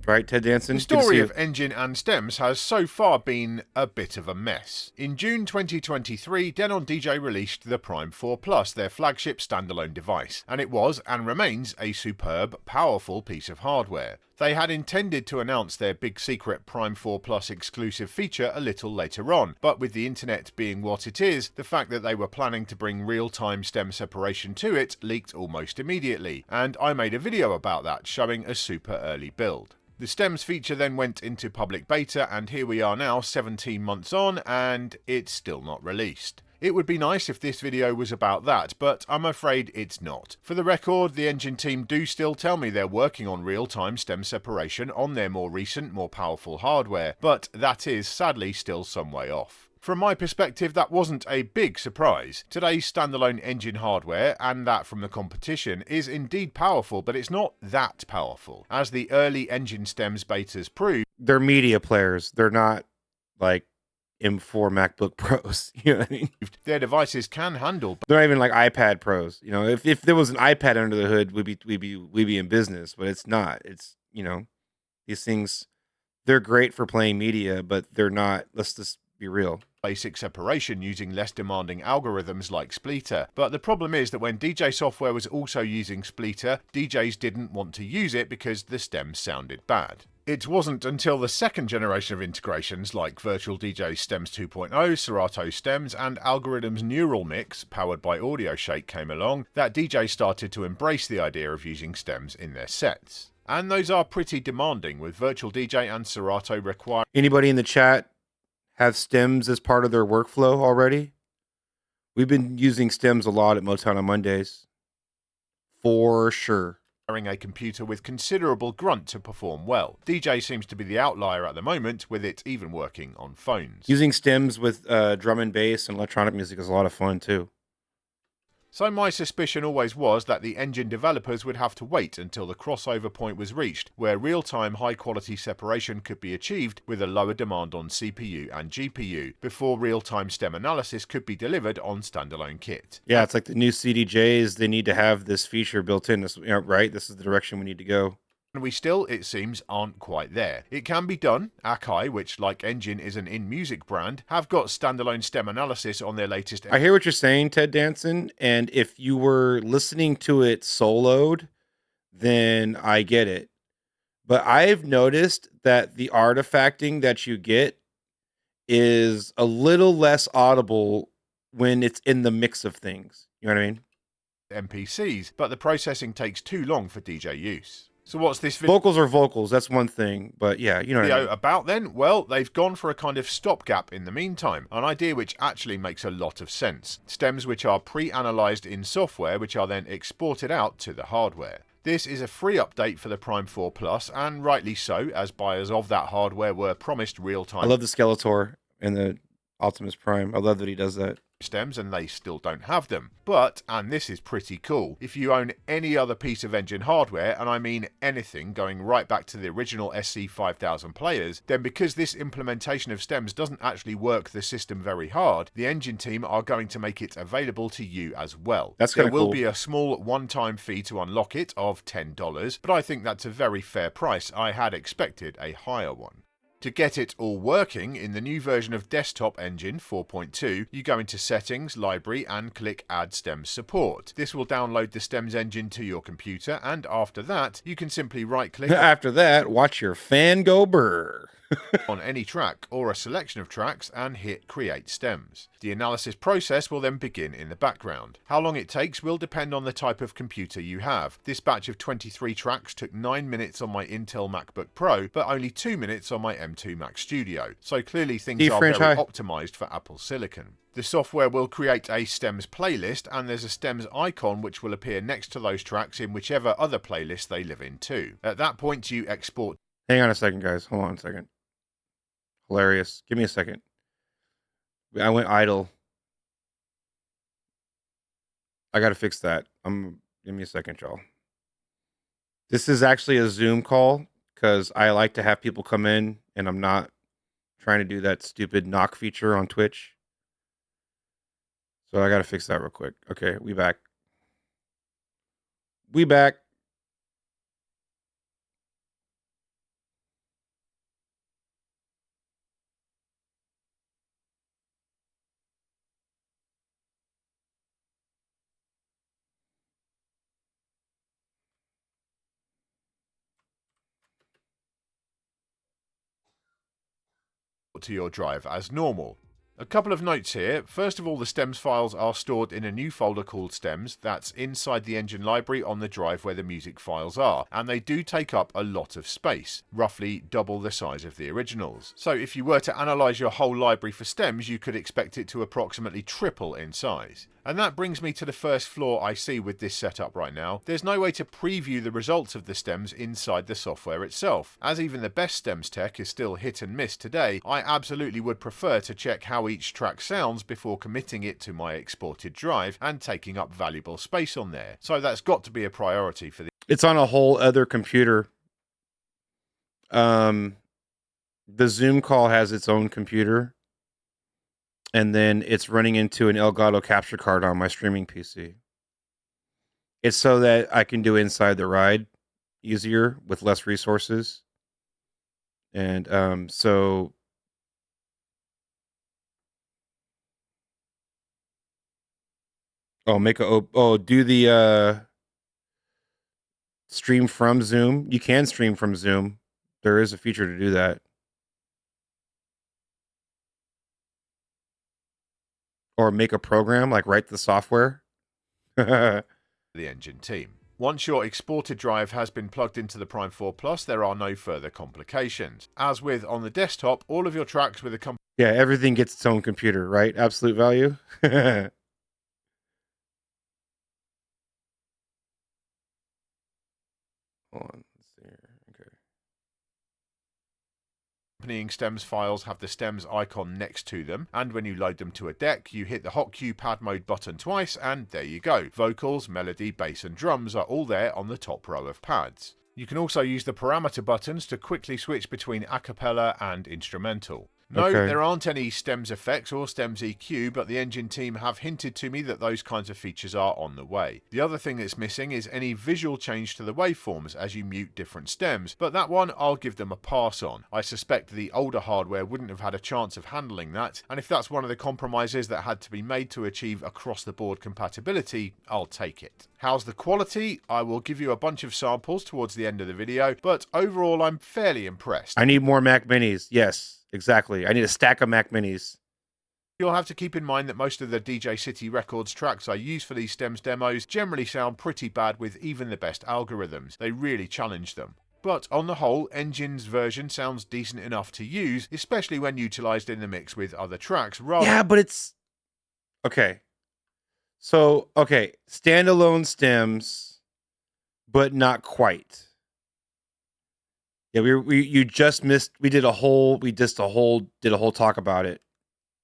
Right, Ted Danson? The story of Engine and stems has so far been a bit of a mess. In June 2023, Denon DJ released the Prime 4 Plus, their flagship standalone device, and it was and remains a superb, powerful piece of hardware. They had intended to announce their big secret Prime 4 Plus exclusive feature a little later on, but with the internet being what it is, the fact that they were planning to bring real-time stem separation to it leaked almost immediately, and I made a video about that showing a super early build. The stems feature then went into public beta, and here we are now 17 months on and it's still not released. It would be nice if this video was about that, but I'm afraid it's not. For the record, the Engine team do still tell me they're working on real-time stem separation on their more recent, more powerful hardware, but that is sadly still some way off. From my perspective, that wasn't a big surprise. Today's standalone Engine hardware, and that from the competition, is indeed powerful, but it's not that powerful. As the early Engine stems betas prove, they're media players. They're not like M4 MacBook Pros. You know what I mean? Their devices can handle. They're not even like iPad Pros. You know, if there was an iPad under the hood, we'd be in business. But it's not. It's, you know, these things, they're great for playing media, but they're not. Let's just be real. Basic separation using less demanding algorithms like Splitter. But the problem is that when DJ software was also using Splitter, DJs didn't want to use it because the stems sounded bad. It wasn't until the second generation of integrations like Virtual DJ Stems 2.0, Serato Stems, and Algorithm's Neural Mix, powered by AudioShake, came along that DJs started to embrace the idea of using stems in their sets. And those are pretty demanding, with Virtual DJ and Serato requiring... Anybody in the chat have stems as part of their workflow already? We've been using stems a lot at Motown on Mondays. For sure. A computer with considerable grunt to perform well. DJ seems to be the outlier at the moment, with it even working on phones. Using stems with drum and bass and electronic music is a lot of fun too. So my suspicion always was that the Engine developers would have to wait until the crossover point was reached, where real-time high-quality separation could be achieved with a lower demand on CPU and GPU, before real-time stem analysis could be delivered on standalone kit. Yeah, it's like the new CDJs, they need to have this feature built in, right? This is the direction we need to go. And we still, it seems, aren't quite there. It can be done. Akai, which like Engine is an in-music brand, have got standalone stem analysis on their latest... I hear what you're saying, Ted Danson, and if you were listening to it soloed, then I get it. But I've noticed that the artifacting that you get is a little less audible when it's in the mix of things. You know what I mean? MPCs, but the processing takes too long for DJ use. So what's this video? Vocals are vocals, that's one thing, but yeah, you know what I mean. About then? Well, they've gone for a kind of stopgap in the meantime, an idea which actually makes a lot of sense. Stems which are pre-analyzed in software, which are then exported out to the hardware. This is a free update for the Prime 4 Plus, and rightly so, as buyers of that hardware were promised real-time... I love the Skeletor and the Optimus Prime. I love that he does that. Stems, and they still don't have them. But, and this is pretty cool, if you own any other piece of Engine hardware, and I mean anything going right back to the original SC5000 players, then because this implementation of stems doesn't actually work the system very hard, the Engine team are going to make it available to you as well. That's kind of cool. There will be a small one-time fee to unlock it of $10, but I think that's a very fair price. I had expected a higher one. To get it all working, in the new version of Desktop Engine 4.2, you go into Settings, Library, and click Add Stems Support. This will download the Stems engine to your computer, and after that, you can simply right-click... After that, watch your fan go brr. on any track or a selection of tracks and hit Create Stems. The analysis process will then begin in the background. How long it takes will depend on the type of computer you have. This batch of 23 tracks took 9 minutes on my Intel MacBook Pro, but only 2 minutes on my M2 Mac Studio. So clearly things are very optimized for Apple Silicon. The software will create a stems playlist, and there's a stems icon which will appear next to those tracks in whichever other playlist they live in too. At that point you export... Hang on a second, guys. Hold on a second. Hilarious. Give me a second. I went idle. I gotta fix that. Give me a second, y'all. This is actually a Zoom call because I like to have people come in and I'm not trying to do that stupid knock feature on Twitch. So I gotta fix that real quick. Okay, we back. We back. To your drive as normal. A couple of notes here. First of all, the stems files are stored in a new folder called stems that's inside the engine library on the drive where the music files are, and they do take up a lot of space, roughly double the size of the originals. So if you were to analyze your whole library for stems, you could expect it to approximately triple in size. And that brings me to the first flaw I see with this setup right now. There's no way to preview the results of the stems inside the software itself. As even the best stems tech is still hit and miss today, I absolutely would prefer to check how each track sounds before committing it to my exported drive and taking up valuable space on there. So that's got to be a priority for the... It's on a whole other computer. The Zoom call has its own computer. And then it's running into an Elgato capture card on my streaming PC. It's so that I can do inside the ride easier with less resources. And so do the stream from Zoom. You can stream from Zoom. There is a feature to do that. Or make a program, like write the software. The engine team. Once your exported drive has been plugged into the Prime 4 Plus, there are no further complications. As with on the desktop, all of your tracks with a yeah, everything gets its own computer, right? Absolute value. Hold on. Let's see here. Okay. Accompanying stems files have the stems icon next to them, and when you load them to a deck, you hit the hotkey pad mode button twice, and there you go. Vocals, melody, bass and drums are all there on the top row of pads. You can also use the parameter buttons to quickly switch between a cappella and instrumental. No, Okay. there aren't any stems effects or stems EQ, but the engine team have hinted to me that those kinds of features are on the way. The other thing that's missing is any visual change to the waveforms as you mute different stems, but that one I'll give them a pass on. I suspect the older hardware wouldn't have had a chance of handling that, and if that's one of the compromises that had to be made to achieve across-the-board compatibility, I'll take it. How's the quality? I will give you a bunch of samples towards the end of the video, but overall I'm fairly impressed. I need more Mac Minis. Yes. Exactly. I need a stack of Mac Minis. You'll have to keep in mind that most of the DJ City Records tracks I use for these stems demos generally sound pretty bad with even the best algorithms. They really challenge them. But on the whole, Engine's version sounds decent enough to use, especially when utilised in the mix with other tracks. Yeah, but it's... Okay. So, okay. Standalone stems, but not quite. Yeah, you just missed. We did a whole talk about it.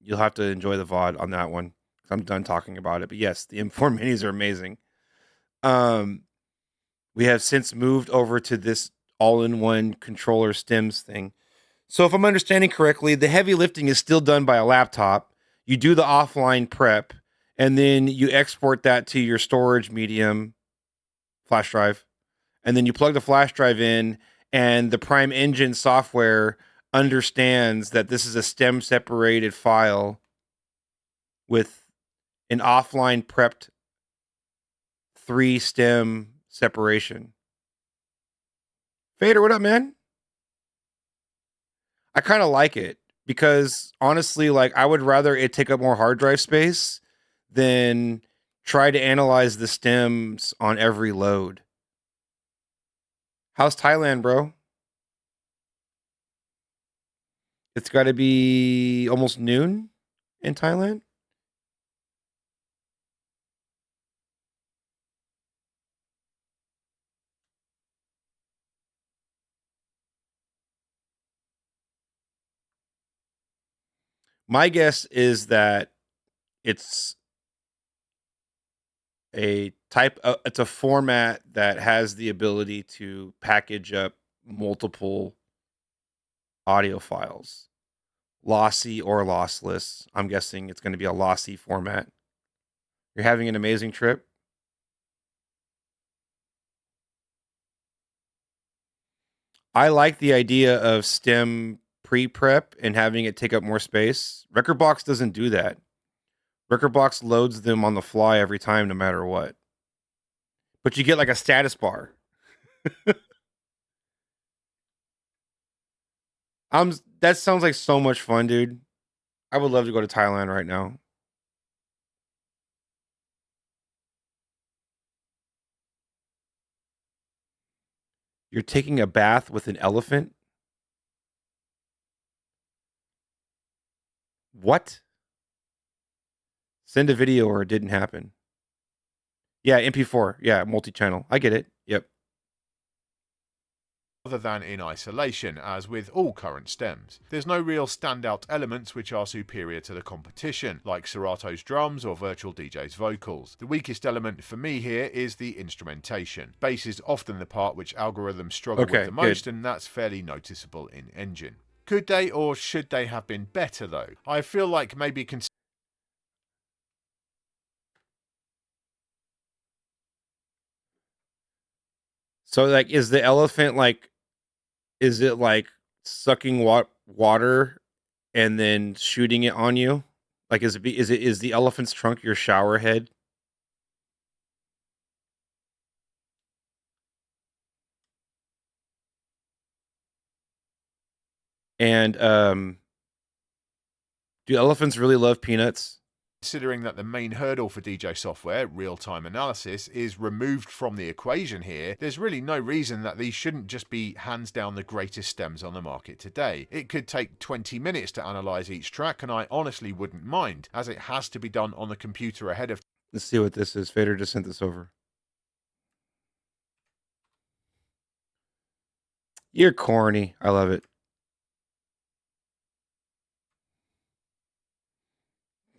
You'll have to enjoy the VOD on that one. I'm done talking about it. But yes, the M4 minis are amazing. We have since moved over to this all-in-one controller stems thing. So if I'm understanding correctly, the heavy lifting is still done by a laptop. You do the offline prep, and then you export that to your storage medium flash drive, and then you plug the flash drive in. And the Prime Engine software understands that this is a stem separated file with an offline prepped 3 stem separation. Fader, what up, man? I kind of like it because honestly, like I would rather it take up more hard drive space than try to analyze the stems on every load. How's Thailand, bro? It's got to be almost noon in Thailand. My guess is that it's a it's a format that has the ability to package up multiple audio files, lossy or lossless. I'm guessing it's going to be a lossy format. You're having an amazing trip. I like the idea of stem pre-prep and having it take up more space. Rekordbox doesn't do that. Rekordbox loads them on the fly every time, no matter what. But you get like a status bar. That sounds like so much fun, dude. I would love to go to Thailand right now. You're taking a bath with an elephant? What? Send a video or it didn't happen. Yeah, MP4. Yeah, multi-channel. I get it. Yep. Other than in isolation, as with all current stems. There's no real standout elements which are superior to the competition, like Serato's drums or Virtual DJ's vocals. The weakest element for me here is the instrumentation. Bass is often the part which algorithms struggle with the most, and that's fairly noticeable in Engine. Could they or should they have been better though? I feel like maybe So like, is the elephant like, is it like sucking water and then shooting it on you? Like, is the elephant's trunk your shower head? And do elephants really love peanuts? Considering that the main hurdle for DJ software, real-time analysis, is removed from the equation here, there's really no reason that these shouldn't just be hands down the greatest stems on the market today. It could take 20 minutes to analyze each track, and I honestly wouldn't mind, as it has to be done on the computer ahead of... Let's see what this is. Fader just sent this over. You're corny. I love it.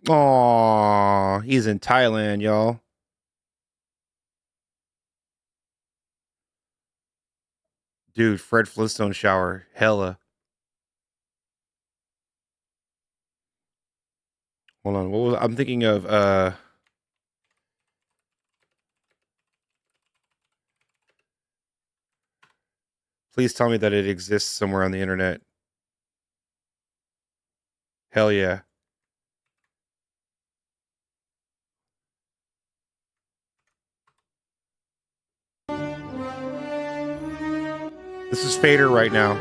Aw, he's in Thailand, y'all. Dude, Fred Flintstone shower. Hella. Hold on. What was I'm thinking of please tell me that it exists somewhere on the internet. Hell yeah. This is Fader right now.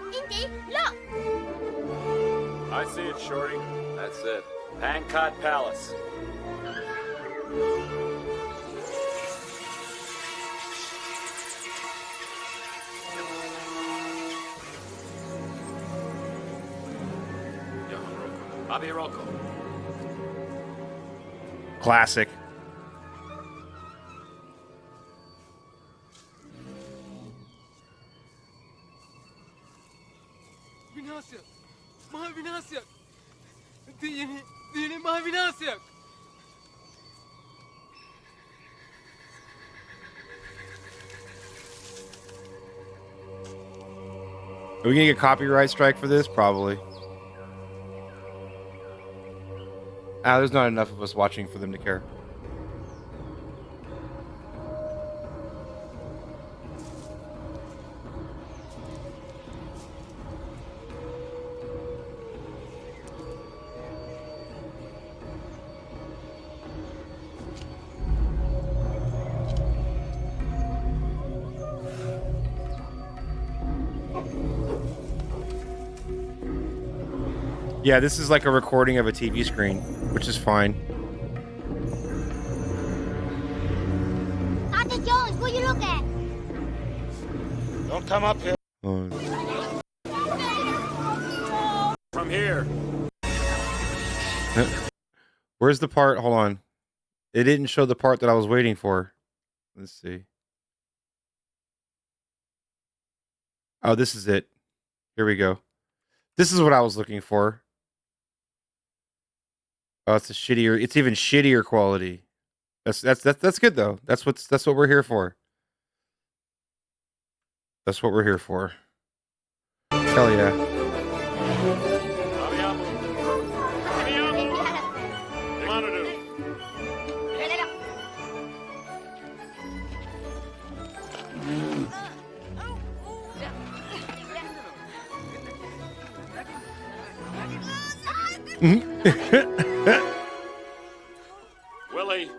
Indy, look! I see it, Shorty. That's it. Pankot Palace. Bobby Rocco. Classic. Vinasyak. Maha Vinasyak. Dini Maha Vinasyak. Are we gonna get a copyright strike for this? Probably. There's not enough of us watching for them to care. Yeah, this is like a recording of a TV screen, which is fine. Dr. Jones, what you look at? Don't come up here. Oh. From from here. Where's the part? Hold on. It didn't show the part that I was waiting for. Let's see. Oh, this is it. Here we go. This is what I was looking for. Oh, it's a shittier. It's even shittier quality. That's good though. That's what we're here for. That's what we're here for. Hell yeah. Willie,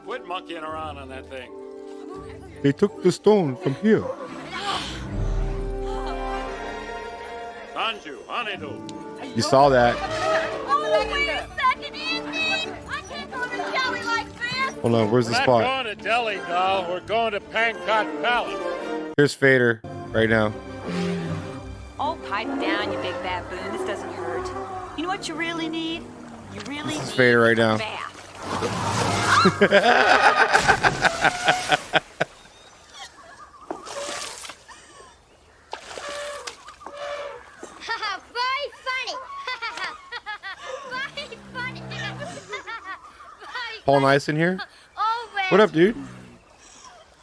quit monkeying around on that thing. They took the stone from here. Sanju, honeydew. You saw that. Oh, wait a second, Andy! I can't go to deli like this! Hold on, where's the We're spot? not going to Delhi, doll. We're going to Pankot Palace. Here's Fader right now. Oh, pipe down, you big baboon. This doesn't hurt. You know what you really need? You really This is need Fader right now. a bath. Very funny! Very funny! Paul Nice in here? Oh, man. What up, dude?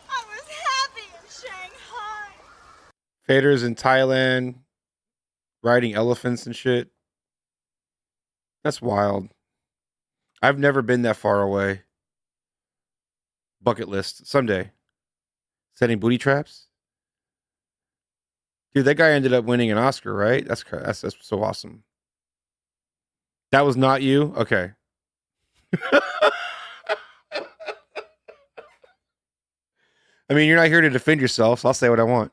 I was happy in Shanghai. Fader's in Thailand, riding elephants and shit. That's wild. I've never been that far away. Bucket list someday. Setting booty traps. Dude, that guy ended up winning an Oscar, right? That's so awesome. That was not you? Okay. I mean, you're not here to defend yourself, so I'll say what I want.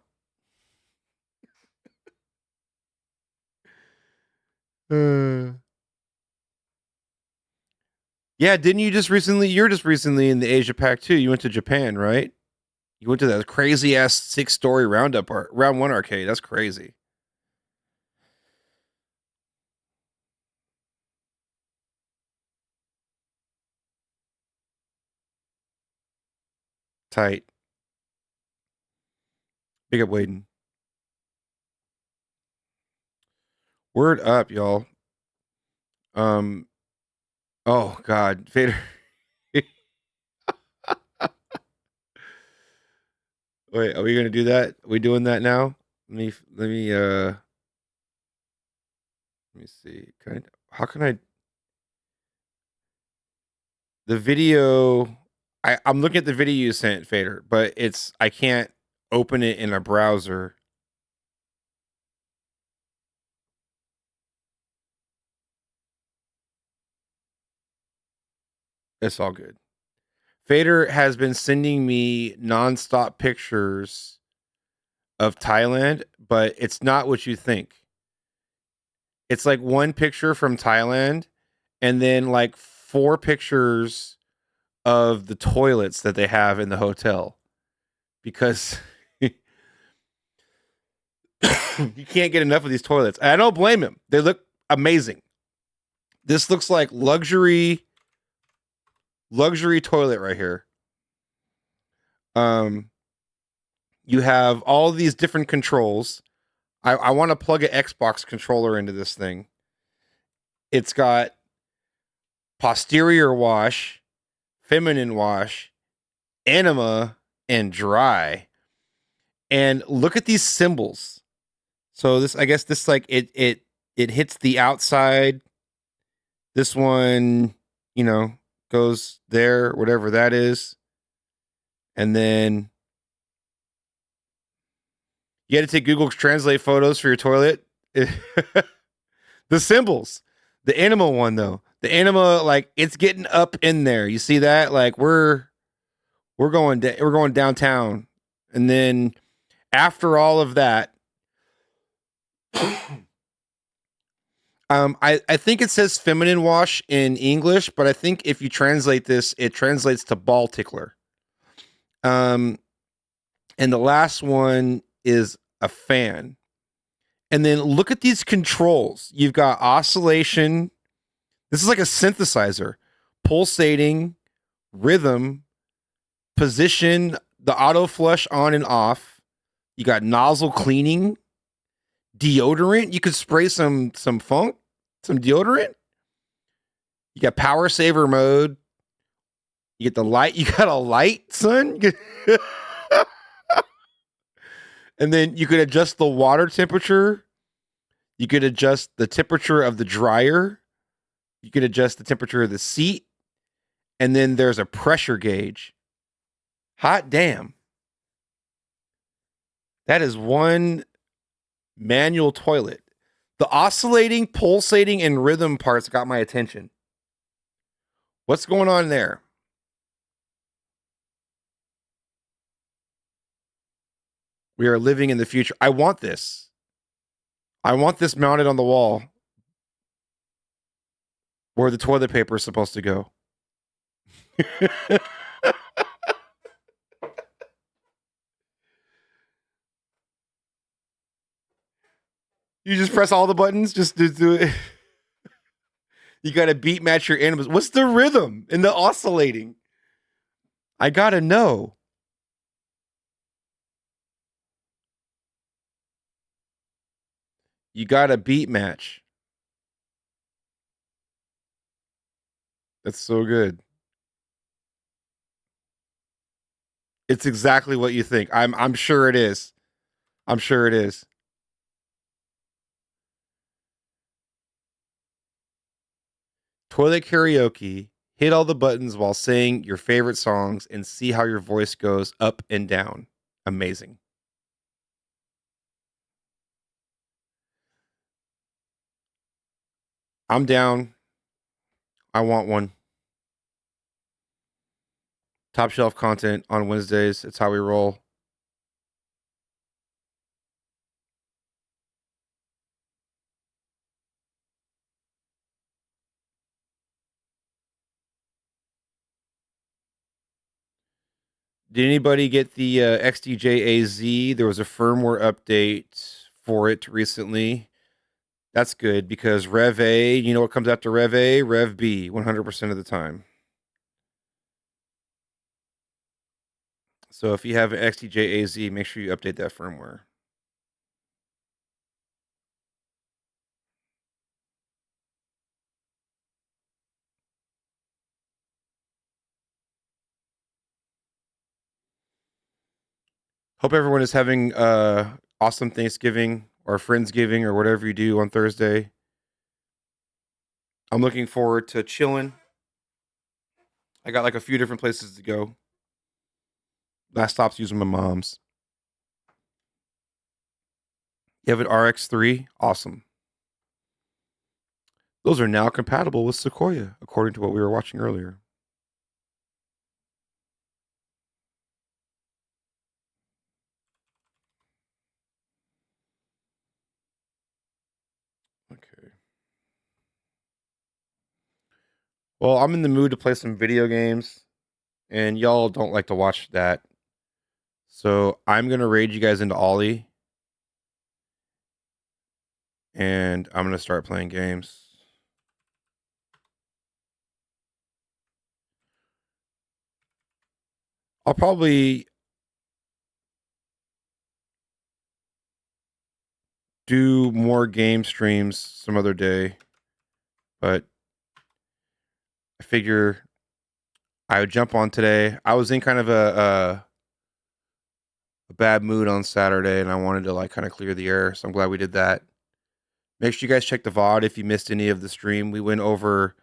Yeah, didn't you just recently? You're just recently in the Asia Pac too. You went to Japan, right? You went to that crazy ass 6-story round one arcade. That's crazy. Tight. Big up, Waden. Word up, y'all. Oh God, Vader. Wait, are we gonna do that? Are we doing that now? Let me see. How can I the video I'm looking at the video you sent, Fader, but I can't open it in a browser. It's all good. Fader has been sending me nonstop pictures of Thailand, but it's not what you think. It's like one picture from Thailand and then like 4 pictures of the toilets that they have in the hotel. Because you can't get enough of these toilets. And I don't blame him. They look amazing. This looks like luxury toilet right here. You have all these different controls. I want to plug an Xbox controller into this thing. It's got posterior wash, feminine wash, enema, and dry. And look at these symbols. So this, I guess this like it hits the outside. This one, goes there, whatever that is. And then you had to take Google Translate photos for your toilet. The symbols. The animal one though. The anima, like it's getting up in there. You see that? Like we're going downtown. And then after all of that, I think it says feminine wash in English, but I think if you translate this, it translates to ball tickler. And the last one is a fan. And then look at these controls. You've got oscillation. This is like a synthesizer. Pulsating, rhythm, position, the auto flush on and off. You got nozzle cleaning, deodorant. You could spray some funk, some deodorant. You got power saver mode. You get the light. You got a light, son. And then you could adjust the water temperature. You could adjust the temperature of the dryer. You could adjust the temperature of the seat. And then there's a pressure gauge. Hot damn. That is one manual toilet. The oscillating, pulsating, and rhythm parts got my attention. What's going on there? We are living in the future. I want this. I want this mounted on the wall where the toilet paper is supposed to go. You just press all the buttons just to do it. You got to beat match your animals. What's the rhythm in the oscillating? I got to know. You got to beat match. That's so good. It's exactly what you think. I'm sure it is. I'm sure it is. Toilet karaoke. Hit all the buttons while saying your favorite songs and see how your voice goes up and down. Amazing. I'm down. I want one. Top shelf content on Wednesdays. It's how we roll. Did anybody get the XDJ-AZ? There was a firmware update for it recently. That's good because Rev A, you know what comes after Rev A? Rev B, 100% of the time. So if you have an XDJ-AZ, make sure you update that firmware. Hope everyone is having awesome Thanksgiving or Friendsgiving or whatever you do on Thursday. I'm looking forward to chilling. I got like a few different places to go. Last stop's using my mom's. You have an RX3? Awesome. Those are now compatible with Sequoia, according to what we were watching earlier. Okay. Well, I'm in the mood to play some video games, and y'all don't like to watch that. So I'm going to raid you guys into Ollie, and I'm going to start playing games. I'll probably do more game streams some other day, but I figure I would jump on today. I was in kind of a bad mood on Saturday, and I wanted to like kind of clear the air, so I'm glad we did that. Make sure you guys check the VOD if you missed any of the stream. We went over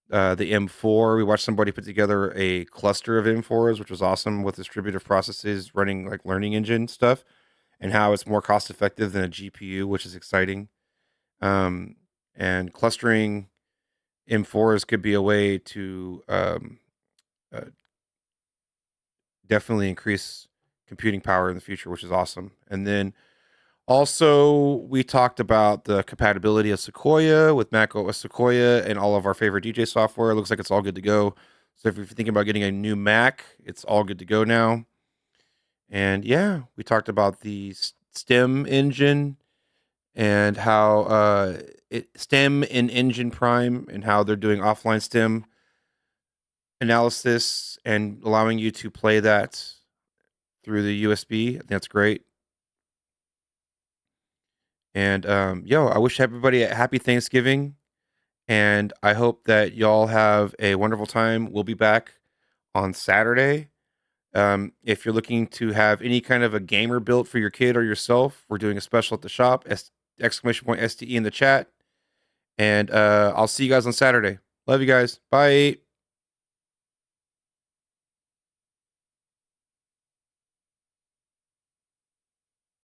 the M4. We watched somebody put together a cluster of M4s, which was awesome, with distributive processes running like learning engine stuff, and how it's more cost effective than a GPU, which is exciting. And clustering M4s could be a way to definitely increase computing power in the future, which is awesome. And then also we talked about the compatibility of Sequoia with Mac OS Sequoia and all of our favorite DJ software. It looks like it's all good to go. So if you're thinking about getting a new Mac, it's all good to go now. And yeah, we talked about the STEM engine and how stem and engine prime and how they're doing offline stem analysis and allowing you to play that through the USB. I think that's great. And I wish everybody a happy Thanksgiving, and I hope that y'all have a wonderful time. We'll be back on Saturday. If you're looking to have any kind of a gamer built for your kid or yourself, we're doing a special at the shop. Exclamation point STE in the chat. And I'll see you guys on Saturday. Love you guys. Bye.